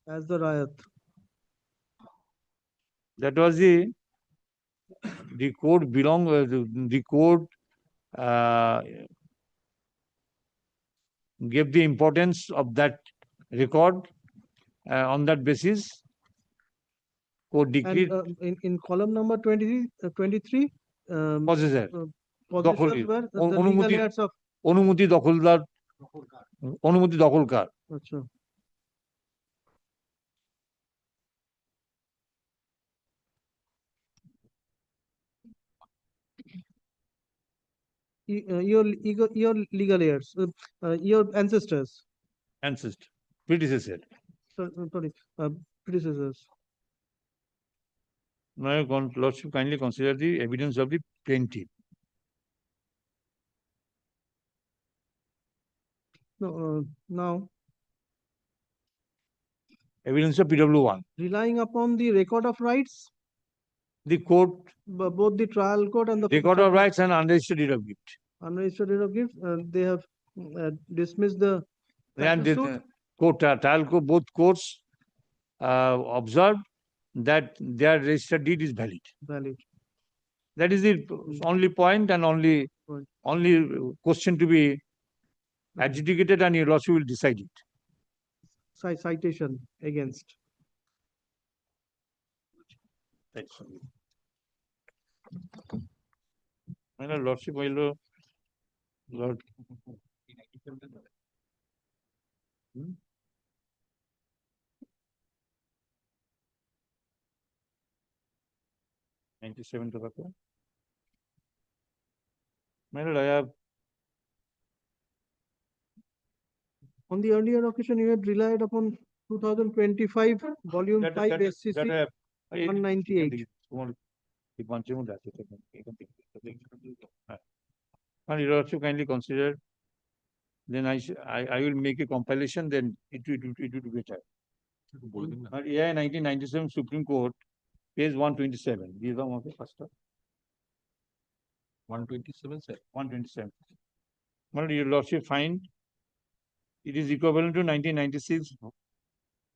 as the Rayat. That was the court the court gave the importance of that record. On that basis, court decreed And in column number 23, possessor. possessors were the legal অনুমতি heirs of. অনুমতি দখলদার অনুমতি দখলকার Achha. Your legal heirs, your ancestors, ancestor, predecessor. sorry, predecessors. Now, your lordship kindly consider the evidence of the plaintiff. No, now Evidence of PW1. relying upon the record of rights, The court both the trial court and the record of rights and unregistered deed of gift. unregistered deed of gift, they have dismissed the And the suit. court, trial court, both courts observed that their registered deed is valid. Valid. That is the only point and only question to be adjudicated, and your lordship will decide it. Citation against. My lordship, my lord. '97 tobacco. My lord, I have. On the earlier occasion, you had relied upon 2025 volume 5 SCC 198. And your lordship kindly consider. Then I will make a compilation. Then it will be better. Yeah, 1997 Supreme Court, page 127. These are one of the first. 127, sir. 127. Well, your lordship find it is equivalent to 1996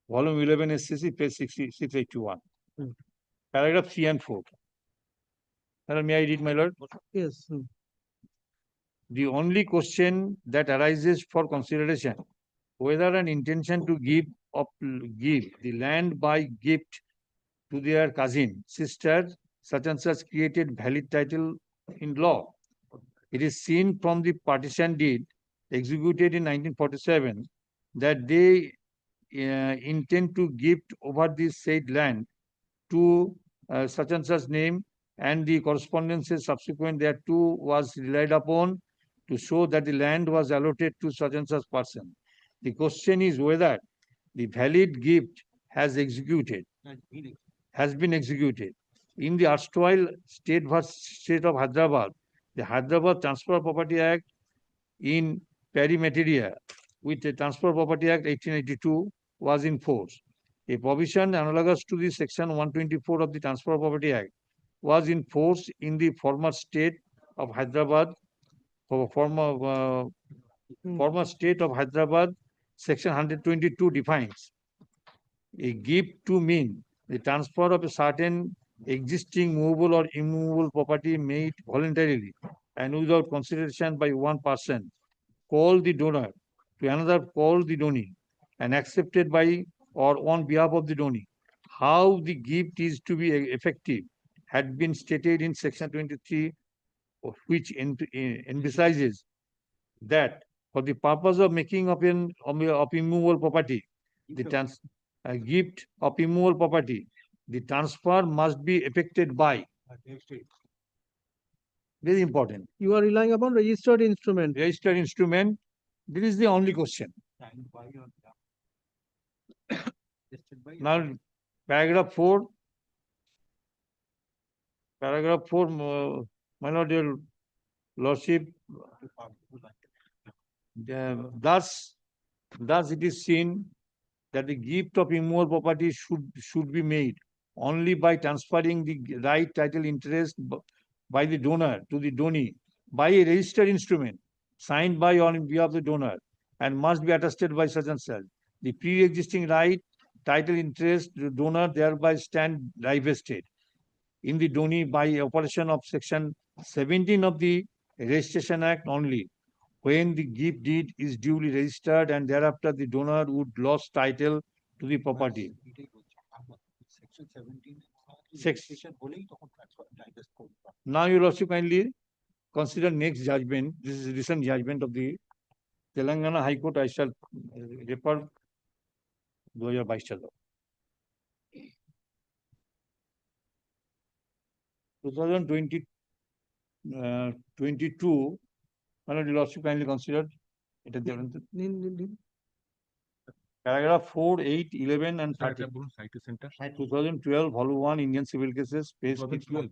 volume 11 SCC, page 681. Paragraph 3 and 4. May I read, my lord? Yes. The only question that arises for consideration, whether an intention to give the land by gift to their cousin, sister, such and such created valid title in law. It is seen from the partition deed executed in 1947 that they intend to gift over the said land to such and such name, and the correspondences subsequent thereto was relied upon to show that the land was allotted to such and such person. The question is whether the valid gift has been executed. In the erstwhile state of Hyderabad, the Hyderabad Transfer Property Act in pari materia with the Transfer Property Act 1882 was in force. A provision analogous to the section 124 of the Transfer Property Act was in force in the former state of Hyderabad. Former state of Hyderabad, section 122 defines a gift to mean the transfer of a certain existing movable or immovable property made voluntarily and without consideration by one person called the donor to another called the donee and accepted by or on behalf of the donee. How the gift is to be effective had been stated in section 23, which emphasizes that for the purpose of making of immovable property, the gift of immovable property, the transfer must be effected by. Very important. You are relying upon registered instrument. Registered instrument. This is the only question. Now, paragraph 4. Paragraph 4, my lord, your lordship. Thus it is seen that the gift of immovable property should be made only by transferring the right title interest by the donor to the donee by a registered instrument signed by on behalf of the donor and must be attested by such and such. The pre-existing right title interest the donor thereby stand divested in the donee by operation of section 17 of the Registration Act only when the gift deed is duly registered and thereafter the donor would lose title to the property. Now you will also kindly consider next judgment. This is recent judgment of the Telangana High Court. I shall refer 2022 2020 22. My lord, you will also kindly consider it at the paragraph 4, 8, 11 and 13. 2012 volume 1 Indian Civil Cases page 612.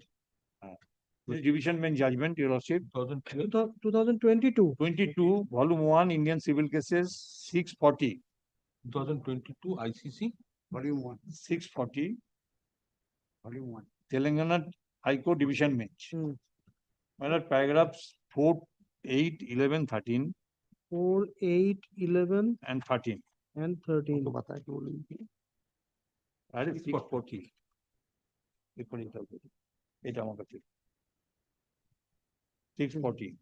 This division bench judgment, your lordship. 2022. 22 volume 1 Indian Civil Cases 640. 2022 ICC Volume 1 640. Volume 1 Telangana High Court division bench. My lord, paragraphs 4, 8, 11, 13. 4, 8, 11 and 13. and 13. That is 640. এটা আমার কাছে 640.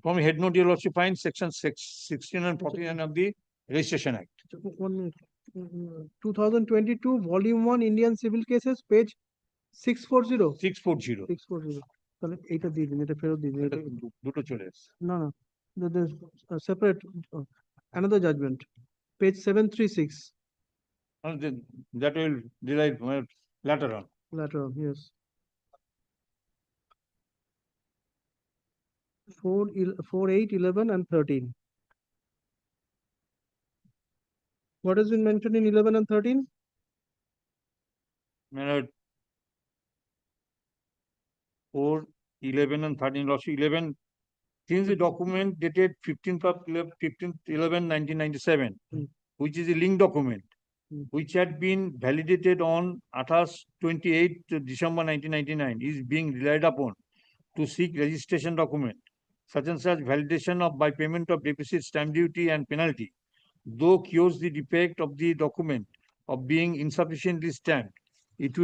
From head note, you will also find section 16 and 49 of the Registration Act. 1 minute. 2022 volume 1 Indian Civil Cases page 640. 640. 640. তাহলে এইটা দিয়ে দিন, এটা ফেরত দিয়ে দিন। এটা দুটো চলে এসেছে। না না, there's a separate another judgment page 736. And that will derive later on. Later on, yes. 4, 8, 11 and 13. What has been mentioned in 11 and 13? My lord, 4, 11 and 13. Also 11, since the document dated 15th 11 1997, which is a link document, which had been validated on 28 December 1999, is being relied upon to seek registration document. Such and such validation of by payment of deficit, stamp duty and penalty, though cures the defect of the document of being insufficiently stamped, it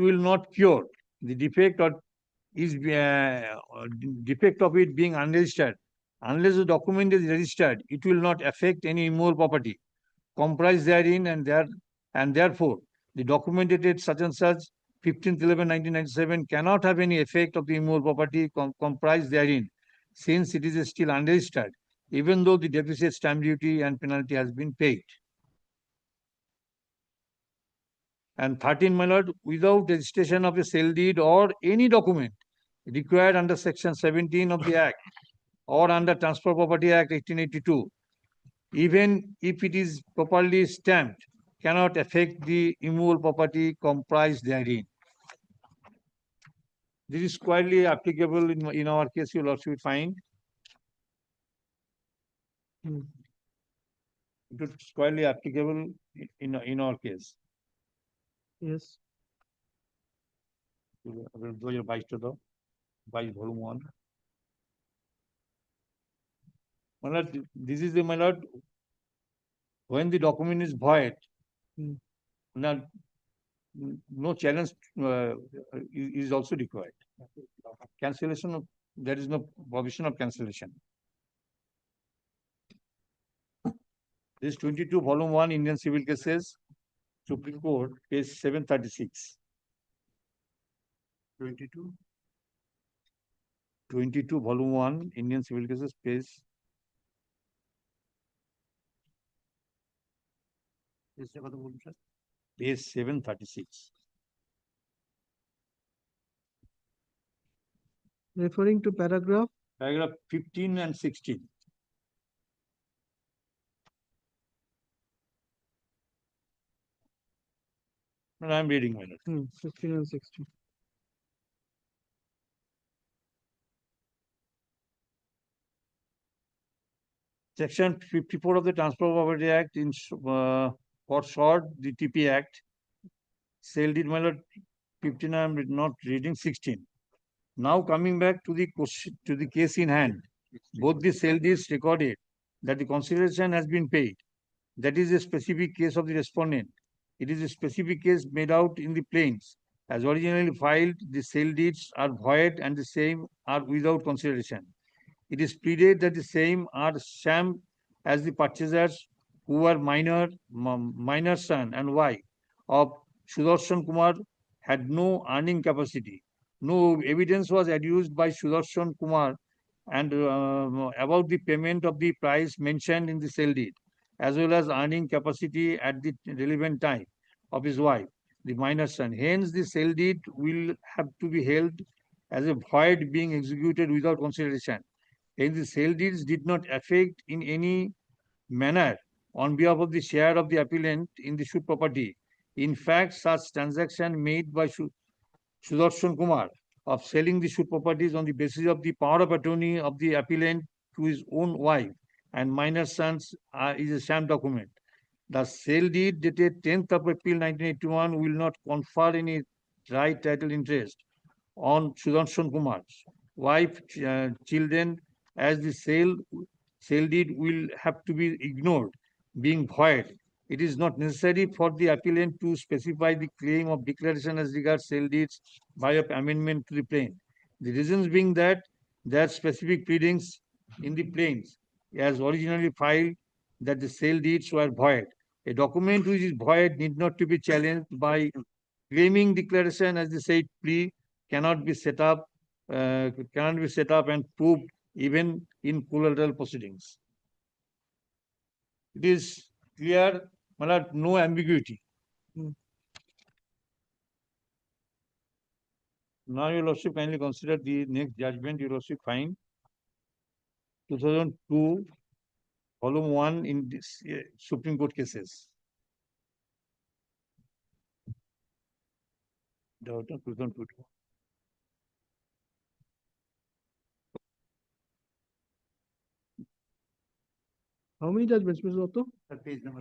will not cure the defect or is defect of it being unregistered. Unless the document is registered, it will not affect any immovable property comprised therein, and therefore the document dated such and such 15th 11 1997 cannot have any effect of the immovable property comprised therein, since it is still unregistered, even though the deficit, stamp duty and penalty has been paid. And 13, my lord, without registration of a sale deed or any document required under section 17 of the Act or under Transfer Property Act 1882, even if it is properly stamped, cannot affect the immovable property comprised therein. This is squarely applicable in our case, you will also find. It is squarely applicable in our case. Yes. 2022 by volume 1. My lord, this is the, my lord, when the document is void, now no challenge is also required. Cancellation of, there is no provision of cancellation. This 22 volume 1 Indian Civil Cases Supreme Court, page 736. 22. 22, volume 1, Indian Civil Cases, page 736. Referring to paragraph Paragraph 15 and 16. And I am reading, my lord. 15 and 16. Section 54 of the Transfer of Property Act, for short, the TP Act. Sale deed, my lord, 15, I am not reading 16. Now coming back to the question, to the case in hand, both the sale deeds recorded that the consideration has been paid. That is a specific case of the respondent. It is a specific case made out in the plains. As originally filed, the sale deeds are void and the same are without consideration. It is pleaded that the same are sham as the purchasers who were minor son and wife of Sudarshan Kumar had no earning capacity. No evidence was adduced by Sudarshan Kumar and about the payment of the price mentioned in the sale deed, as well as earning capacity at the relevant time of his wife, the minor son. Hence, the sale deed will have to be held as a void being executed without consideration. Hence, the sale deeds did not affect in any manner on behalf of the share of the appellant in the suit property. In fact, such transaction made by Sudarshan Kumar of selling the suit properties on the basis of the power of attorney of the appellant to his own wife and minor sons is a sham document. The sale deed dated 10th of April 1981 will not confer any right title interest on Sudarshan Kumar's wife, children, as the sale deed will have to be ignored, being void. It is not necessary for the appellant to specify the claim of declaration as regards sale deeds by amendment to the plain. The reasons being that there are specific pleadings in the plains as originally filed that the sale deeds were void. A document which is void need not to be challenged by claiming declaration as the said plea cannot be set up and proved even in collateral proceedings. It is clear, no ambiguity. Now, Your Lordship, kindly consider the next judgment. Your Lordship, find 2002, volume 1 in this Supreme Court cases. 2002. How many judgments, Mr. Otto? Page number,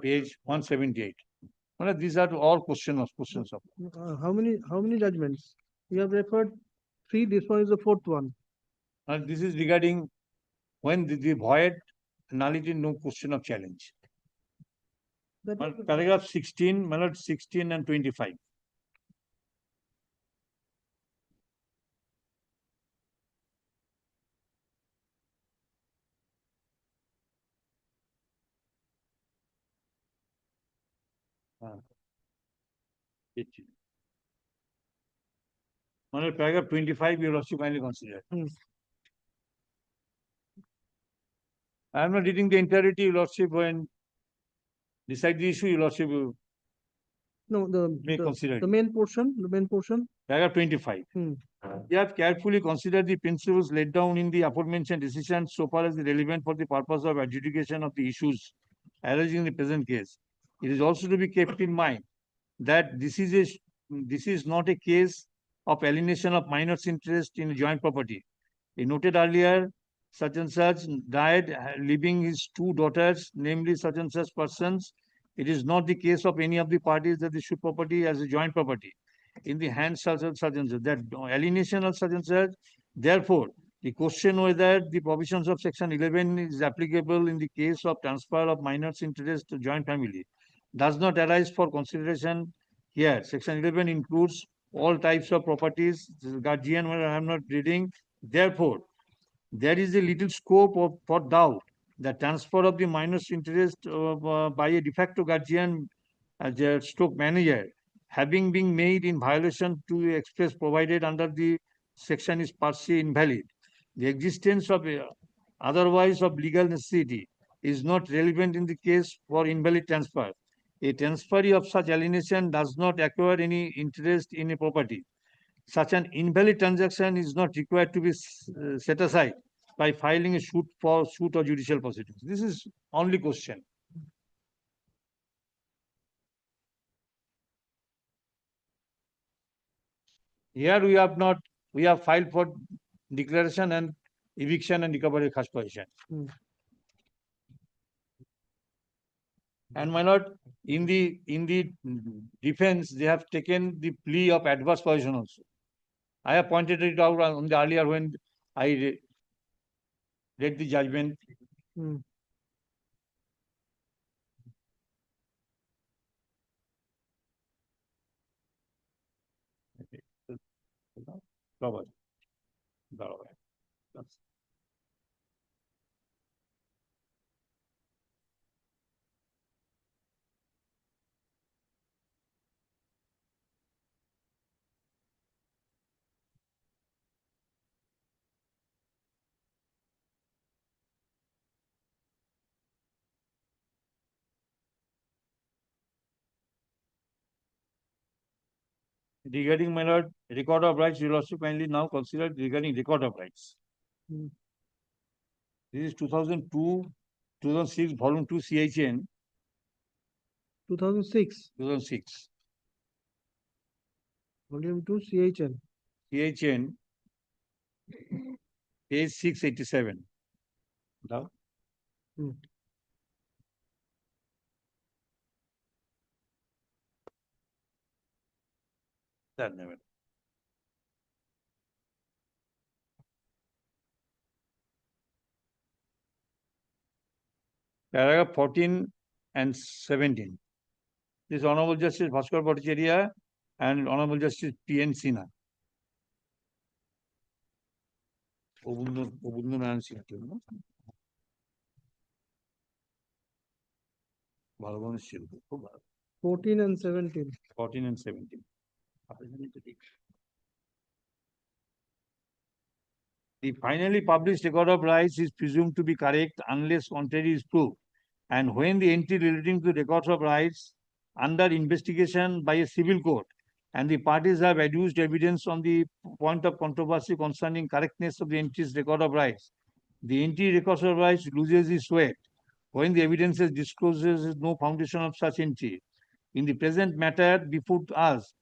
page 178. These are all questions of. How many judgments? You have referred 3. This one is the 4th one. This is regarding when the void nullity, no question of challenge. Paragraph 16, 16 and 25. Paragraph 25, you will also kindly consider. I am not reading the entirety, Your Lordship, when decide the issue, Your Lordship No, may consider the it. main portion, Paragraph 25. We have carefully considered the principles laid down in the aforementioned decision so far as relevant for the purpose of adjudication of the issues arising in the present case. It is also to be kept in mind that this is not a case of alienation of minors' interest in joint property. He noted earlier, such and such died, leaving his 2 daughters, namely such and such persons. It is not the case of any of the parties that they should property as a joint property in the hands of such and such. That alienation of such and such. Therefore, the question whether the provisions of Section 11 is applicable in the case of transfer of minors' interest to joint family does not arise for consideration here. Section 11 includes all types of properties. Guardian, I am not reading. Therefore, there is a little scope for doubt. The transfer of the minor's interest by a de facto guardian as a stroke manager, having been made in violation to express provided under the section is per se invalid. The existence of otherwise of legal necessity is not relevant in the case for invalid transfer. A transferee of such alienation does not acquire any interest in a property. Such an invalid transaction is not required to be set aside by filing a suit or judicial proceedings. This is only question. Here we have filed for declaration and eviction and recovery of cash possession. And my lord, in the defense, they have taken the plea of adverse possession also. I have pointed it out on the earlier when I read the judgment. Robert. Regarding my lord, record of rights, you will also kindly now consider regarding record of rights. This is 2002, 2006, volume 2 CHN. 2006, 2006. volume 2, CHN. CHN, page 687. Now, that never. Paragraph 14 and 17. This Honorable Justice Bhaskar Bhattacharya and Honorable Justice P.N. Sinha. Obundu Sinha. 14 and 17. 14 and 17. The finally published record of rights is presumed to be correct unless contrary is proved. And when the entry relating to records of rights under investigation by a civil court and the parties have adduced evidence on the point of controversy concerning correctness of the entry's record of rights, the entry record of rights loses its weight when the evidence discloses no foundation of such entry. In the present matter before us,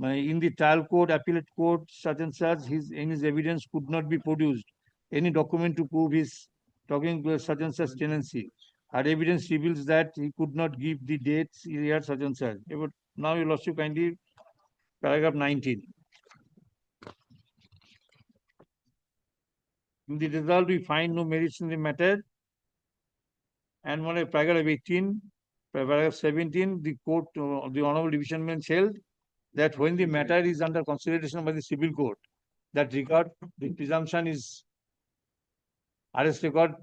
in the trial court, appellate court, such and such, his evidence could not be produced. Any document to prove his talking to such and such tenancy. Our evidence reveals that he could not give the dates, year, such and such. But now you lost you kindly, paragraph 19. In the result, we find no merits in the matter. And when paragraph 18, paragraph 17, the court, the Honorable Division Bench held that when the matter is under consideration by the civil court, that record, the presumption is arrest record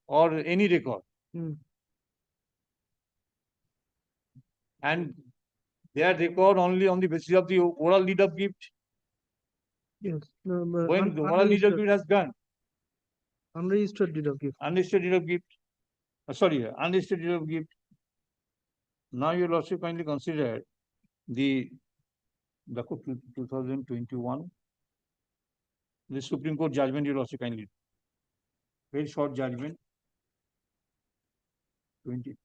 or any record. And their record only on the basis of the oral deed of gift. Yes. When the oral deed of gift has gone. Unregistered deed of gift. Unregistered deed of gift. Sorry, unregistered deed of gift. Now you will also kindly consider the 2021. The Supreme Court judgment you will also kindly. Very short judgment. 20.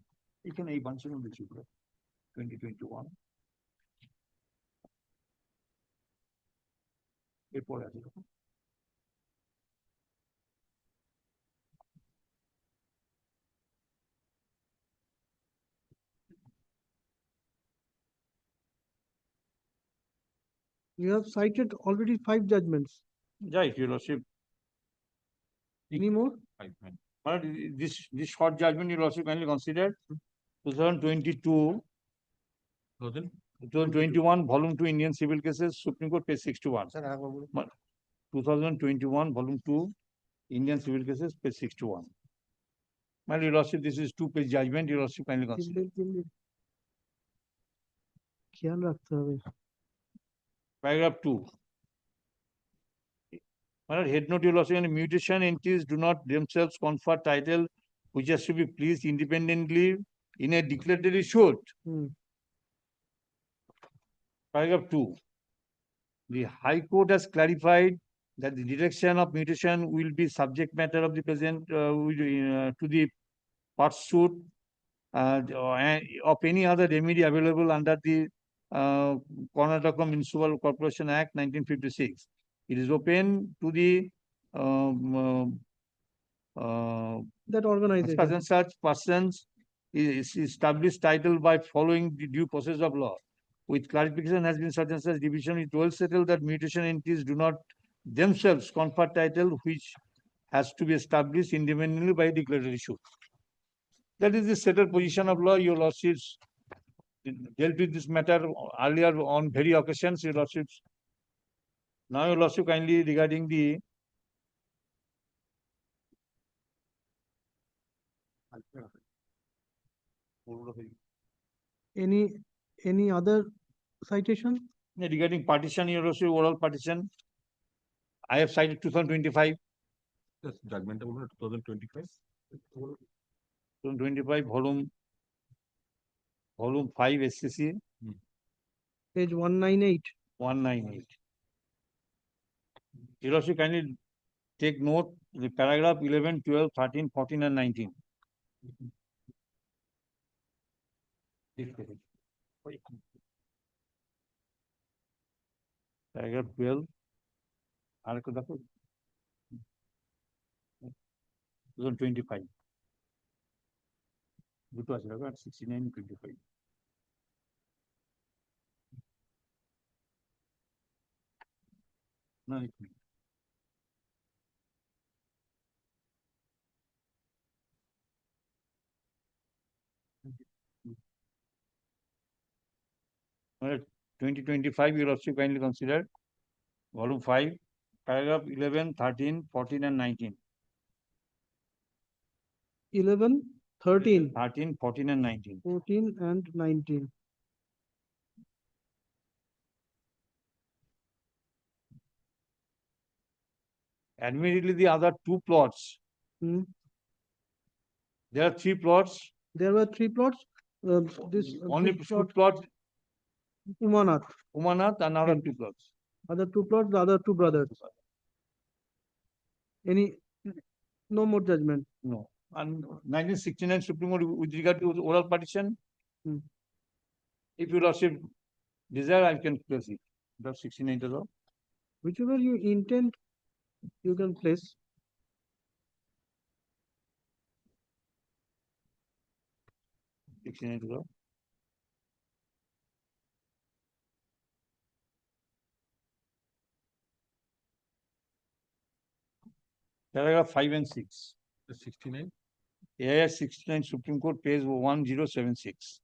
You can a bunch of the 2021. You have cited already 5 judgments. Right, Your Lordship. Any more? But this short judgment you will also kindly consider 2022, 2021, volume 2 Indian Civil Cases, Supreme Court, page 61. 2021, volume 2 Indian Civil Cases, page 61. My Your Lordship, this is 2-page judgment. Your Lordship kindly consider. খেয়াল রাখতে হবে। Paragraph 2. Head note, your lordship, mutation entities do not themselves confer title which has to be placed independently in a declaratory suit. Hmm. Paragraph 2. The High Court has clarified that the detection of mutation will be subject matter of the present to the pursuit of any other remedy available under the Karnataka Municipal Corporation Act 1956. It is open to the That organization. and such persons is established title by following the due process of law. With clarification has been such and such division, it well settled that mutation entities do not themselves confer title which has to be established independently by declaratory suit. That is the settled position of law. Your lordships dealt with this matter earlier on very occasions, your lordships. Now, your lordship, kindly regarding the Any other citation? regarding partition, your lordship, oral partition, I have cited 2025. Yes, judgment of 2025. 2025, volume 5 SCC Page 198. 198. Your lordship, kindly take note the paragraph 11, 12, 13, 14 and 19. Paragraph 12. Article 2025. দুটো আছে দেখো 69 25. No, it means. Well, 2025, you also kindly consider volume 5, paragraph 11, 13, 14 and 19. 11, 13, 13, 14 and 19. 14 and 19. Admittedly, the other two plots. Hmm. There are 3 plots. There were 3 plots. This Only this 2 plots, Umanath. Umanath, and other 2 plots. Other 2 plots, the other 2 brothers. Any no more judgment. No. And 1969 Supreme Court with regard to oral partition. Hmm. If you lordship desire, I can place it. That's 69 to law. Whichever you intend, you can place. Paragraph 5 and 6. The 69. AIS 69 Supreme Court, page 1076.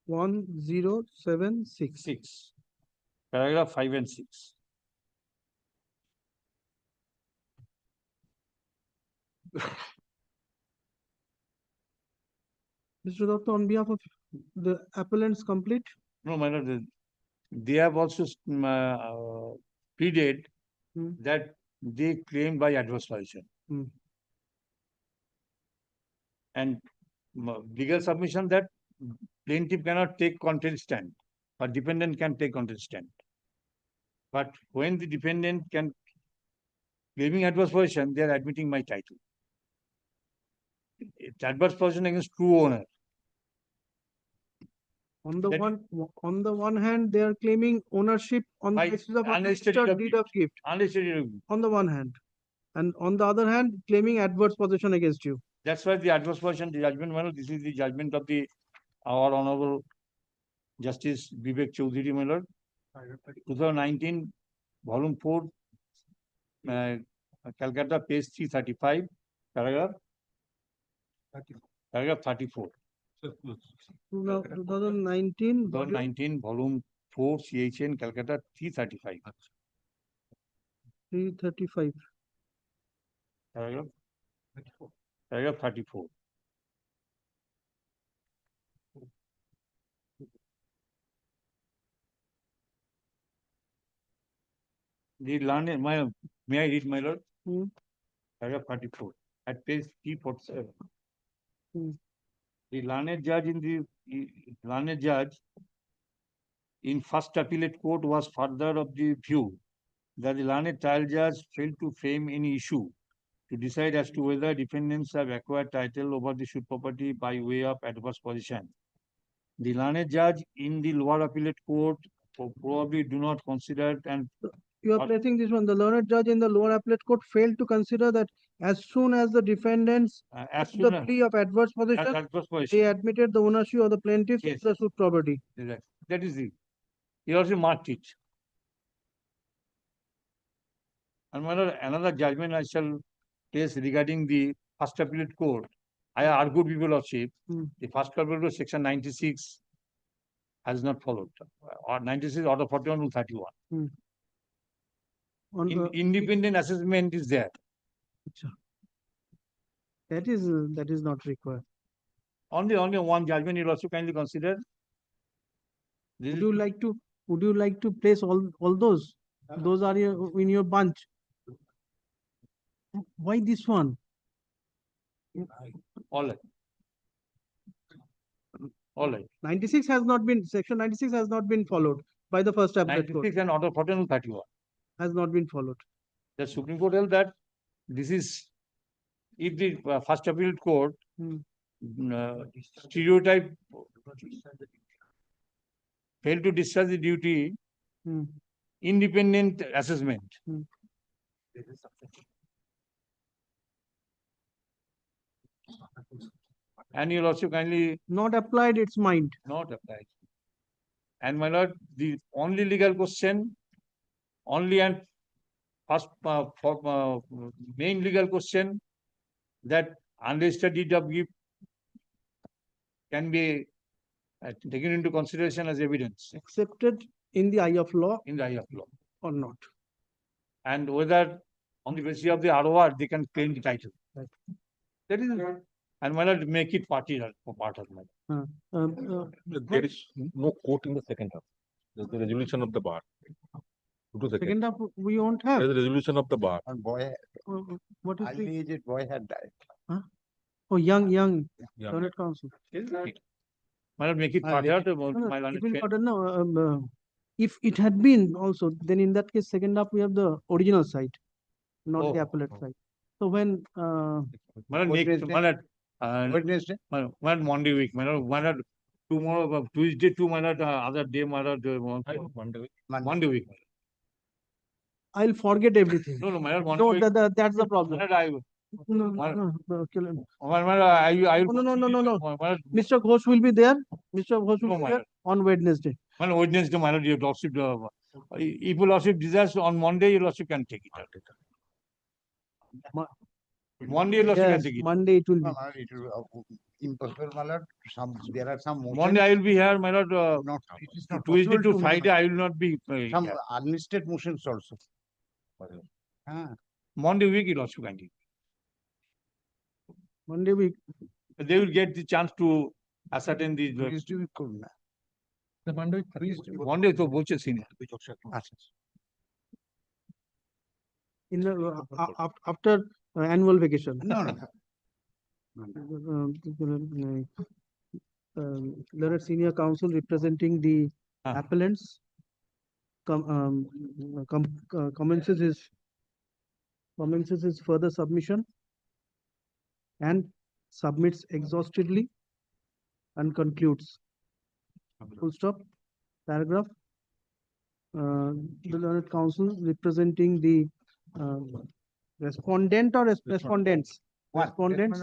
1076. 6. Paragraph 5 and 6. Mr. Doctor, on behalf of the appellants, complete. No, my lord, they have also pleaded Hmm. that they claim by adverse possession. Hmm. And legal submission that plaintiff cannot take content stand, but dependent can take content stand. But when the dependent can claiming adverse possession, they are admitting my title. It's adverse possession against true owner. On the That- one hand, they are claiming ownership on the By basis of a unregistered registered deed deed of gift. Unregistered. On the one hand, and on the other hand, claiming adverse possession against you. That's why the adverse possession, the judgment, my lord, this is the judgment of our Honorable Justice Vivek Chaudhary, my lord. 2019, volume 4, Calcutta, page 335, paragraph 34. 2019, 2019, volume 4, CHN, Calcutta, 335. 335. Paragraph 34. The learned, may I read, my lord? Hmm. Paragraph 34, at page 347. Hmm. The learned judge in first appellate court was further of the view that the learned trial judge failed to frame any issue to decide as to whether defendants have acquired title over the suit property by way of adverse possession. The learned judge in the lower appellate court probably do not consider and You are placing this one. The learned judge in the lower appellate court failed to consider that as soon as the defendants as took the soon as plea of adverse possession, adverse they possession. admitted the ownership of the plaintiffs Yes. of the suit property. That is it. He also marked it. And another judgment I shall place regarding the first appellate court. I argued with your lordship, the first appellate court section 96 has not followed, or 96 order 41 to 31. Independent assessment is there. That is not required. Only one judgment you also kindly consider. Would you like to place all those? Those are in your bunch. Why this one? All right. All right. 96 has not been, section 96 has not been followed by the first appellate court. 96 and order 41 to 31. Has not been followed. The Supreme Court held that this is, if the first appellate court stereotype failed to discharge the duty, independent assessment. And you'll also kindly not applied its mind. Not applied. And my lord, the only legal question, only and first main legal question, that unregistered deed of gift can be taken into consideration as evidence. Accepted in the eye of law. In the eye of law. Or not. And whether on the basis of the ROR they can claim the title. Right. That is, and my lord, make it part of my. There is no court in the second half. There's the resolution of the bar. Second half we won't have. There's the resolution of the bar. And boy, What is early aged boy had died. Huh? Oh, young Yeah. Learned counsel. My lord, make it part No, my no, lord. it will not, no, if it had been also, then in that case, second half we have the original site, not the appellate site. So when My lord, Wednesday? my lord, Monday week, my lord, tomorrow, Tuesday to my lord, other day, my lord, Monday week. Monday week. I'll forget everything. No, my lord, No, Monday week. that's the problem. My lord, No, okay. I will. No. Mr. Ghosh will be there. Mr. Ghosh will No, be my there lord. on Wednesday. My lord, Wednesday, my lord, your lordship, if your lordship desires on Monday, your lordship can take it out. Monday, your lordship can Yes, take it. Monday it will be. No, it will impossible, my lord. There are some motions. Monday, I will be here, my lord. Not, it is not Tuesday possible to Friday, I will not be. Some Here. unlisted motions also. Monday week, your lordship can take. Monday week. They will get the chance to ascertain the. Tuesday week করুন না। Monday তো বলছে senior. আচ্ছা। In the after annual vacation. No. Learned senior counsel representing the appellants commences his further submission and submits exhaustively and concludes. Full stop. Paragraph. The learned counsel representing the respondent or respondents. Respondents.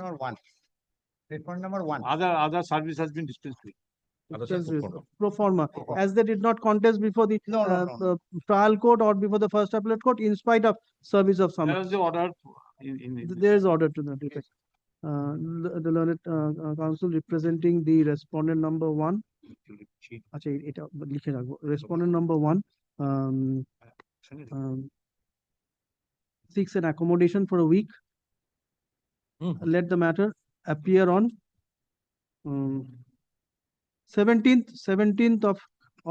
Statement number one. Other service has been dispensed with. Pro forma, as they did not contest before the trial court or before the first appellate court, in spite of service of There summons. is the order There is order to that effect. The learned counsel representing the respondent number one. আচ্ছা এটা লিখে রাখবো respondent number one seeks an accommodation for a week. Let the matter appear on 17th of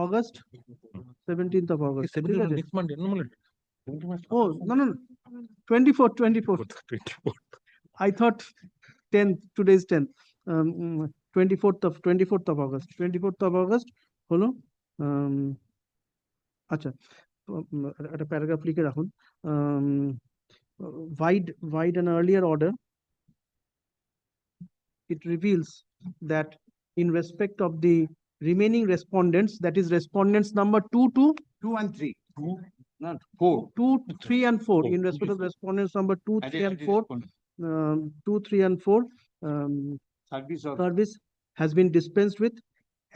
August. 17th of August. Next Monday, no, Oh, no. 24th. 24th. I thought 10th, today's 10th. 24th of August. 24th of August হলো আচ্ছা একটা paragraph লিখে রাখুন wide an earlier order it reveals that in respect of the remaining respondents, that is respondents number 2 and 3. 2, not 4. 2, 3 and 4 in Four. respect of respondents number 2, 3 and 4 Respondent. 2, 3 and 4 Service of service has been dispensed with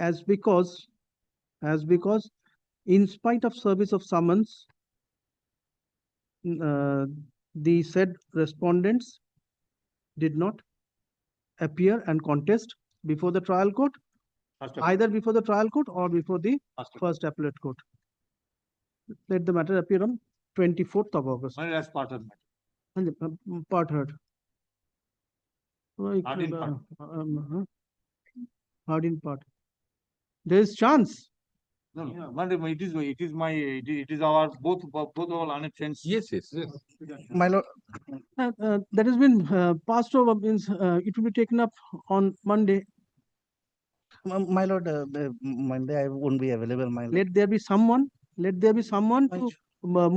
as because in spite of service of summons the said respondents did not appear and contest before the trial court, either before the trial court or before the first appellate court. Let the matter appear on 24th of August. Well, that's part of the matter. Part heard. Hard in part. Hard in part. There is chance. No, but it is our both our learned friends. Yes. My lord, That has been passed over, means it will be taken up on Monday. my lord, Monday I won't be available, my lord. Let there be someone to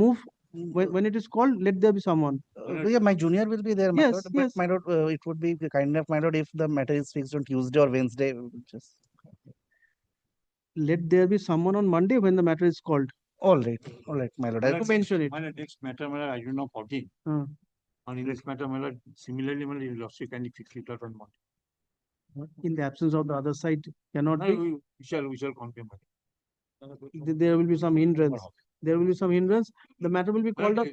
move when it is called. Let there be someone. Yeah, my junior will be there, my Yes, lord. But yes. my lord, it would be kind enough, my lord, if the matter is fixed on Tuesday or Wednesday. Just Let there be someone on Monday when the matter is called. all right, my lord. To mention it. My lord, next matter, my lord, I don't know 14. On English matter, my lord, similarly, my lord, you lost it, can you fix it out on Monday? In the absence of the other side, cannot No, be. we shall confirm. There will be some hindrance. There will be some hindrance. The matter will be called on.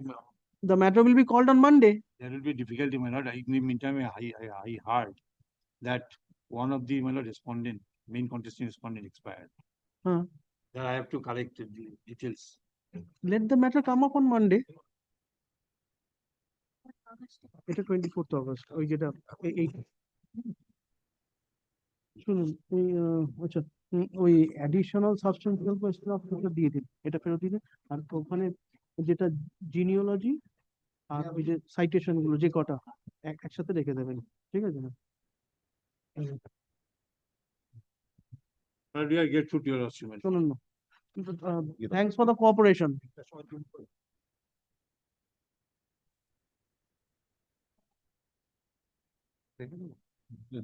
The matter will be called on Monday. There will be difficulty, my lord. In the meantime, I heard that one of the, my lord, main contesting respondent expired. Then I have to correct the details. Let the matter come up on Monday. এটা 24th August ওই যেটা এই শুনুন ওই আচ্ছা ওই additional substantial question of দিয়ে দিন এটা ফেরত দিন আর ওখানে যেটা জিনিওলজি আর ওই যে সাইটেশন গুলো যে কটা একসাথে রেখে দেবেন ঠিক আছে না We are grateful to your estimate. শুনুন না থ্যাঙ্কস ফর দ্য কোঅপারেশন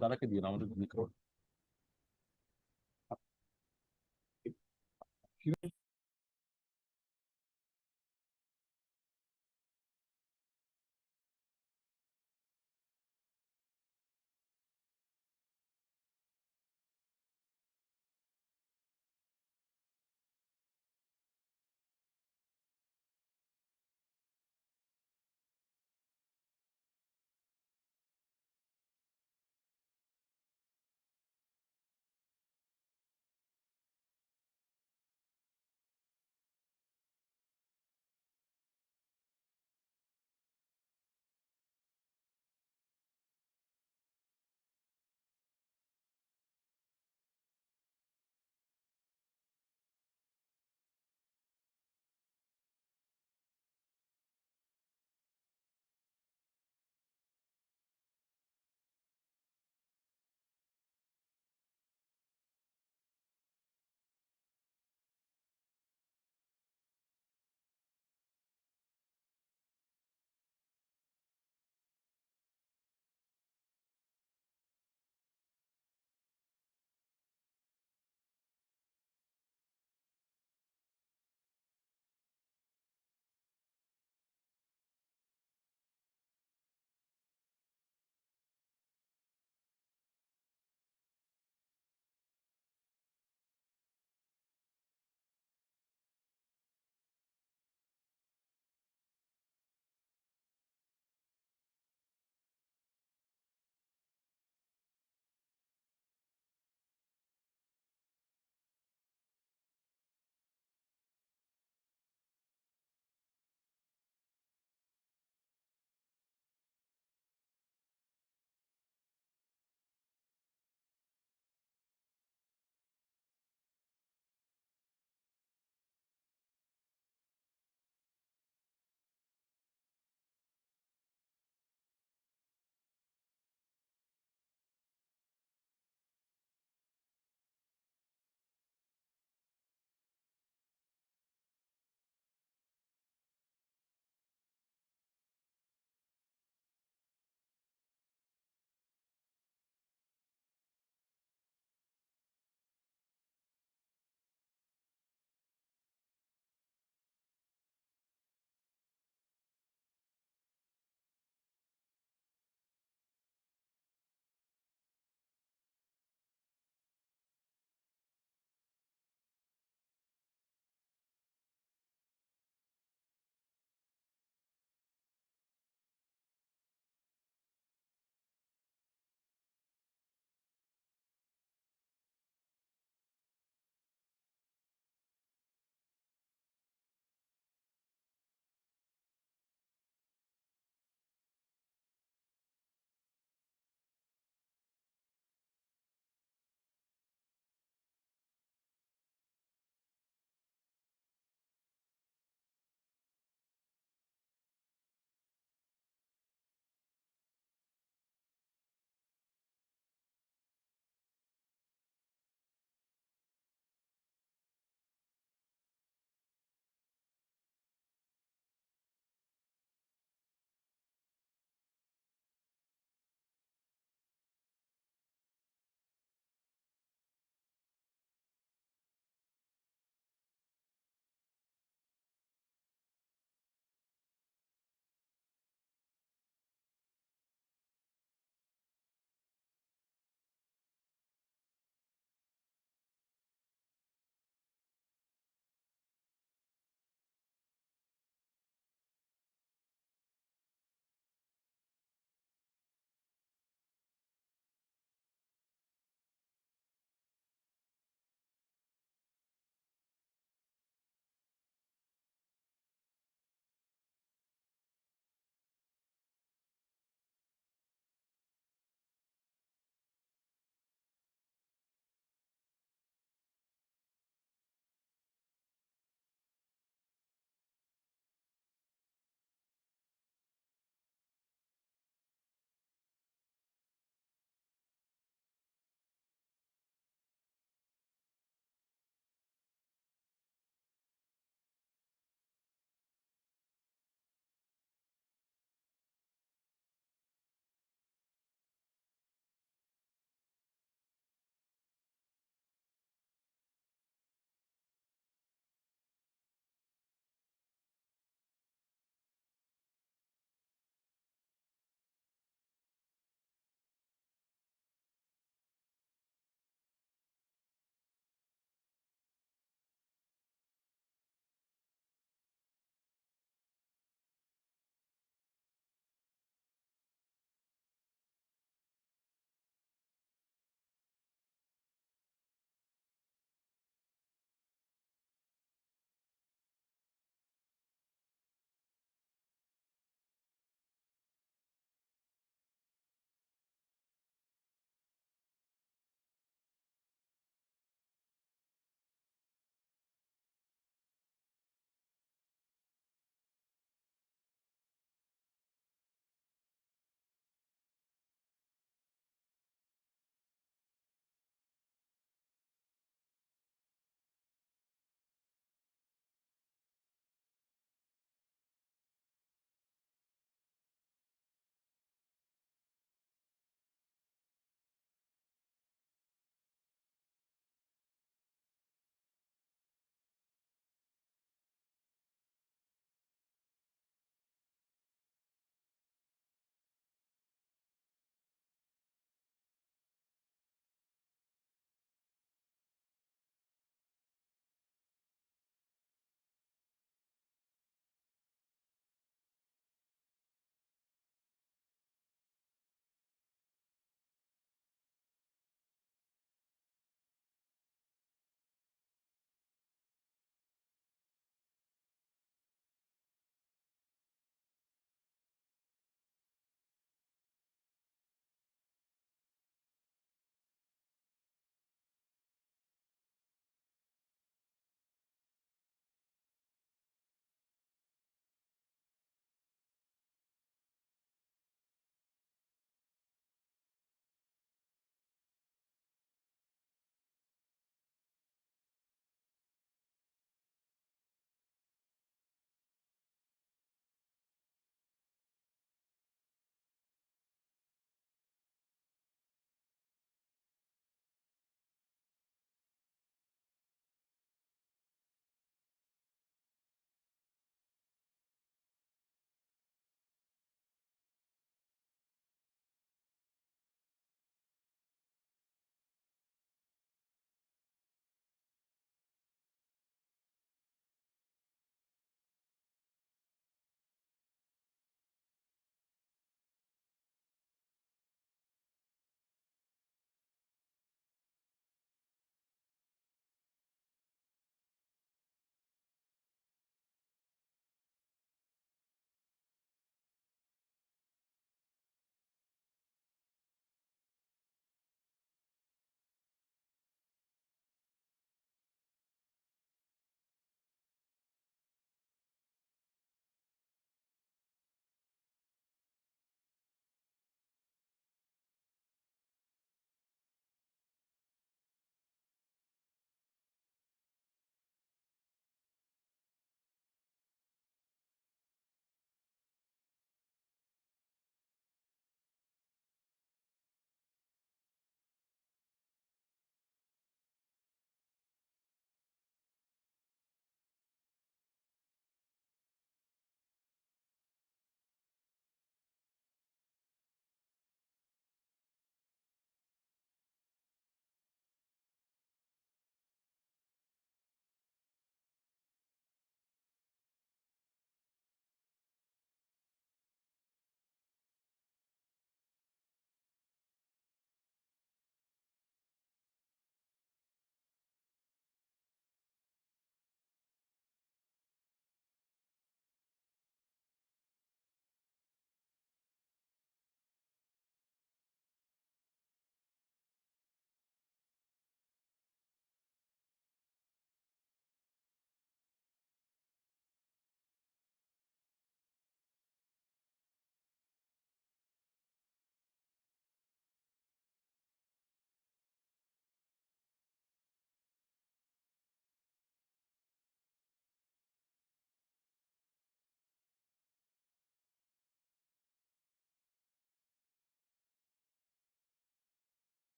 দাদাকে দিন আমাদের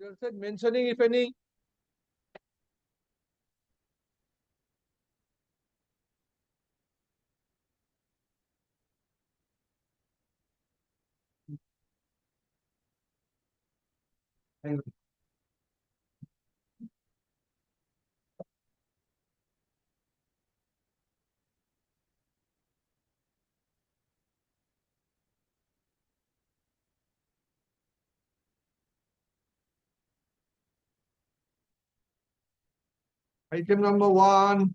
You said mentioning if any. Item number 1.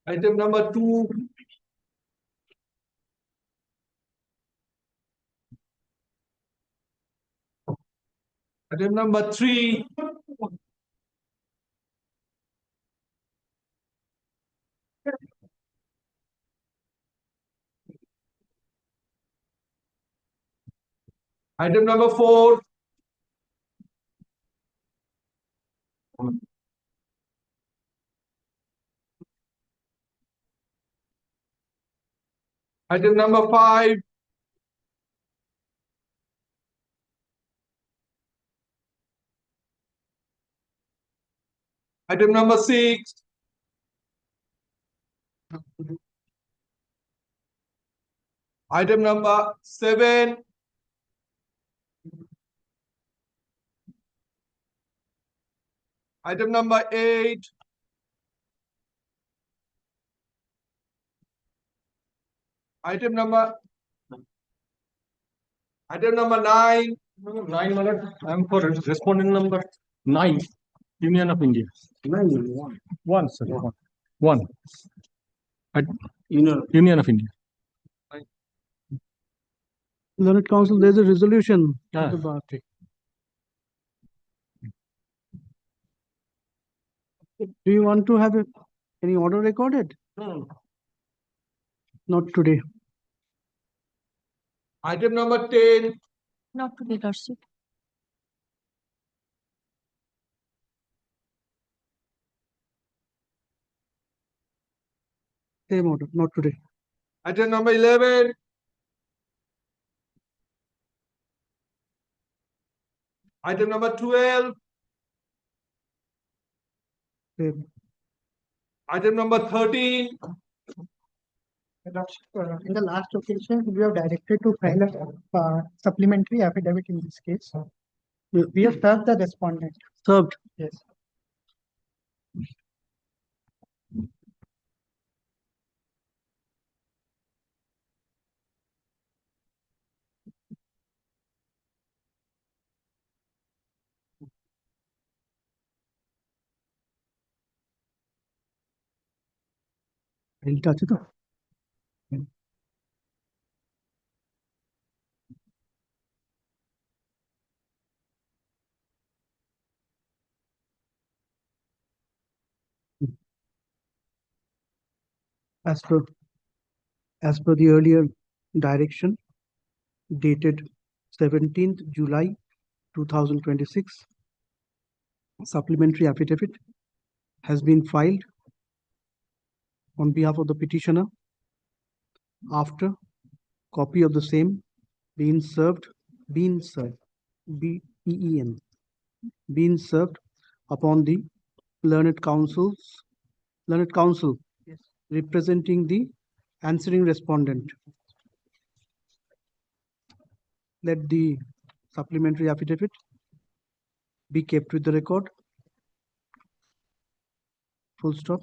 Item number 2. Item number 3. Item number 4. Item number 5. Item number 6. Item number 7. Item number 8. Item number 9. 9, my lord. I am for respondent number 9, Union of India. 9, 1. 1, sir. 1. Union of India. Learned Council, there's a resolution. of the bar. Do you want to have any order recorded? No. Not today. Item number 10. Not today, Lordship. Same order, not today. Item number 11. Item number 12. Same. Item number 13. In the last occasion, we have directed to file a supplementary affidavit in this case. We have served the respondent. Served. Yes. ফাইলটা আছে তো? As per the earlier direction dated 17th July 2026, supplementary affidavit has been filed on behalf of the petitioner after copy of the same being served upon the learned council Yes. representing the answering respondent. Let the supplementary affidavit be kept with the record. Full stop.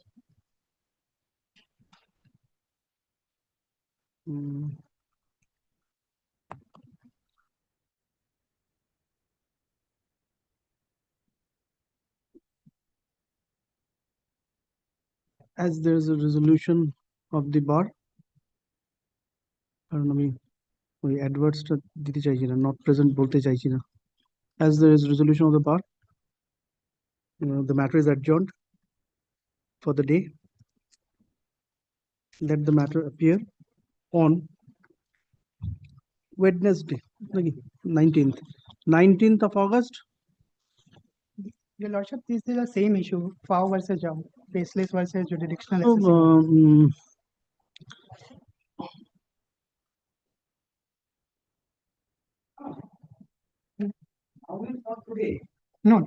As there is a resolution of the bar, কারণ আমি ওই অ্যাডভার্টসটা দিতে চাইছি না, not present বলতে চাইছি না. As there is resolution of the bar, the matter is adjourned for the day. Let the matter appear on Wednesday, 19th of August. Your Lordship, this is the same issue, FOW versus JOW, baseless versus jurisdictional Oh, accessibility. No,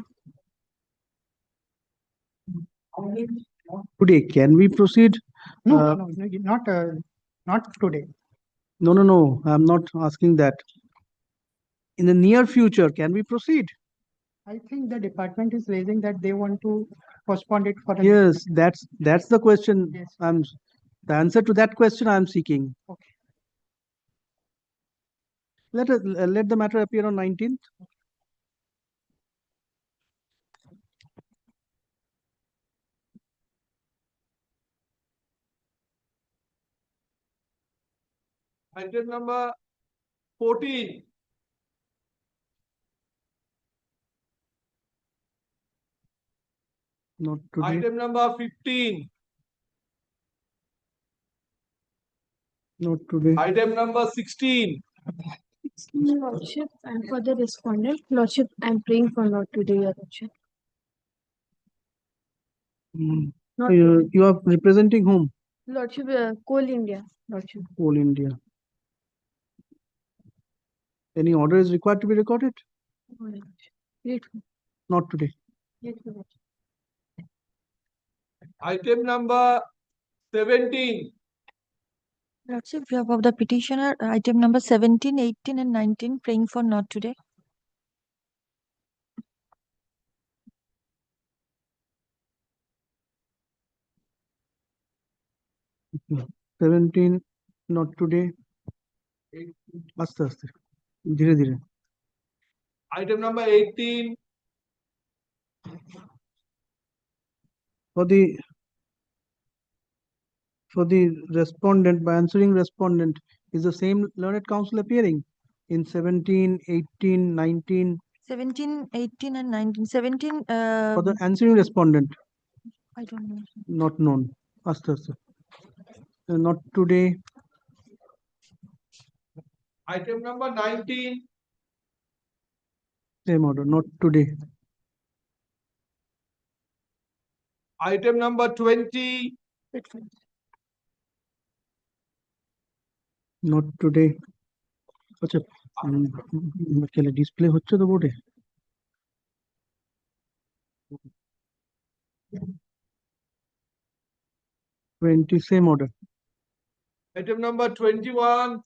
Today, can we proceed? no, not today. No, I'm not asking that. In the near future, can we proceed? I think the department is raising that they want to postpone it for a. Yes, that's the question. Yes. The answer to that question I'm seeking. Okay. Let the matter appear on 19th. Item number 14. Not today. Item number 15. Not today. Item number 16. Lordship, and for the respondent, Lordship, I'm praying for not today, Your Lordship. Not You are representing whom? Lordship, Coal India, Lordship. Coal India. Any order is required to be recorded? Oh, Your Lordship. Grateful. Not today. Grateful, Lordship. Item number 17. Lordship, we have of the petitioner, item number 17, 18, and 19, praying for not today. Okay. 17, not today. আস্তে আস্তে ধীরে ধীরে. Item number 18. For the respondent, by answering respondent, is the same learned counsel appearing in 17, 18, 19? 17, 18, and 19. 17, For the answering respondent, I don't know. not known. আস্তে আস্তে. Not today. Item number 19. Same order, not today. Item number 20. Not today. আচ্ছা কেলে display হচ্ছে তো বোর্ডে? 20, same order. Item number 21.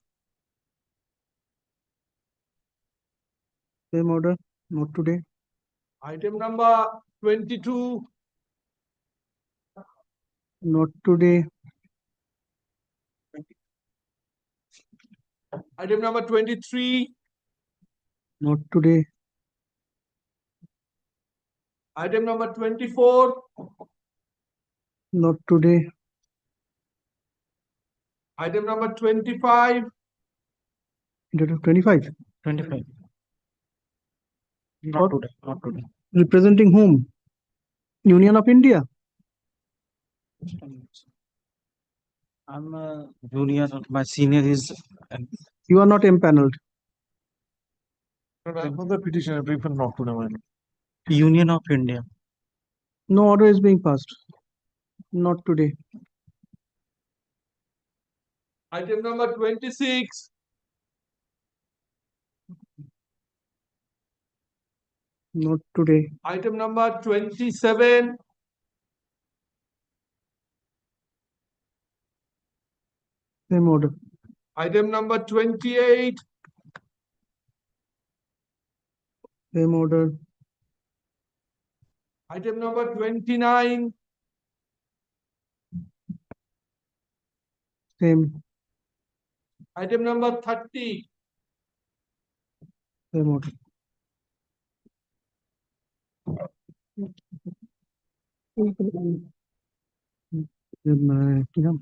Same order, not today. Item number 22. Not today. Item number 23. Not today. Item number 24. Not today. Item number 25. Date of 25. 25. Not Not today. Not today. Representing whom? Union of India. I'm a junior. My senior is. You are not empaneled. The petitioner prefer not to know. Union of India. No order is being passed. Not today. Item number 26. Not today. Item number 27. Same order. Item number 28. Same order. Item number 29. Same. Item number 30. Same order. কি নাম?